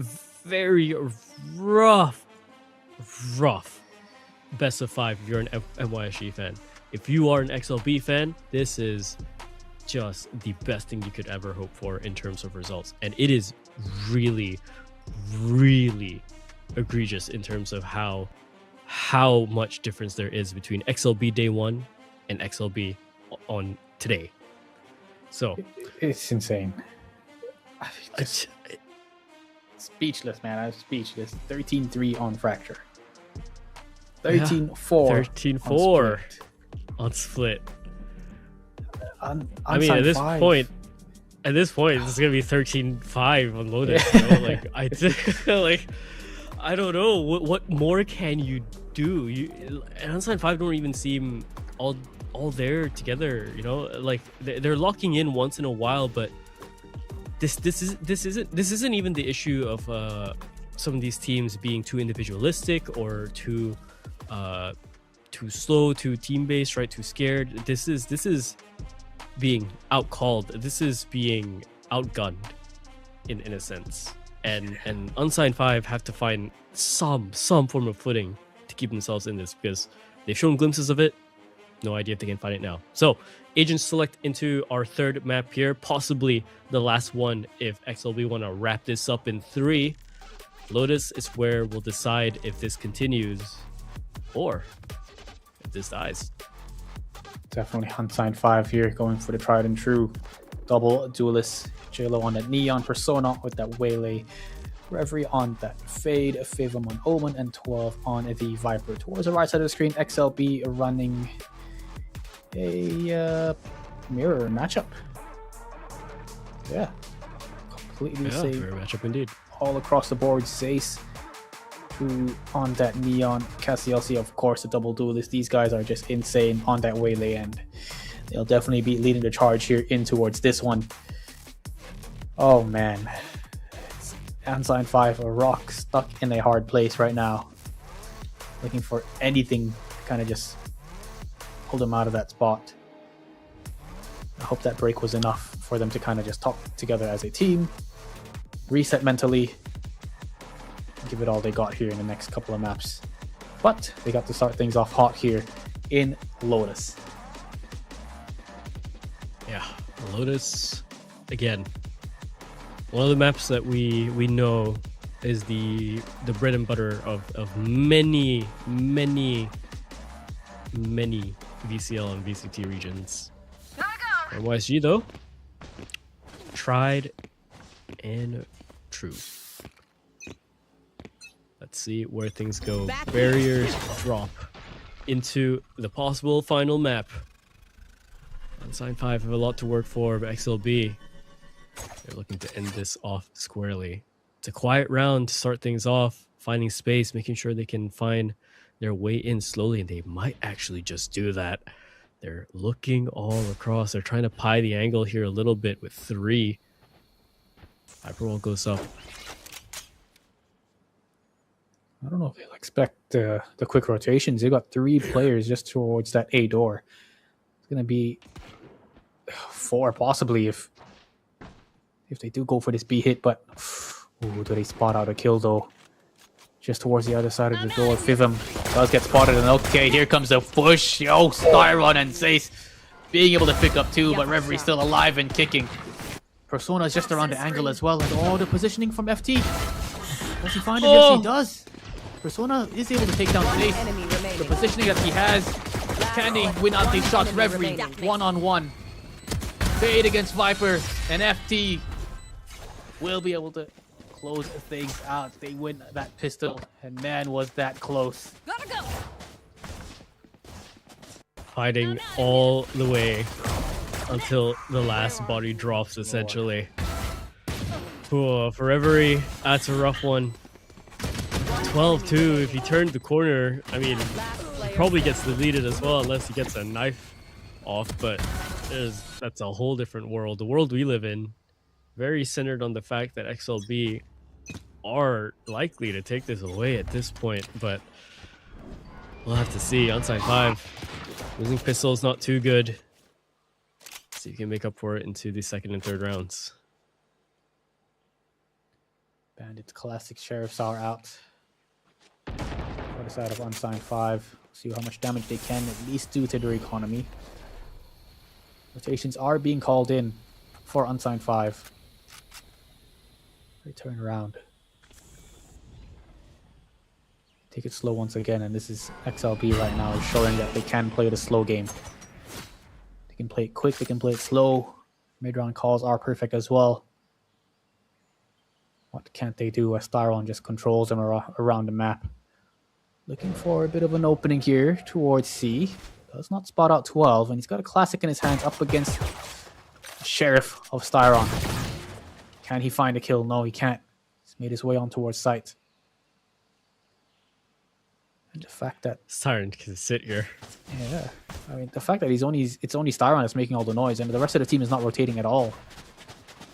very rough best of 5 if you're an NYSG fan. If you are an XLB fan, this is just the best thing you could ever hope for in terms of results. And it is really, really egregious in terms of how much difference there is between XLB day 1 and XLB on today. So It's insane. Speechless, man. I'm speechless. 13-3 on Fracture. 13-4. 13-4 on Split. At this point, it's gonna be 13-5 on Lotus. You know? I don't know what more can you do. Unsigned 5 don't even seem all there together. You know, like they're locking in once in a while, but this isn't even the issue of some of these teams being too individualistic or too slow, too team based, right? Too scared. This is being outcalled. This is being outgunned in a sense. And Unsigned 5 have to find some form of footing to keep themselves in this, because they've shown glimpses of it. No idea if they can find it now. So agents select into our third map here, possibly the last one if XLB want to wrap this up in 3. Lotus is where we'll decide if this continues or if this dies. Definitely Unsigned 5 here, going for the tried and true double duelist. JLo on that Neon, Persona with that Waylay, Reverie on that Fade, Favum on Omen, and 12 on the Viper. Towards the right side of the screen, XLB running a mirror matchup. Yeah, completely safe. Mirror matchup indeed. All across the board. Zace who on that Neon, Cassielsi, of course, the double duelist. These guys are just insane on that Waylay, and they'll definitely be leading the charge here in towards this one. Oh man, it's Unsigned 5, a rock stuck in a hard place right now, looking for anything to kind of just pull them out of that spot. I hope that break was enough for them to kind of just talk together as a team, reset mentally, give it all they got here in the next couple of maps. But they got to start things off hot here in Lotus. Yeah, Lotus, again, one of the maps that we know is the bread and butter of many VCL and VCT regions. NYSG though, tried and true. Let's see where things go. Barriers drop into the possible final map. Unsigned 5 have a lot to work for, but XLB, they're looking to end this off squarely. It's a quiet round to start things off, finding space, making sure they can find their way in slowly, and they might actually just do that. They're looking all across. They're trying to pie the angle here a little bit with 3. Hyperwall goes up. I don't know if they'll expect the quick rotations. They got 3 players just towards that A door. It's gonna be 4 possibly if they do go for this B hit, but ooh, do they spot out a kill though? Just towards the other side of the door. Fivum does get spotted, and okay, here comes the push. Yo, Styron and Zace being able to pick up 2, but Reverie's still alive and kicking. Persona is just around the angle as well, and all the positioning from FT. Does he find it? Yes, he does. Persona is able to take down Zace. The positioning that he has, can he win out these shots? Reverie, 1-on-1. Fade against Viper, and FT will be able to close things out. They win that pistol, and man, was that close. Fighting all the way until the last body drops, essentially. Ooh, for Reverie, that's a rough one. 12-2, if he turned the corner, I mean, he probably gets deleted as well, unless he gets a knife off, but that's a whole different world. The world we live in, very centered on the fact that XLB are likely to take this away at this point, but we'll have to see. Onside 5. Losing pistol is not too good. So you can make up for it into the second and third rounds. Bandits classic sheriffs are out. For the side of unsigned 5. See how much damage they can at least do to their economy. Rotations are being called in for unsigned 5. They turn around. Take it slow once again, and this is XLB right now showing that they can play the slow game. They can play it quick, they can play it slow. Mid-round calls are perfect as well. What can't they do as Styron just controls them around the map? Looking for a bit of an opening here towards C. Does not spot out 12, and he's got a classic in his hands up against the Sheriff of Styron. Can he find a kill? No, he can't. He's made his way on towards site. And the fact that Styron can sit here. yeah, I mean the fact that it's only Styron that's making all the noise, and the rest of the team is not rotating at all.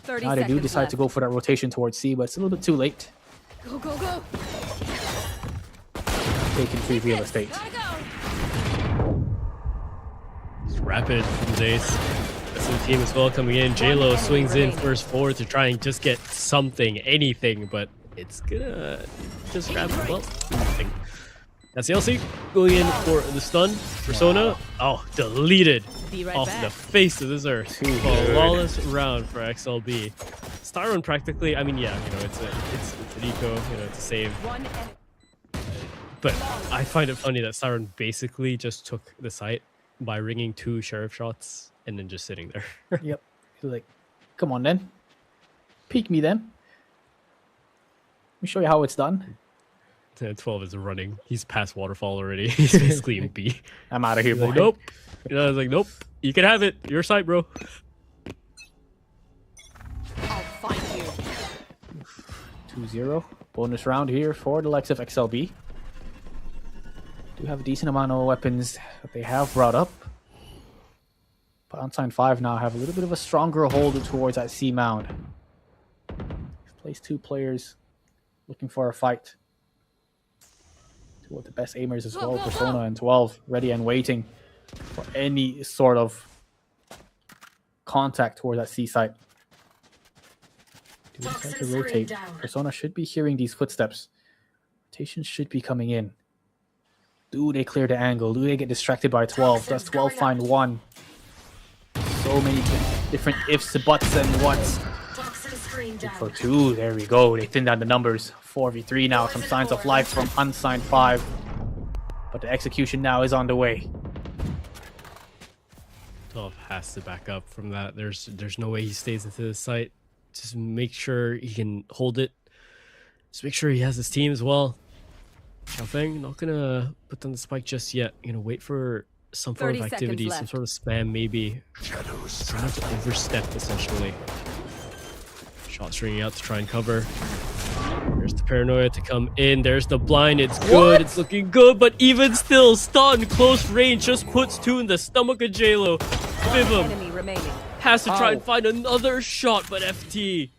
30 Now they do seconds decide to left. go for that rotation towards C, but it's a little bit too late. Go, go, go. Taking free real estate. Gotta go. It's rapid from Zace. SM team as well coming in. JLo swings in first forward to try and just get something, anything, but it's gonna just grab well, nothing. That's the LC going in for the stun. Persona, oh, deleted Be right off back. the face of this earth. Flawless round for XLB. Styron practically, I mean, yeah, you know, it's an eco, you know, it's a save. One But I find it funny that Styron basically just took the site by ringing 2 sheriff shots and then just sitting there. Yep. He's like, come on then. Peek me then. Let me show you how it's done. 12 is running. He's past waterfall already. He's basically in B. I'm out of here, He's boy. like, nope. You know, I was like, nope. You can have it. Your site, bro. I'll find you. 2-0. Bonus round here for the likes of XLB. Do have a decent amount of weapons that they have brought up. But Unsigned 5 now have a little bit of a stronger hold towards that C mound. Placed 2 players looking for a fight. 2 of the best aimers as well, Persona and 12, ready and waiting for any sort of contact towards that C site. Do decide to rotate. Persona should be hearing these footsteps. Rotations should be coming in. Do they clear the angle? Do they get distracted by 12? Does 12 find 1? So many different ifs, buts, and whats. Look for 2. There we go. They thin down the numbers. 4v3 now. Some signs of life from Unsigned 5. But the execution now is on the way. 12 has to back up from that. There's no way he stays into the site. Just make sure he can hold it. Just make sure he has his team as well. Xiaofeng, not gonna put down the spike just yet. Gonna wait for some sort of 30 activity, seconds some sort of spam maybe. Trying to overstep essentially. Shots ringing out to try and cover. There's the paranoia to come in. There's the blind. It's good. It's looking good, but even still, stun close range just puts 2 in the stomach of JLo. Bibham enemy remaining. has to try and find another shot, but FT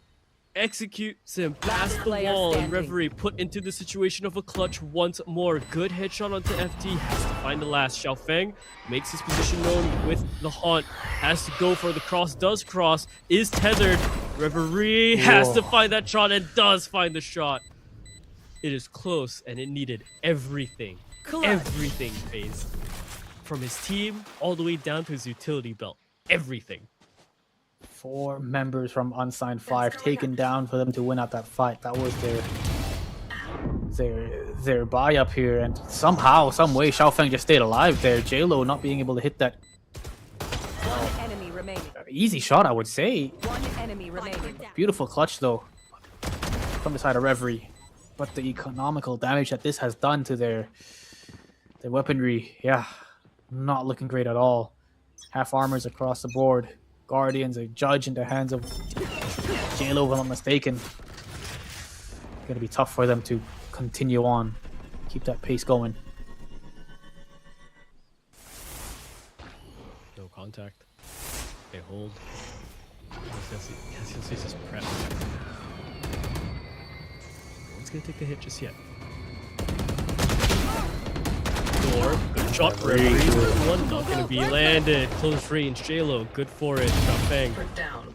executes him past the player wall, and standing. Reverie put into the situation of a clutch once more. Good headshot onto FT, has to find the last. Xiaofeng makes his position known with the haunt, has to go for the cross, does cross, is tethered. Reverie has to find that shot and does find the shot. It is close, and it needed everything. Everything, FaZe. From his team all the way down to his utility belt. Everything. 4 members from Unsigned 5 taken down for them to win out that fight. That was their buy up here, and somehow, some way, Xiaofeng just stayed alive there. JLo not being able to hit that One enemy remaining. easy shot, I would say. One enemy remaining. Beautiful clutch though from the side of Reverie, but the economical damage that this has done to their weaponry, yeah, not looking great at all. Half armors across the board. Guardians, a judge in the hands of JLo, if I'm not mistaken. Gonna be tough for them to continue on, keep that pace going. No contact. They hold. Cassius just prep. He's gonna take the hit just yet. Door, good shot for a one, not gonna be landed. Close range, JLo, good for it. Xiaofeng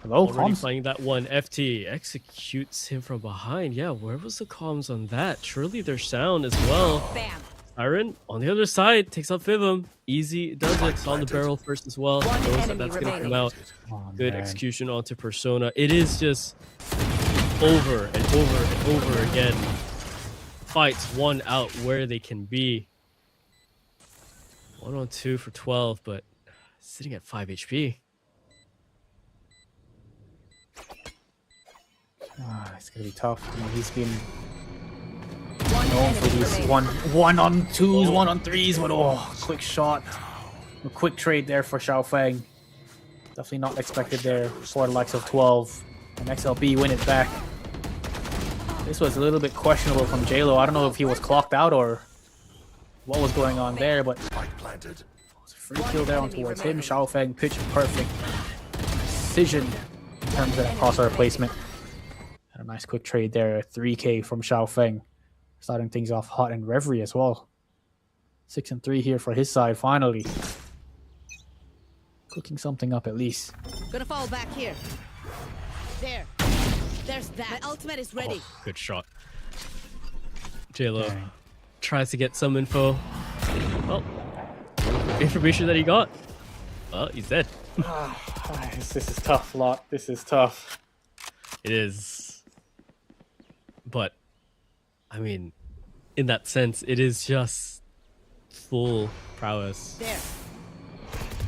Hello, already comms. playing that one. FT executes him from behind. Yeah, where was the comms on that? Surely there's sound as well. Bam. Iron on the other side takes out Fivum. Easy does it. On the barrel first as well. One Knows that enemy that's gonna come remaining. out. Oh, Good man. execution onto Persona. It is just over and over and over again. Fights one out where they can be. 1 on 2 for 12, but sitting at 5 HP. It's gonna be tough. I mean, he's been One known for enemy these remaining. one on twos, 1 on 3s, but quick shot. A quick trade there for Xiaofeng. Definitely not expected there for the likes of 12. And XLB win it back. This was a little bit questionable from JLo. I don't know if he was clocked out or what was going on there, but it was a free kill there on towards him. Xiaofeng pitch perfect precision in terms of that crosshair placement. And a nice quick trade there, 3K from Xiaofeng. Starting things off hot and Reverie as well. 6 and 3 here for his side, finally. Cooking something up at least. Gonna fall back here. There. There's that. My ultimate is ready. Oh, good shot. JLo Dang. tries to get some info. Well, information that he got. Well, he's dead. This is tough, lot. This is tough. It is. But, I mean, in that sense, it is just full prowess There.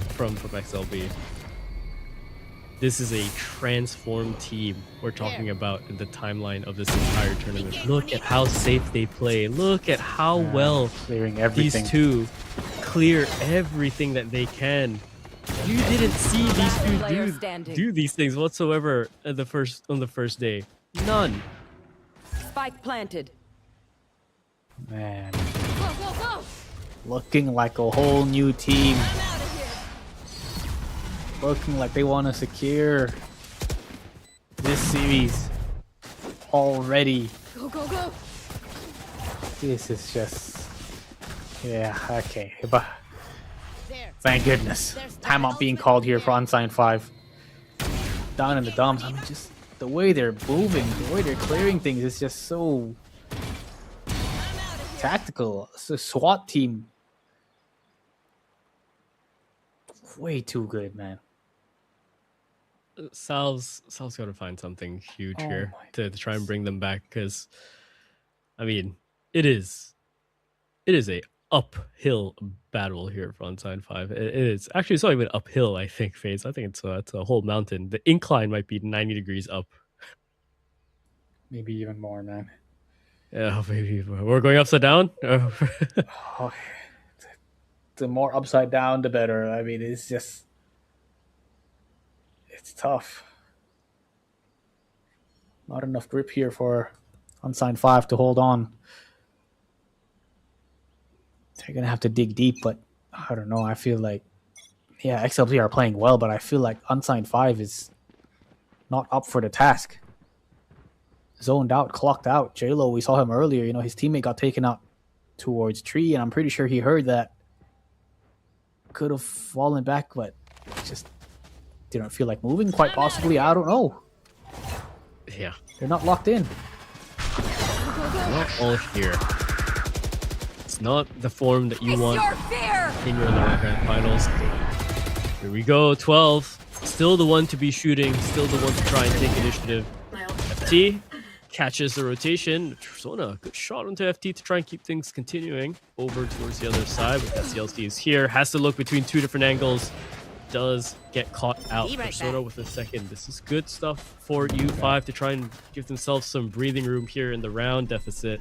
from XLB. This is a transformed team we're talking about in the timeline of this entire tournament. Look at how safe they play. Look at how well Clearing everything. these two clear everything that they can. You didn't see these Player two standing. do these things whatsoever on the first day. None. Spike planted. Man, Go, go, go! looking like a whole new team. I'm out of here. Looking like they want to secure this series already. Go, go, go! This is just... Yeah, okay. But There. thank goodness. Timeout being called here for Unsigned 5. Down in the dumps. I mean, just the way they're moving, the way they're clearing things is just so tactical. It's a SWAT team. Way too good, man. Sal's got to find something huge Oh here my to try and bring them back, because, I mean, it is a uphill battle here for Unsigned 5. It is actually, it's not even uphill. I think FaZe. I think it's a whole mountain. The incline might be 90 degrees up. Maybe even more, man. Yeah, maybe we're going upside down. Oh, the more upside down, the better. I mean, it's just... It's tough. Not enough grip here for Unsigned 5 to hold on. They're going to have to dig deep, but I don't know. I feel like... Yeah, XLB are playing well, but I feel like Unsigned 5 is not up for the task. Zoned out, clocked out. JLo, we saw him earlier. You know, his teammate got taken out towards tree, and I'm pretty sure he heard that. Could have fallen back, but just didn't feel like moving. Quite possibly, I don't know. Yeah, They're not locked in. not all here. It's not the form that you want Your fear! in your lower grand finals. Here we go, 12. Still the one to be shooting, still the one to try and take initiative. FT catches the rotation. Persona, good shot onto FT to try and keep things continuing. Over towards the other side, but SCLC is here. Has to look between two different angles. Does get caught out. Be right Persona back. with a second. This is good stuff for U5 to try and give themselves some breathing room here in the round deficit.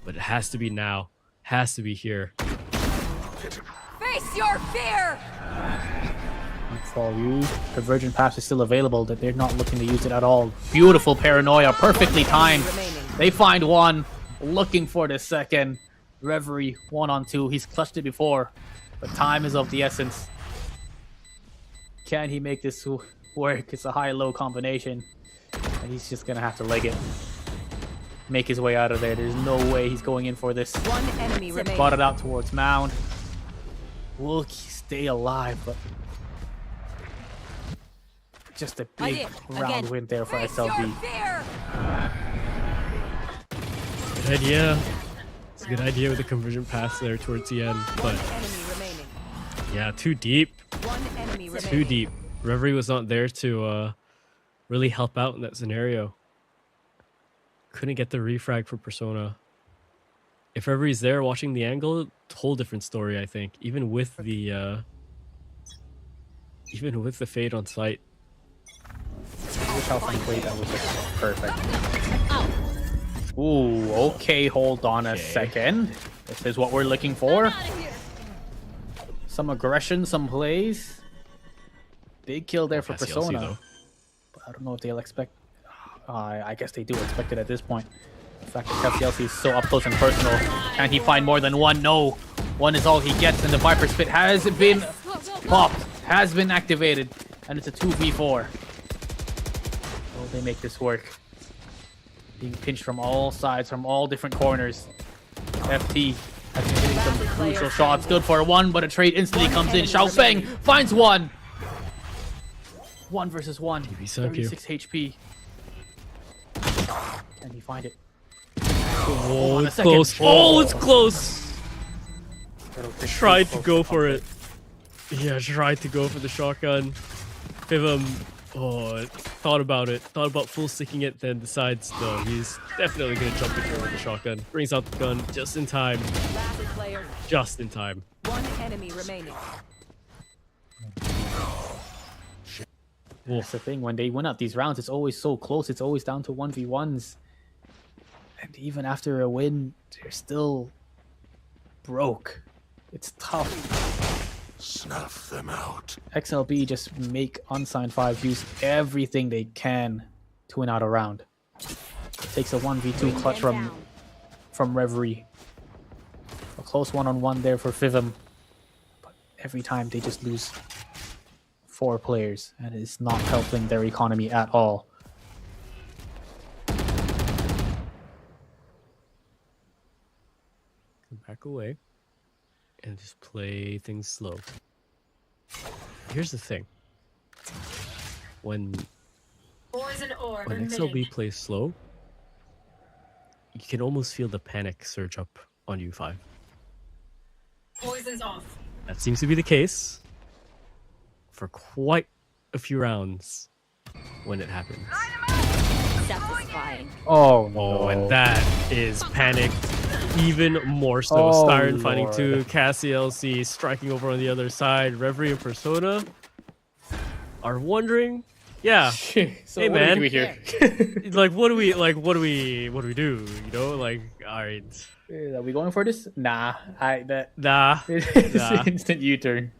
But it has to be now. Has to be here. Face your fear! For you, Convergent Pass is still available, that they're not looking to use it at all. Beautiful paranoia, perfectly timed. Remaining. They find one, looking for the second. Reverie, 1 on 2. He's clutched it before, but time is of the essence. Can he make this work? It's a high-low combination, and he's just gonna have to leg it. make his way out of there. There's no way he's going in for this. One enemy remaining. Bought it out towards Mound. Will stay alive, but just a big round win there for SLB. Good idea. It's a good idea with the conversion pass there towards the end, but yeah, too deep. Too deep. Reverie was not there to really help out in that scenario. Couldn't get the refrag for Persona. If Reverie's there watching the angle, whole different story, I think. Even with the fade on site. Wish how fun played that was just perfect. Ooh, okay, hold on a second. This is what we're looking for. Some aggression, some plays. Big kill there for Persona. But I don't know if they'll expect... I guess they do expect it at this point. The fact that KCLC is so up close and personal. Can he find more than one? No. One is all he gets, and the Viper Spit has been popped. Has been activated. And it's a 2v4. Will they make this work? Being pinched from all sides, from all different corners. FT has been hitting some crucial shots. Good for one, but a trade instantly comes in. Xiaofeng finds one. 1 versus 1. 36 HP. Can he find it? Oh, it's close. Oh, it's close. Tried to go for it. Yeah, tried to go for the shotgun. Fivum, thought about it. Thought about full sticking it, then decides, no, he's definitely going to jump in here with the shotgun. Brings out the gun just in time. Just in time. One enemy remaining. That's the thing, when they win out these rounds, it's always so close. It's always down to 1v1s. And even after a win, they're still broke. It's tough. Snuff them out. XLB just make Unsigned 5 use everything they can to win out a round. Takes a 1v2 clutch from Reverie. A close one-on-one there for Fivum. But every time they just lose 4 players, and it's not helping their economy at all. Back away and just play things slow. Here's the thing. When XLB plays slow, you can almost feel the panic surge up on U5. Poison's off. That seems to be the case for quite a few rounds when it happens. Satisfying. Oh no. Oh, and that is panicked even more so. Oh, Styron finding Lord. 2, CLC striking over on the other side. Reverie and Persona are wondering, yeah, So hey what man, do we here? like what do we do? You know, like, all right, Are we going for this? Nah, nah. it's instant U-turn.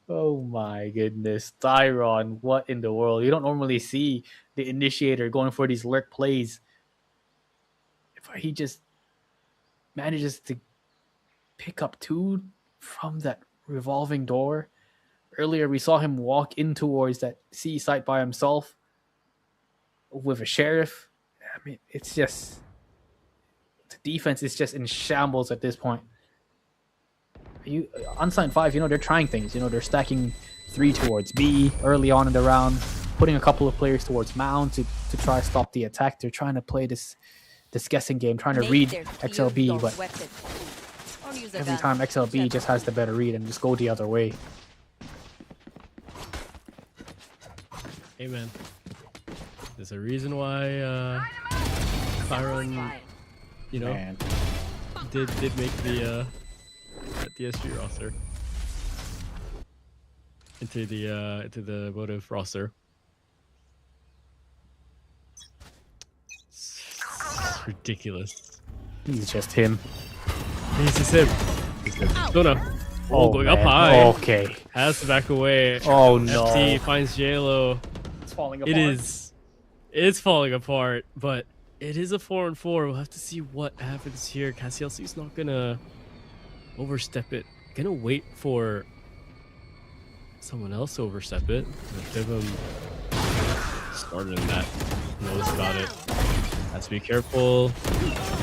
Oh my goodness, Styron, what in the world? You don't normally see the initiator going for these lurk plays. If he just manages to pick up 2 from that revolving door. Earlier, we saw him walk in towards that C site by himself with a sheriff. I mean, it's just... the defense is just in shambles at this point. Unsigned 5, they're trying things. They're stacking 3 towards B early on in the round, putting a couple of players towards Mound to try to stop the attack. They're trying to play this guessing game, trying to read XLB, but every time XLB just has the better read and just go the other way. Hey man, there's a reason why Styron, did make the SG roster into the Motive roster. It's ridiculous. He's just him. He's just him. Persona. Oh, going up high. Okay. Has to back away. Oh no. FT finds JLo. It's falling apart. It's falling apart, but it is a 4-4. We'll have to see what happens here. CLC's not gonna overstep it. Gonna wait for someone else to overstep it. Fivum started in that. Knows about it. Has to be careful.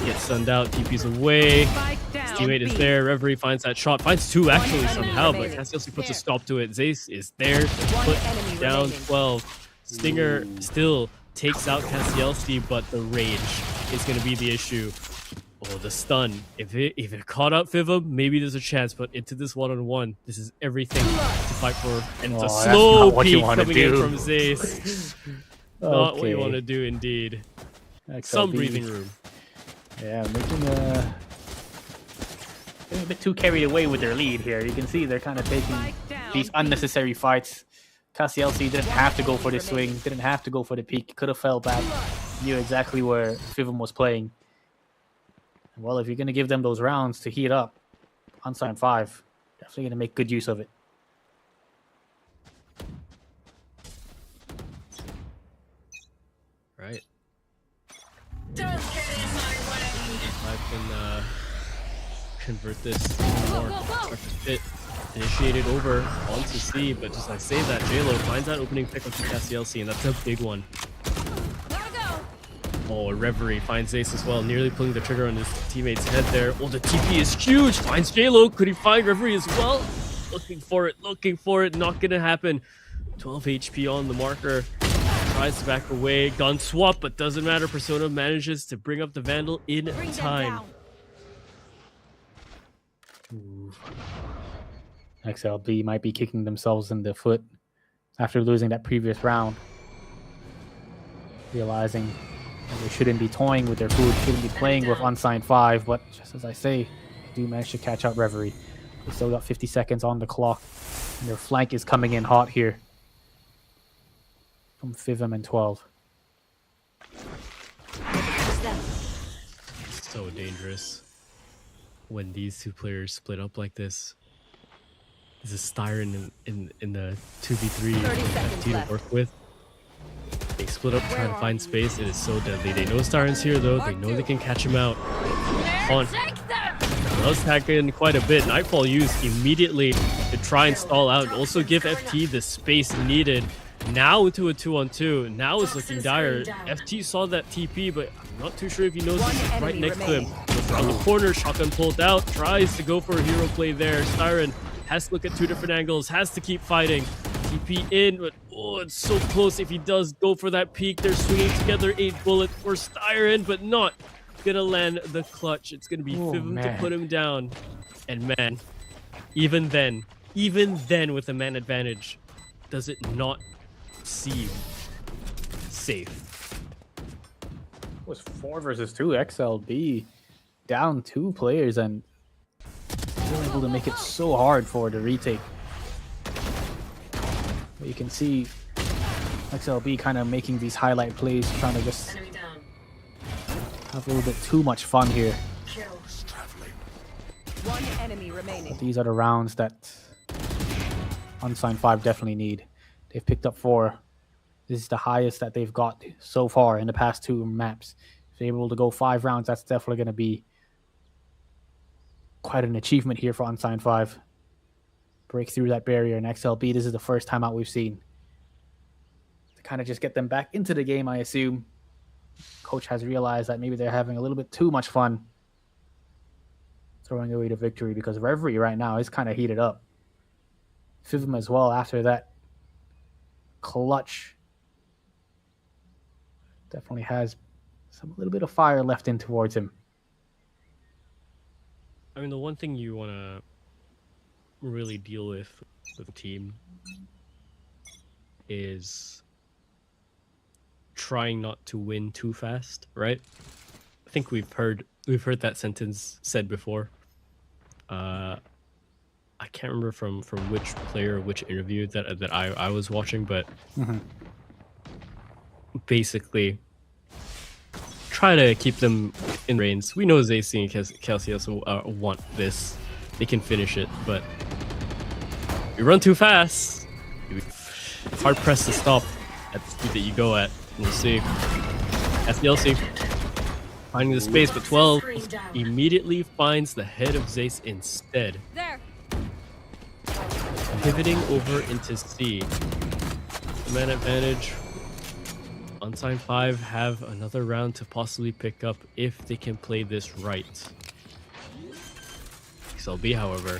Gets stunned out. TP's away. His teammate is there. Reverie finds that shot. Finds two actually somehow, but Cassielsi puts a stop to it. Zace is there to put down 12. Stinger still takes out Cassielsi, but the rage is going to be the issue. Oh, the stun. If it caught up Fivum, maybe there's a chance, but into this one-on-one, this is everything to fight for. And it's a slow peek coming in from Zace. Not what you want to do, indeed. Some breathing room. Yeah, getting a bit too carried away with their lead here. You can see they're kind of taking these unnecessary fights. Cassielsi didn't have to go for the swing, didn't have to go for the peek, could have fell back, knew exactly where Fivum was playing. Well, if you're going to give them those rounds to heat up, Unsigned 5, definitely going to make good use of it. Right. I can convert this more. It initiated over onto C, but just like say that, JLo finds that opening pick up to Cassielsi, and that's a big one. Oh, Reverie finds Ace as well, nearly pulling the trigger on his teammate's head there. Oh, the TP is huge. Finds JLo. Could he find Reverie as well? Looking for it. Not gonna happen. 12 HP on the marker. Tries to back away. Gun swap, but doesn't matter. Persona manages to bring up the Vandal in time. XLB might be kicking themselves in the foot after losing that previous round. Realizing that they shouldn't be toying with their food, shouldn't be playing with Unsigned 5, but just as I say, they do manage to catch out Reverie. They still got 50 seconds on the clock, and their flank is coming in hot here from Fivum and 12. So dangerous when these two players split up like this. This is Styron in the 2v3 FT to work with. They split up trying to find space. It is so deadly. They know Styron's here though. They know they can catch him out. On. Does tag in quite a bit. Nightfall used immediately to try and stall out. Also give FT the space needed. Now into a 2-on-2. Now it's looking dire. FT saw that TP, but I'm not too sure if he knows it's right next to him. Goes around the corner. Shotgun pulled out. Tries to go for a hero play there. Styron has to look at two different angles. Has to keep fighting. TP in, but oh, it's so close. If he does go for that peak, they're swinging together. 8 bullets for Styron, but not gonna land the clutch. It's gonna be Fivum to put him down. And man, even then with a man advantage, does it not seem safe? It was 4 versus 2. XLB down 2 players and still able to make it so hard for the retake. But you can see XLB kind of making these highlight plays, trying to just have a little bit too much fun here. One enemy remaining. But these are the rounds that Unsigned 5 definitely need. They've picked up 4. This is the highest that they've got so far in the past 2 maps. If they're able to go 5 rounds, that's definitely going to be quite an achievement here for Unsigned 5. Break through that barrier, and XLB, this is the first time out we've seen. To kind of just get them back into the game, I assume. Coach has realized that maybe they're having a little bit too much fun throwing away the victory, because Reverie right now is kind of heated up. Fivum as well after that clutch. Definitely has a little bit of fire left in towards him. I mean, the one thing you want to really deal with the team is trying not to win too fast, right? I think we've heard that sentence said before. I can't remember from which player, which interview that I was watching, but basically try to keep them in reins. We know Zacy and Kelsey also want this. They can finish it, but you run too fast, it's hard pressed to stop at the speed that you go at. We'll see. SDLC finding the space, but 12 immediately finds the head of Zace instead. There. Pivoting over into C. The man advantage Unsigned 5 have another round to possibly pick up if they can play this right. XLB, however,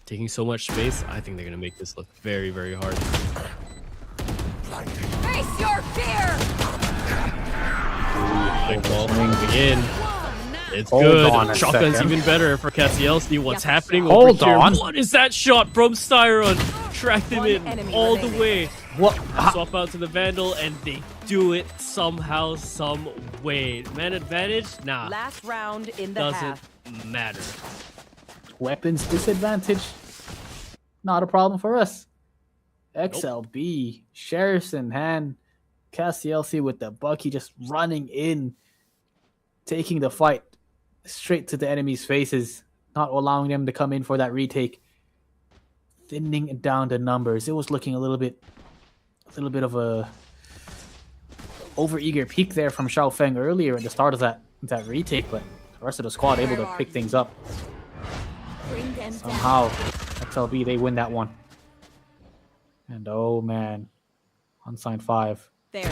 taking so much space, I think they're going to make this look very, very hard. Face your fear! Big ball moving in. It's Hold good. on a Shotgun's second. even better for Cassielsi. What's happening Hold over here? on. What is that shot from Styron? Tracked him in all the way. What? Swap out to the Vandal, and they do it somehow, some way. Man advantage? Nah. Last round in the Doesn't half. matter. Weapons disadvantage. Not a problem for us. XLB, Sheriff's in hand. Cassielsi with the Bucky just running in, taking the fight straight to the enemy's faces, not allowing them to come in for that retake, thinning down the numbers. It was looking a little bit of a overeager peak there from Xiao Feng earlier at the start of that retake, but the rest of the squad able to pick things up. Bring them Somehow, XLB, they win that one. And oh man, Unsigned 5. There.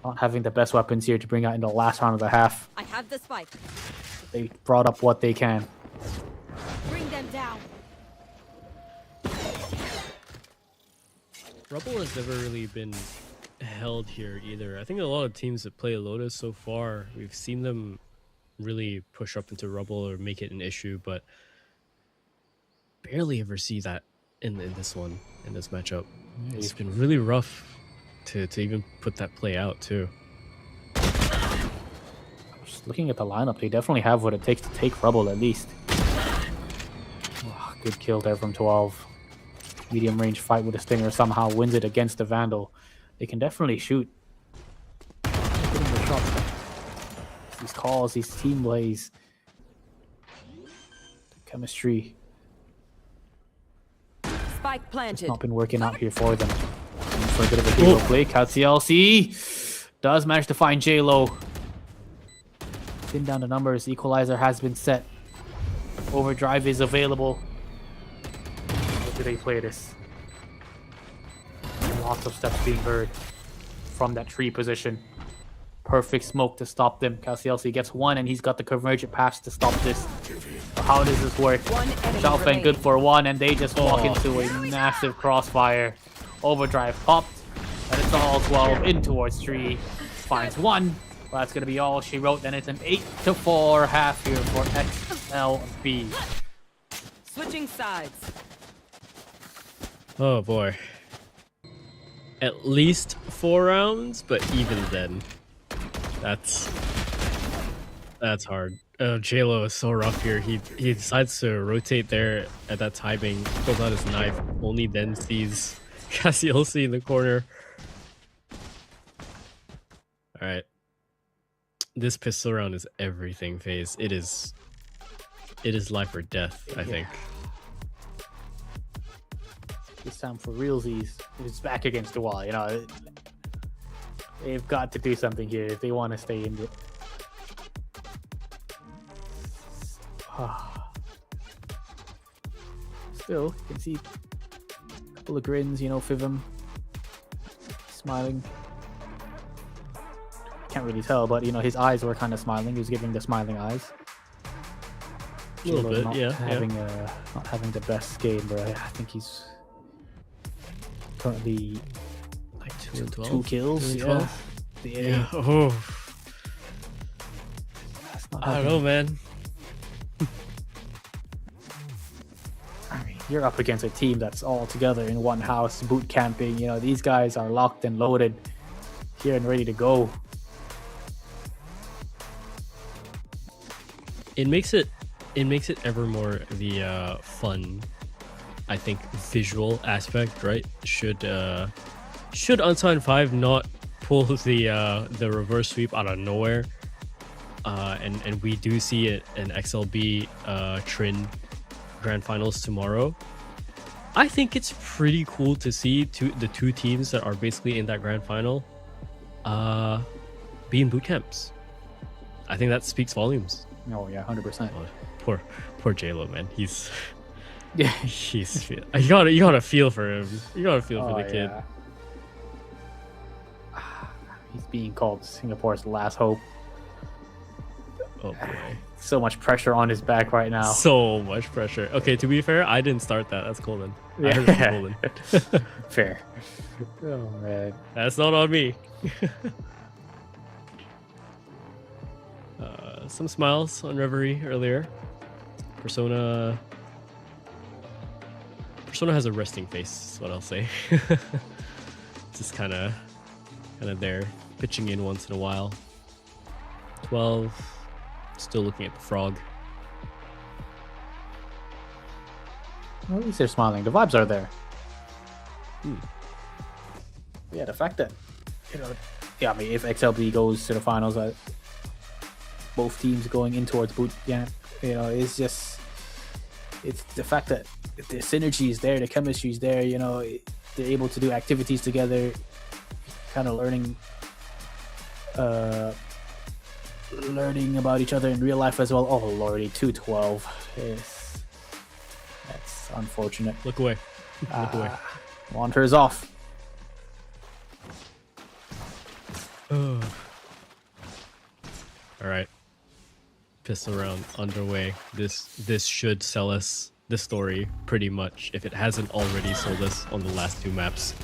Not having the best weapons here to bring out in the last round of the half. I have the spike. They brought up what they can. Bring them down. Rebel has never really been held here either. I think a lot of teams that play Lotus so far, we've seen them really push up into Rebel or make it an issue, but barely ever see that in this one, in this matchup. It's been really rough to even put that play out too. Just looking at the lineup, they definitely have what it takes to take Rebel at least. Oh, good kill there from 12. Medium range fight with a Stinger, somehow wins it against the Vandal. They can definitely shoot. Getting the shots. These calls, these team plays. The chemistry. Spike It's planted. not been working out here for them. And for a bit of a hero play, Catsielsi does manage to find J-Lo. Pin down the numbers. Equalizer has been set. Overdrive is available. How do they play this? Lots of steps being heard from that tree position. Perfect smoke to stop them. Cassielsi gets one, and he's got the convergent pass to stop this. So how does this work? Xiao Feng good for one, and they just walk into a massive crossfire. Overdrive popped, and it's all 12 in towards tree. Finds one. Well, that's going to be all she wrote. Then it's an 8-4 half here for XLB. Switching sides. Oh boy. At least 4 rounds, but even then, that's hard. J-Lo is so rough here. He decides to rotate there at that timing, pulls out his knife, only then sees Cassielsi in the corner. Alright. This pistol round is everything, FaZe. It is life or death, I think. This time for realsies, it's back against the wall. You know, they've got to do something here if they want to stay in it. Still, you can see a couple of grins, you know, Fivim smiling. Can't really tell, but you know, his eyes were kind of smiling. He was giving the smiling eyes. A little bit, not yeah. Not having the best game, but I think he's currently Like 2 and 12. 2 kills. 2 and Yeah. 12. Yeah. Oh, That's not I don't happening. know, man. I mean, you're up against a team that's all together in one house, boot camping. You know, these guys are locked and loaded here and ready to go. It makes it ever more the fun, I think, visual aspect, right? Should Unsigned 5 not pull the reverse sweep out of nowhere, and we do see it an XLB Trin grand finals tomorrow, I think it's pretty cool to see the two teams that are basically in that grand final be in boot camps. I think that speaks volumes. Oh yeah, 100%. Oh, poor J-Lo, man. He's Yeah. you gotta feel for him. You gotta feel for the kid. Yeah. He's being called Singapore's last hope. Oh boy. So much pressure on his back right now. So much pressure. Okay, to be fair, I didn't start that. That's Colin. I heard Yeah. from Colin. Fair. Oh man. That's not on me. Some smiles on Reverie earlier. Persona has a resting face, is what I'll say. Just kind of there, pitching in once in a while. 12, still looking at the frog. Well, at least they're smiling. The vibes are there. Yeah, the fact that, I mean, if XLB goes to the finals, both teams going in towards boot camp, it's the fact that the synergy is there, the chemistry is there, they're able to do activities together, kind of learning about each other in real life as well. Oh lordy, 212. That's unfortunate. Look away. Look away. Monitor is off. All right. Pistol round underway. This should sell us the story pretty much, if it hasn't already sold us on the last 2 maps.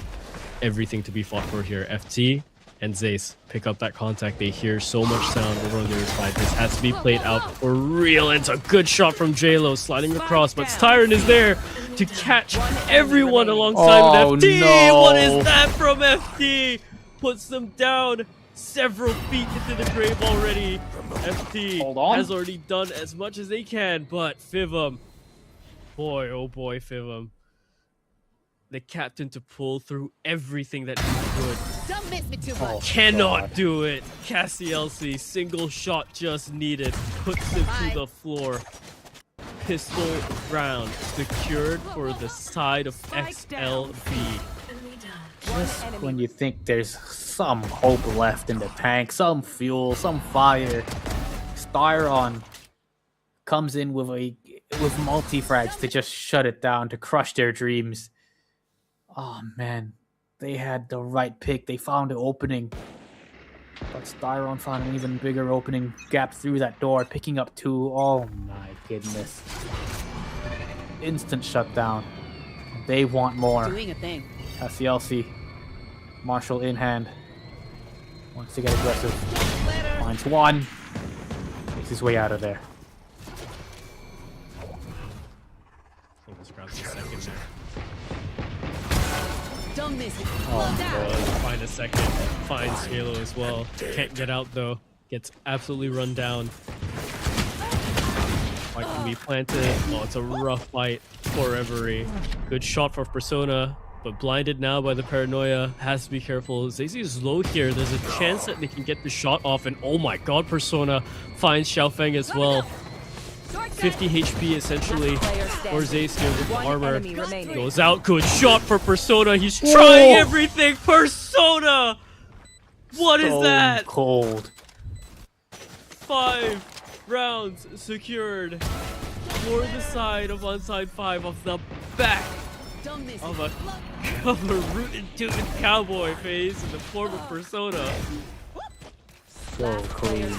Everything to be fought for here. FT and Zace pick up that contact. They hear so much sound over on the other side. This has to be played out for real. It's a good shot from JLo sliding across, but Styron is there to catch everyone alongside with FT. No. What is that from FT? Puts them down several feet into the grave already. FT has already done as much as they can, but Fivum, boy, oh boy, Fivum. The captain to pull through everything that he could. Don't miss me too much. Cannot do it. Cassielsi, single shot just needed. Puts him to the floor. Pistol round secured for the side of XLB. Just when you think there's some hope left in the tank, some fuel, some fire, Styron comes in with multi-frags to just shut it down, to crush their dreams. Oh man, they had the right pick. They found an opening, but Styron found an even bigger opening gap through that door, picking up 2. Oh my goodness! Instant shutdown. They want more. Doing a thing. Cassielsi, Marshall in hand, wants to get aggressive. Finds one. Makes his way out of there. Focus grabs a second there. Don't miss it. Oh boy, find a second. Finds Halo as well. Can't get out though. Gets absolutely run down. Fight can be planted. Oh, it's a rough fight for Reverie. Good shot for Persona, but blinded now by the paranoia. Has to be careful. Zazie is low here. There's a chance that they can get the shot off, and oh my god, Persona finds Xiaofeng as well. 50 HP essentially for Zace here with the armor. Goes out. Good shot for Persona. He's trying everything. Persona! What is that? Cold. 5 rounds secured for the side of onside 5 off the back of a rooted tooted cowboy face in the form of Persona. So clean.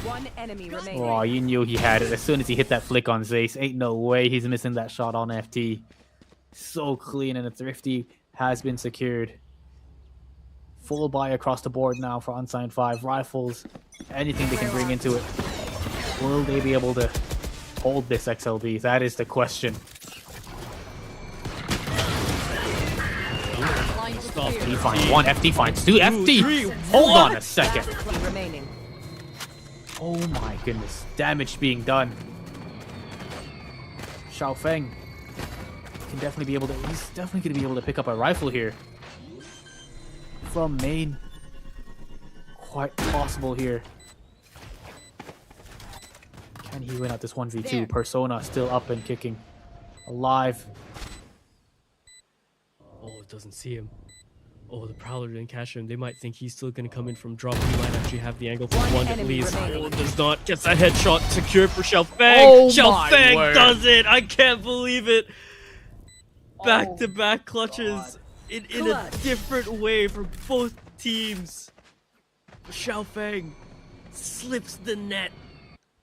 One enemy remaining. Oh, you knew he had it as soon as he hit that flick on Zace. Ain't no way he's missing that shot on FT. So clean, and the Thrifty has been secured. Full buy across the board now for Unsigned 5. Rifles, anything they can bring into it. Will they be able to hold this XLB? That is the question. He finds 1, FT finds 2, FT! Hold on a second. Oh my goodness, damage being done. Xiaofeng can definitely be able to, he's definitely going to be able to pick up a rifle here. From main. Quite possible here. Can he win out this 1v2? There. Persona still up and kicking. Alive. Oh, it doesn't see him. Oh, the Prowler didn't catch him. They might think he's still going to come in from drop. He might actually have the angle for one at least. Oh, does not. Gets that headshot secured for Xiaofeng. Oh, Xiaofeng does it. I can't believe it. Back-to-back clutches in a different way for both teams. Xiaofeng slips the net,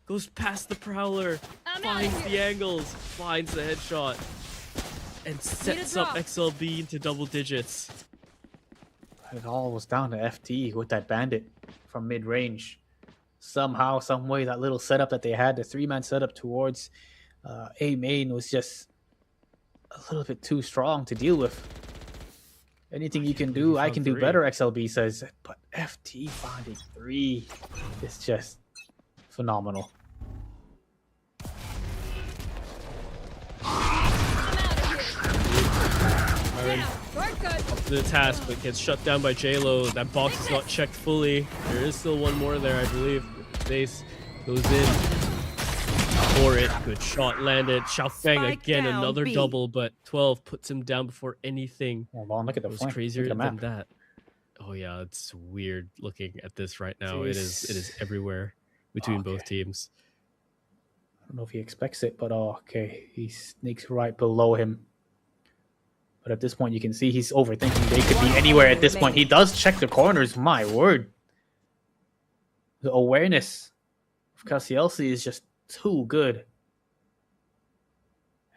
goes past the Prowler, I'm finds outta the angles, finds the headshot, and sets up drop. XLB into double digits. It all was down to FT with that bandit from mid-range. Somehow, some way, that little setup that they had, the 3-man setup towards A main was just a little bit too strong to deal with. Anything you can do, I can do better, XLB says. But FT finding 3 is just phenomenal. Up to the task, but gets shut down by J-Lo. That box is not checked fully. There is still one more there, I believe. Face goes in for it. Good shot landed. Xiaofeng again, another double, but 12 puts him down before anything. Hold on, look at the was flank. crazier Look at the than map. that. Oh yeah, it's weird looking at this right now. It is everywhere between both teams. I don't know if he expects it, but okay. He sneaks right below him. But at this point, you can see he's overthinking. They could be anywhere at this point. He does check the corners. My word. The awareness of Cassielsi is just too good.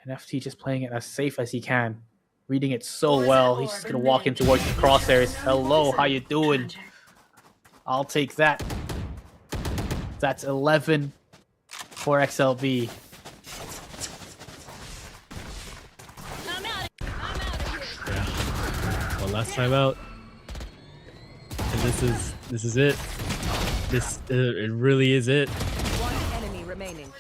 And FT just playing it as safe as he can. Reading it so well. He's just going to walk in towards the crosshairs. Hello, how you doing? I'll take that. That's 11 for XLB. One last time out. And this is it. This it really is it. One enemy remaining.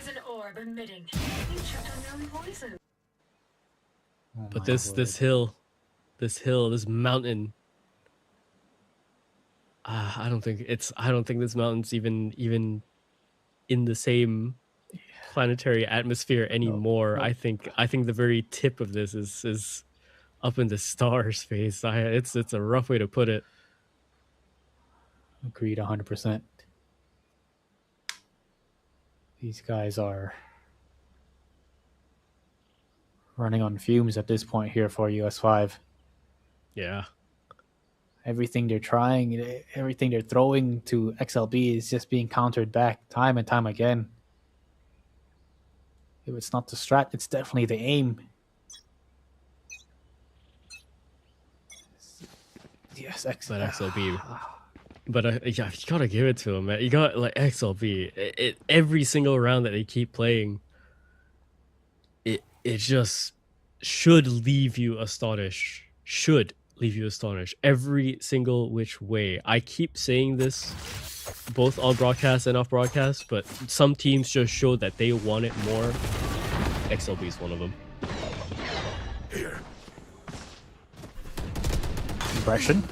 But this hill, this mountain. I don't think this mountain's even in the same planetary atmosphere anymore. No. I think the very tip of this is up in the star space. It's a rough way to put it. Agreed 100%. These guys are running on fumes at this point here for US5. Yeah. Everything they're trying, everything they're throwing to XLB is just being countered back time and time again. If it's not the strat, it's definitely the aim. Yes, XLB. But yeah, you gotta give it to him, man. You got like XLB. Every single round that they keep playing, it just should leave you astonished. Should leave you astonished every single which way. I keep saying this both on broadcast and off broadcast, but some teams just show that they want it more. XLB is one of them. Here. Impression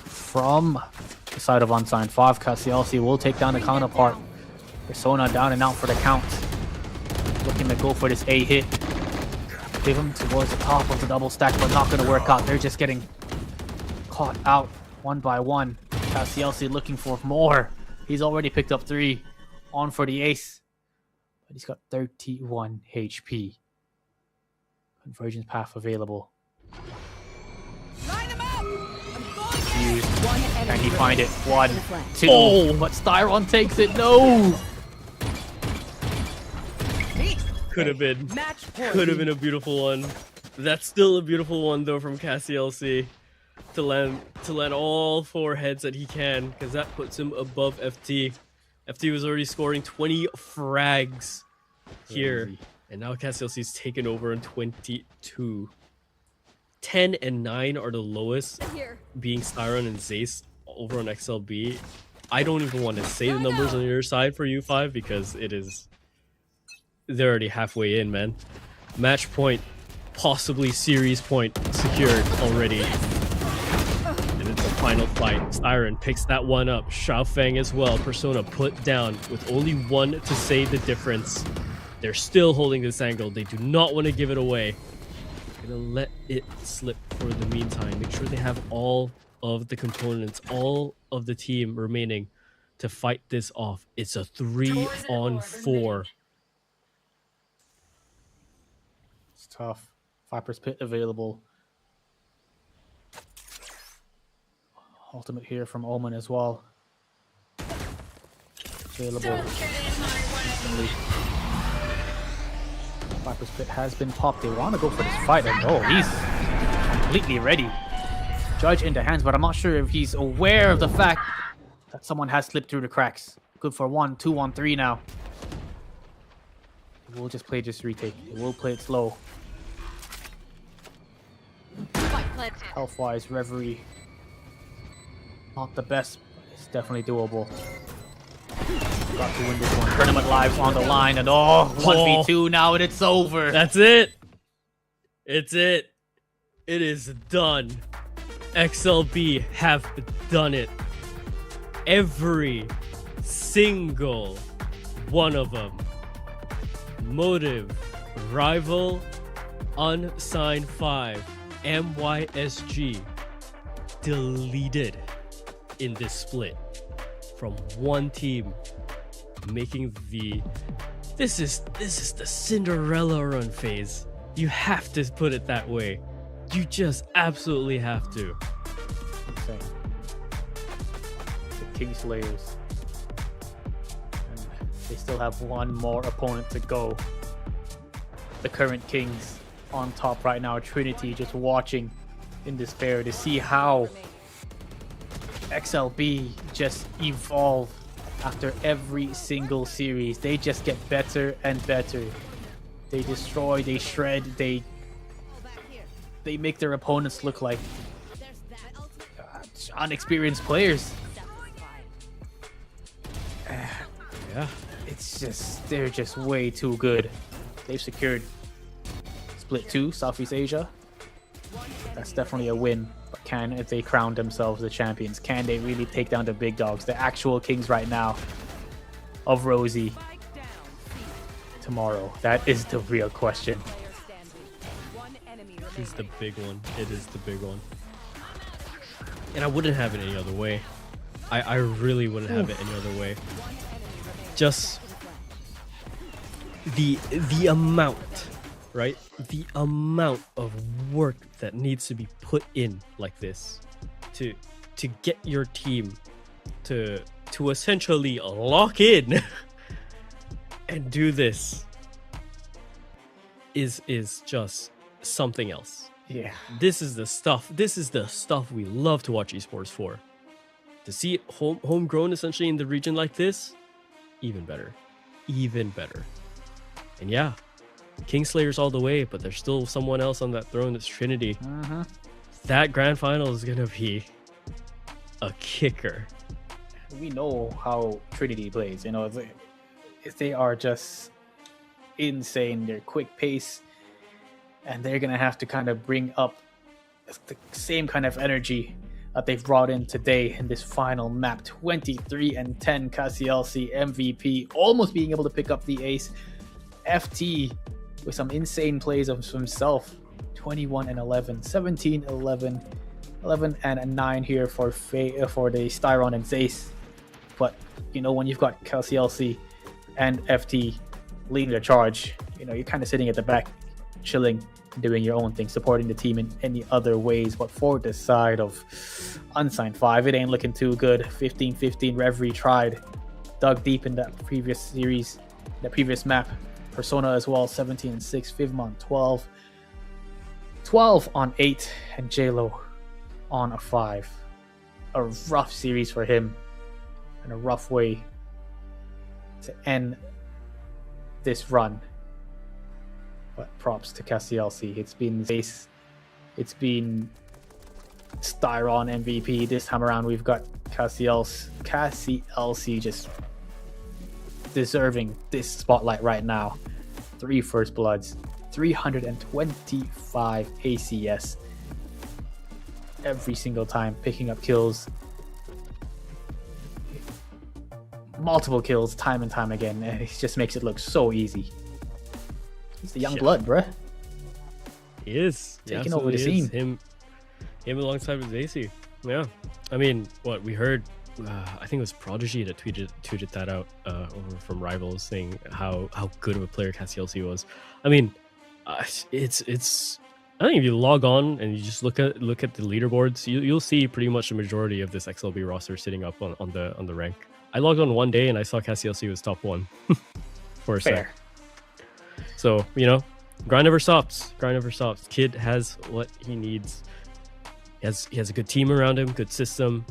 from the side of Unsigned 5. Cassielsi will take down the counterpart. Persona down and out for the count. Looking to go for this A hit. Give him towards the top of the double stack, but not going to work out. They're just getting caught out one by one. Cassielsi looking for more. He's already picked up 3. On for the ace. But he's got 31 HP. Convergence path available. Line them out. Can he find it? 1, 2. Oh, but Styron takes it. No. Could have been a beautiful one. That's still a beautiful one though from Cassielsi to land all 4 heads that he can, because that puts him above FT. FT was already scoring 20 frags here, and now Cassielsi's taken over in 22. 10 and 9 are the lowest, being Styron and Zace over on XLB. I don't even want to say the numbers on your side for U5 because they're already halfway in, man. Match point, possibly series point secured already. And it's a final fight. Styron picks that one up. Xiaofeng as well. Persona put down with only 1 to say the difference. They're still holding this angle. They do not want to give it away. Gonna let it slip for the meantime. Make sure they have all of the components, all of the team remaining to fight this off. It's a 3-on-4. It's tough. Viper's Pit available. Ultimate here from Omen as well. available. Viper Split has been popped. They want to go for this fight, and oh, he's completely ready. Judge in the hands, but I'm not sure if he's aware of the fact that someone has slipped through the cracks. Good for 1, 2 on 3 now. We'll just play this retake. We'll play it slow. Health-wise, Reverie. Not the best, but it's definitely doable. Got to win this one. Tournament lives on the line, and 1v2 now, and it's over. That's it. It's it. It is done. XLB have done it. Every single one of them. Motive, Rival, Unsigned 5, MYSG deleted in this split from one team, making this is the Cinderella run phase. You have to put it that way. You just absolutely have to. Insane. The Kingslayers. And they still have one more opponent to go. The current Kings on top right now. Trinity just watching in despair to see how XLB just evolve after every single series. They just get better and better. They destroy, they shred, they make their opponents look like unexperienced players. Yeah, It's just, they're just way too good. They've secured Split 2, Southeast Asia. That's definitely a win. But can they crown themselves the champions? Can they really take down the big dogs, the actual kings right now of RoSEA tomorrow? That is the real question. It's the big one. It is the big one. And I wouldn't have it any other way. I really wouldn't have it any other way. Just the amount, right? The amount of work that needs to be put in like this to get your team to essentially lock in and do this is just something else. Yeah. This is the stuff we love to watch esports for. To see it homegrown essentially in the region like this, even better. And yeah, Kingslayers all the way, but there's still someone else on that throne. That's Trinity. That grand final is gonna be a kicker. We know how Trinity plays. You know, they are just insane. They're quick pace, and they're gonna have to kind of bring up the same kind of energy that they've brought in today in this final map. 23-10, KCLC MVP, almost being able to pick up the ace. FT with some insane plays of himself. 21-11, 17-11, 11-9 here for the Styron and Zace. But you know, when you've got KCLC and FT leading the charge, you know, you're kind of sitting at the back, chilling, doing your own thing, supporting the team in any other ways. But for the side of Unsigned 5, it ain't looking too good. 15-15, Reverie tried, dug deep in that previous series, that previous map. Persona as well, 17-6, Vivmon 12 on 8, and JLo on a 5. A rough series for him, and a rough way to end this run. But props to KCLC. It's been Zace, it's been Styron MVP. This time around, we've got KCLC just deserving this spotlight right now. 3 first bloods, 325 ACS every single time, picking up kills, multiple kills time and time again, and it just makes it look so easy. He's the young blood, bruh. He is taking over the scene. Him alongside with Zacy. Yeah, I mean, what we heard, I think it was Prodigy that tweeted that out over from Rivals, saying how good of a player KCLC was. I mean, it's I think if you log on and you just look at the leaderboards, you'll see pretty much the majority of this XLB roster sitting up on the rank. I logged on one day and I saw CASLC was top 1 for a sec. So, you know, grind never stops. Grind never stops. Kid has what he needs. He has a good team around him, good system.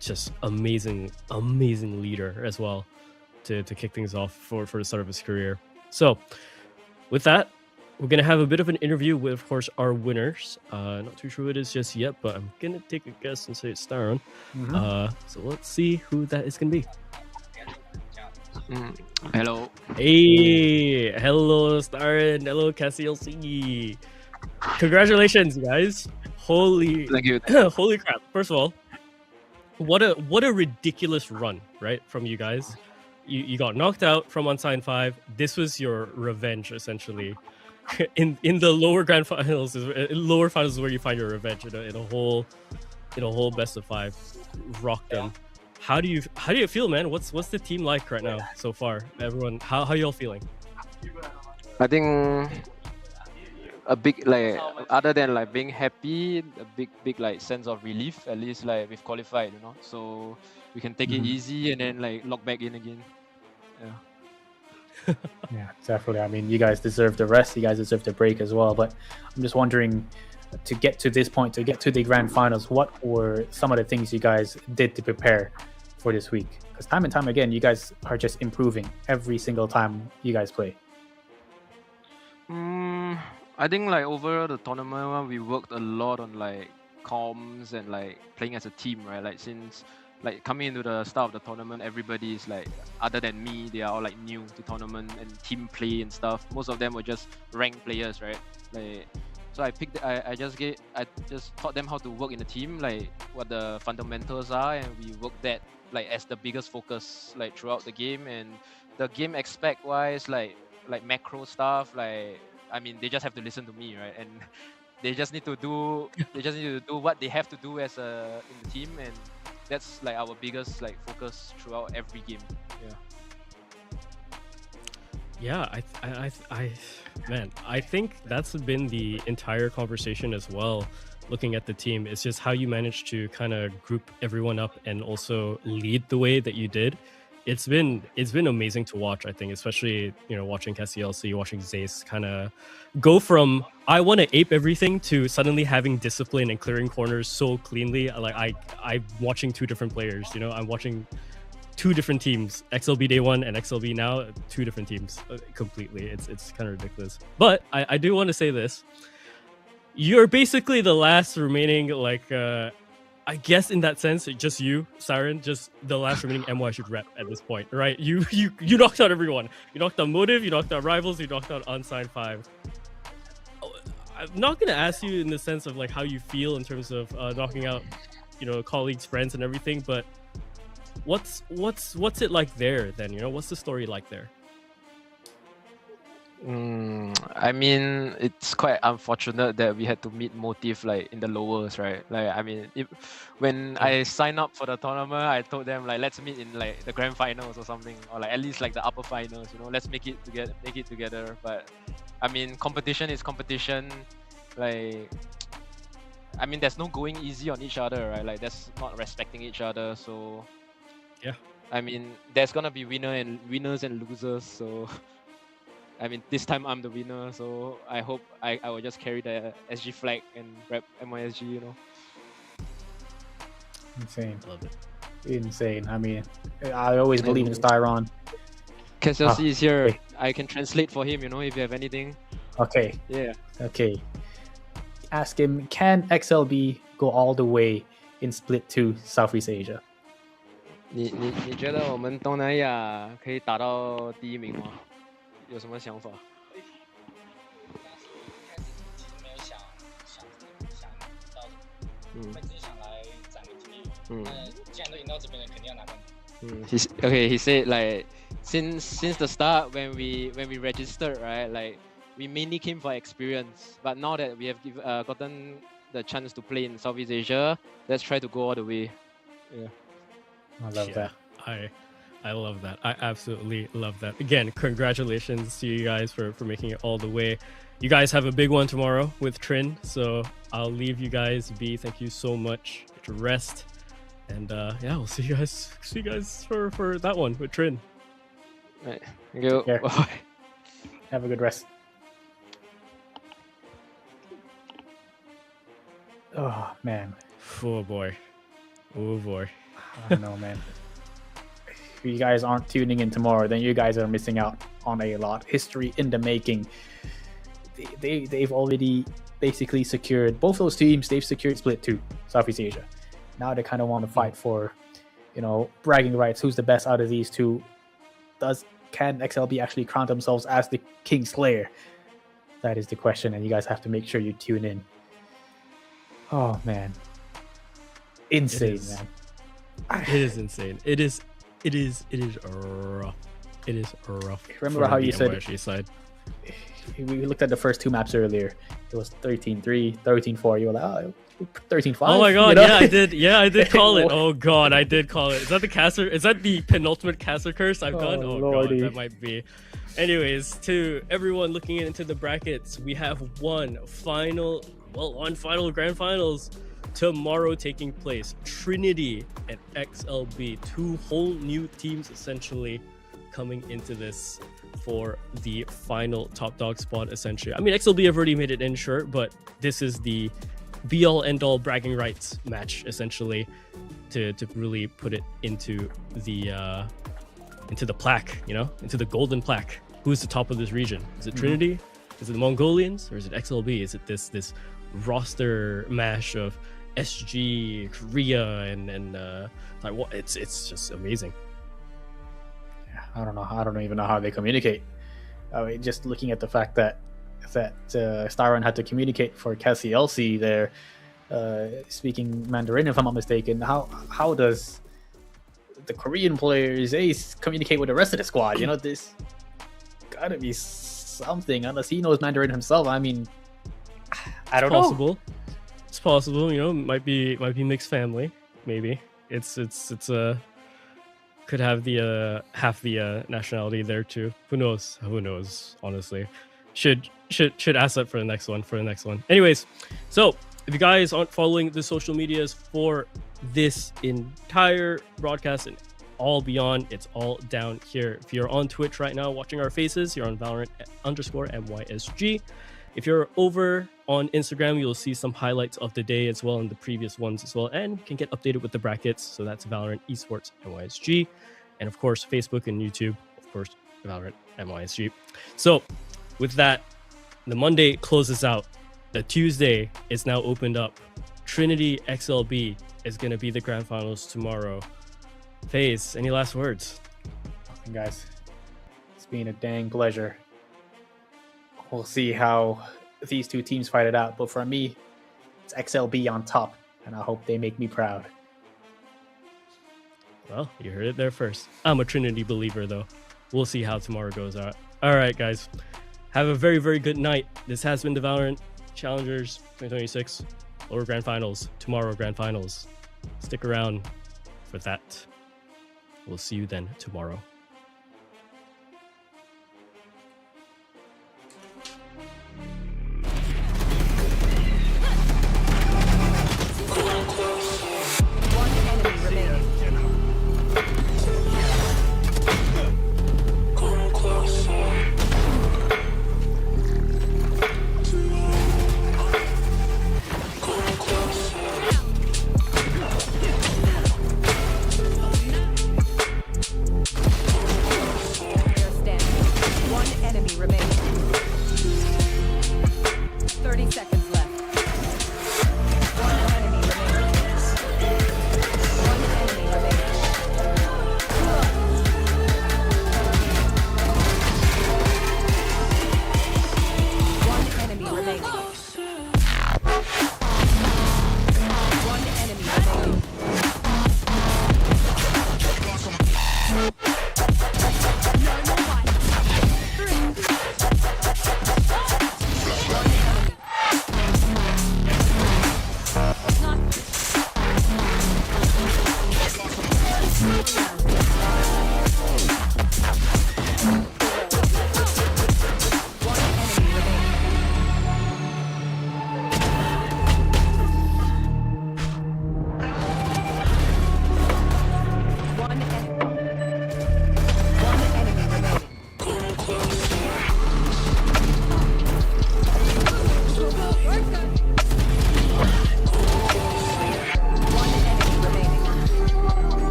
Just amazing leader as well to kick things off for the start of his career. So, with that, we're going to have a bit of an interview with, of course, our winners. Not too sure who it is just yet, but I'm going to take a guess and say it's Staron. So let's see who that is going to be. Hello. Hey, hello, Staron. Hello, CASLC. Congratulations, guys. Thank you. Holy crap. First of all, what a ridiculous run, right, from you guys. You got knocked out from Unsigned 5. This was your revenge, essentially. In the lower grand finals, lower finals is where you find your revenge. In a whole best of 5, rock them. How do you feel, man? What's the team like right now so far? Everyone, how y'all feeling? I think a big, like, other than like being happy, a big like sense of relief. At least like we've qualified, you know, so we can take it easy and then like log back in again. Yeah. Yeah, definitely. I mean, you guys deserve the rest. You guys deserve the break as well. But I'm just wondering, to get to this point, to get to the grand finals, what were some of the things you guys did to prepare for this week? Because time and time again, you guys are just improving every single time you guys play. I think like over the tournament, we worked a lot on like comms and like playing as a team, right? Like since like coming into the start of the tournament, everybody is like, other than me, they are all like new to tournament and team play and stuff. Most of them were just ranked players, right? Like, so I just taught them how to work in a team, like what the fundamentals are, and we worked that like as the biggest focus like throughout the game. And the game aspect wise, like macro stuff, like, I mean, they just have to listen to me, right? And they just need to do what they have to do as in the team, and that's like our biggest like focus throughout every game. Yeah, I think that's been the entire conversation as well. Looking at the team, it's just how you managed to kind of group everyone up and also lead the way that you did. It's been amazing to watch, I think, especially, you know, watching CASLC, watching Zace kind of go from I want to ape everything to suddenly having discipline and clearing corners so cleanly. Like I'm watching 2 different players, you know, I'm watching 2 different teams, XLB day 1 and XLB now, 2 different teams completely. It's kind of ridiculous. But I do want to say this. You're basically the last remaining, like, I guess in that sense, just you, Siren, just the last remaining MY should rep at this point, right? You knocked out everyone. You knocked out Motive, you knocked out Rivals, you knocked out Unsigned 5. I'm not gonna ask you in the sense of like how you feel in terms of knocking out, you know, colleagues, friends, and everything, but what's it like there then? You know, what's the story like there? I mean, it's quite unfortunate that we had to meet Motive like in the lowers, right? Like, I mean, when I signed up for the tournament, I told them like, let's meet in like the grand finals or something, or like at least like the upper finals, you know, let's make it together. But I mean, competition is competition. Like, I mean, there's no going easy on each other, right? Like, that's not respecting each other. So yeah, I mean, there's gonna be winners and losers. So I mean, this time I'm the winner, so I hope I will just carry the SG flag and rep MYSG, you know. Insane. Love it. Insane. I mean, I always believe in Styron. KSLC is here. Okay. I can translate for him, you know, if you have anything. Okay. Yeah. Okay. Ask him, can XLB go all the way in Split 2 Southeast Asia? 你觉得我们东南亚可以打到第1名吗？有什么想法？He said like since the start when we registered, right, like we mainly came for experience, but now that we have gotten the chance to play in Southeast Asia, let's try to go all the way. Yeah. I love that. I love that. I absolutely love that. Again, congratulations to you guys for making it all the way. You guys have a big one tomorrow with Trin, so I'll leave you guys be. Thank you so much. Get to rest And yeah, we'll see you guys for that one with Trin. Right. Thank you. care. Bye. Have a good rest. Oh man. Oh boy. Oh boy. I don't know, man. If you guys aren't tuning in tomorrow, then you guys are missing out on a lot. History in the making. They've already basically secured both those teams. They've secured split 2, Southeast Asia. Now they kind of want to fight for, bragging rights. Who's the best out of these two? Can XLB actually crown themselves as the King Slayer? That is the question, and you guys have to make sure you tune in. Oh man, insane, man. It is insane. It is rough. It is rough. Remember how you said NYSG side. We looked at the first 2 maps earlier. It was 13-3, 13-4. You were like, oh, 13-5. Oh my god, yeah, I did. Yeah, I did call it. Oh god, I did call it. Is that the caster? Is that the penultimate caster curse I've done? Oh Lordy. god, that might be. Anyways, to everyone looking into the brackets, we have one final grand finals tomorrow taking place. Trinity and XLB, 2 whole new teams essentially coming into this for the final top dog spot essentially. I mean, XLB have already made it in, sure, but this is the be all end all bragging rights match essentially to really put it into the plaque, into the golden plaque. Who's the top of this region? Is it Trinity? Is it the Mongolians? Or is it XLB? Is it this roster mash of SG, Korea, and like what? It's just amazing. I don't even know how they communicate. Just looking at the fact that Styron had to communicate for KCLC there, speaking Mandarin if I'm not mistaken. How does the Korean players Ace communicate with the rest of the squad? This gotta be something, unless he knows Mandarin himself. I mean, I don't know. It's possible. Might be mixed family. Maybe it's could have the half the nationality there too. Who knows? Honestly, should ask that for the next one. Anyways, so if you guys aren't following the social medias for this entire broadcast and all beyond, it's all down here. If you're on Twitch right now watching our faces, you're on Valorant_NYSG. If you're over on Instagram, you'll see some highlights of the day as well and the previous ones as well, and can get updated with the brackets. So that's Valorant Esports NYSG, and of course Facebook and YouTube, of course Valorant NYSG. So with that, the Monday closes out. The Tuesday is now opened up. Trinity XLB is going to be the grand finals tomorrow. FaZe, any last words? Nothing, guys. It's been a dang pleasure. We'll see how these 2 teams fight it out, but for me, it's XLB on top, and I hope they make me proud. Well, you heard it there first. I'm a Trinity believer, though. We'll see how tomorrow goes out. All right, guys. Have a very, very good night. This has been the VALORANT Challengers 2026 Lower Grand Finals. Tomorrow, Grand Finals. Stick around for that. We'll see you then tomorrow.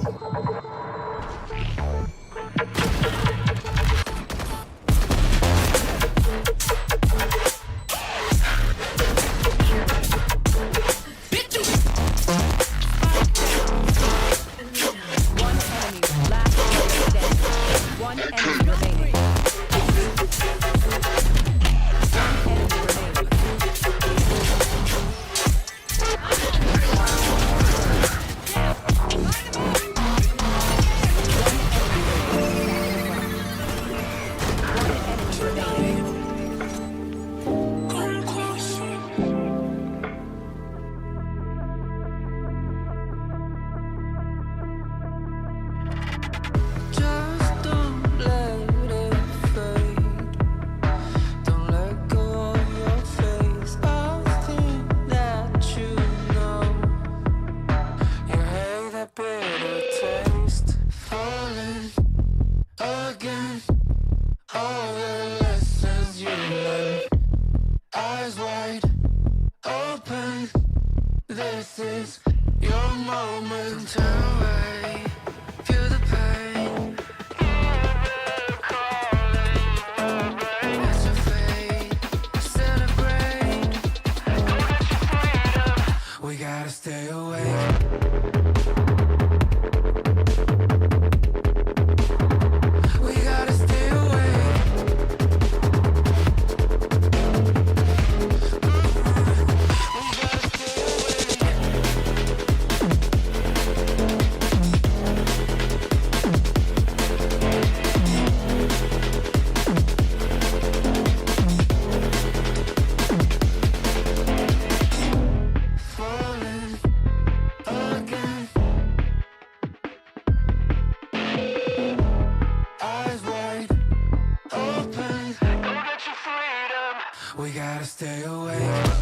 One enemy. Last player standing. One enemy remaining. Just don't let it fade. Don't let go of your face. I think that you know. You hate that bitter taste. Falling again. All the lessons you learned. Eyes wide open. This is your moment. Turn away. Feel the pain. It's your fate. Celebrate. We gotta stay awake. We gotta stay awake. Falling again. Eyes wide open. Go get your freedom. We gotta stay awake.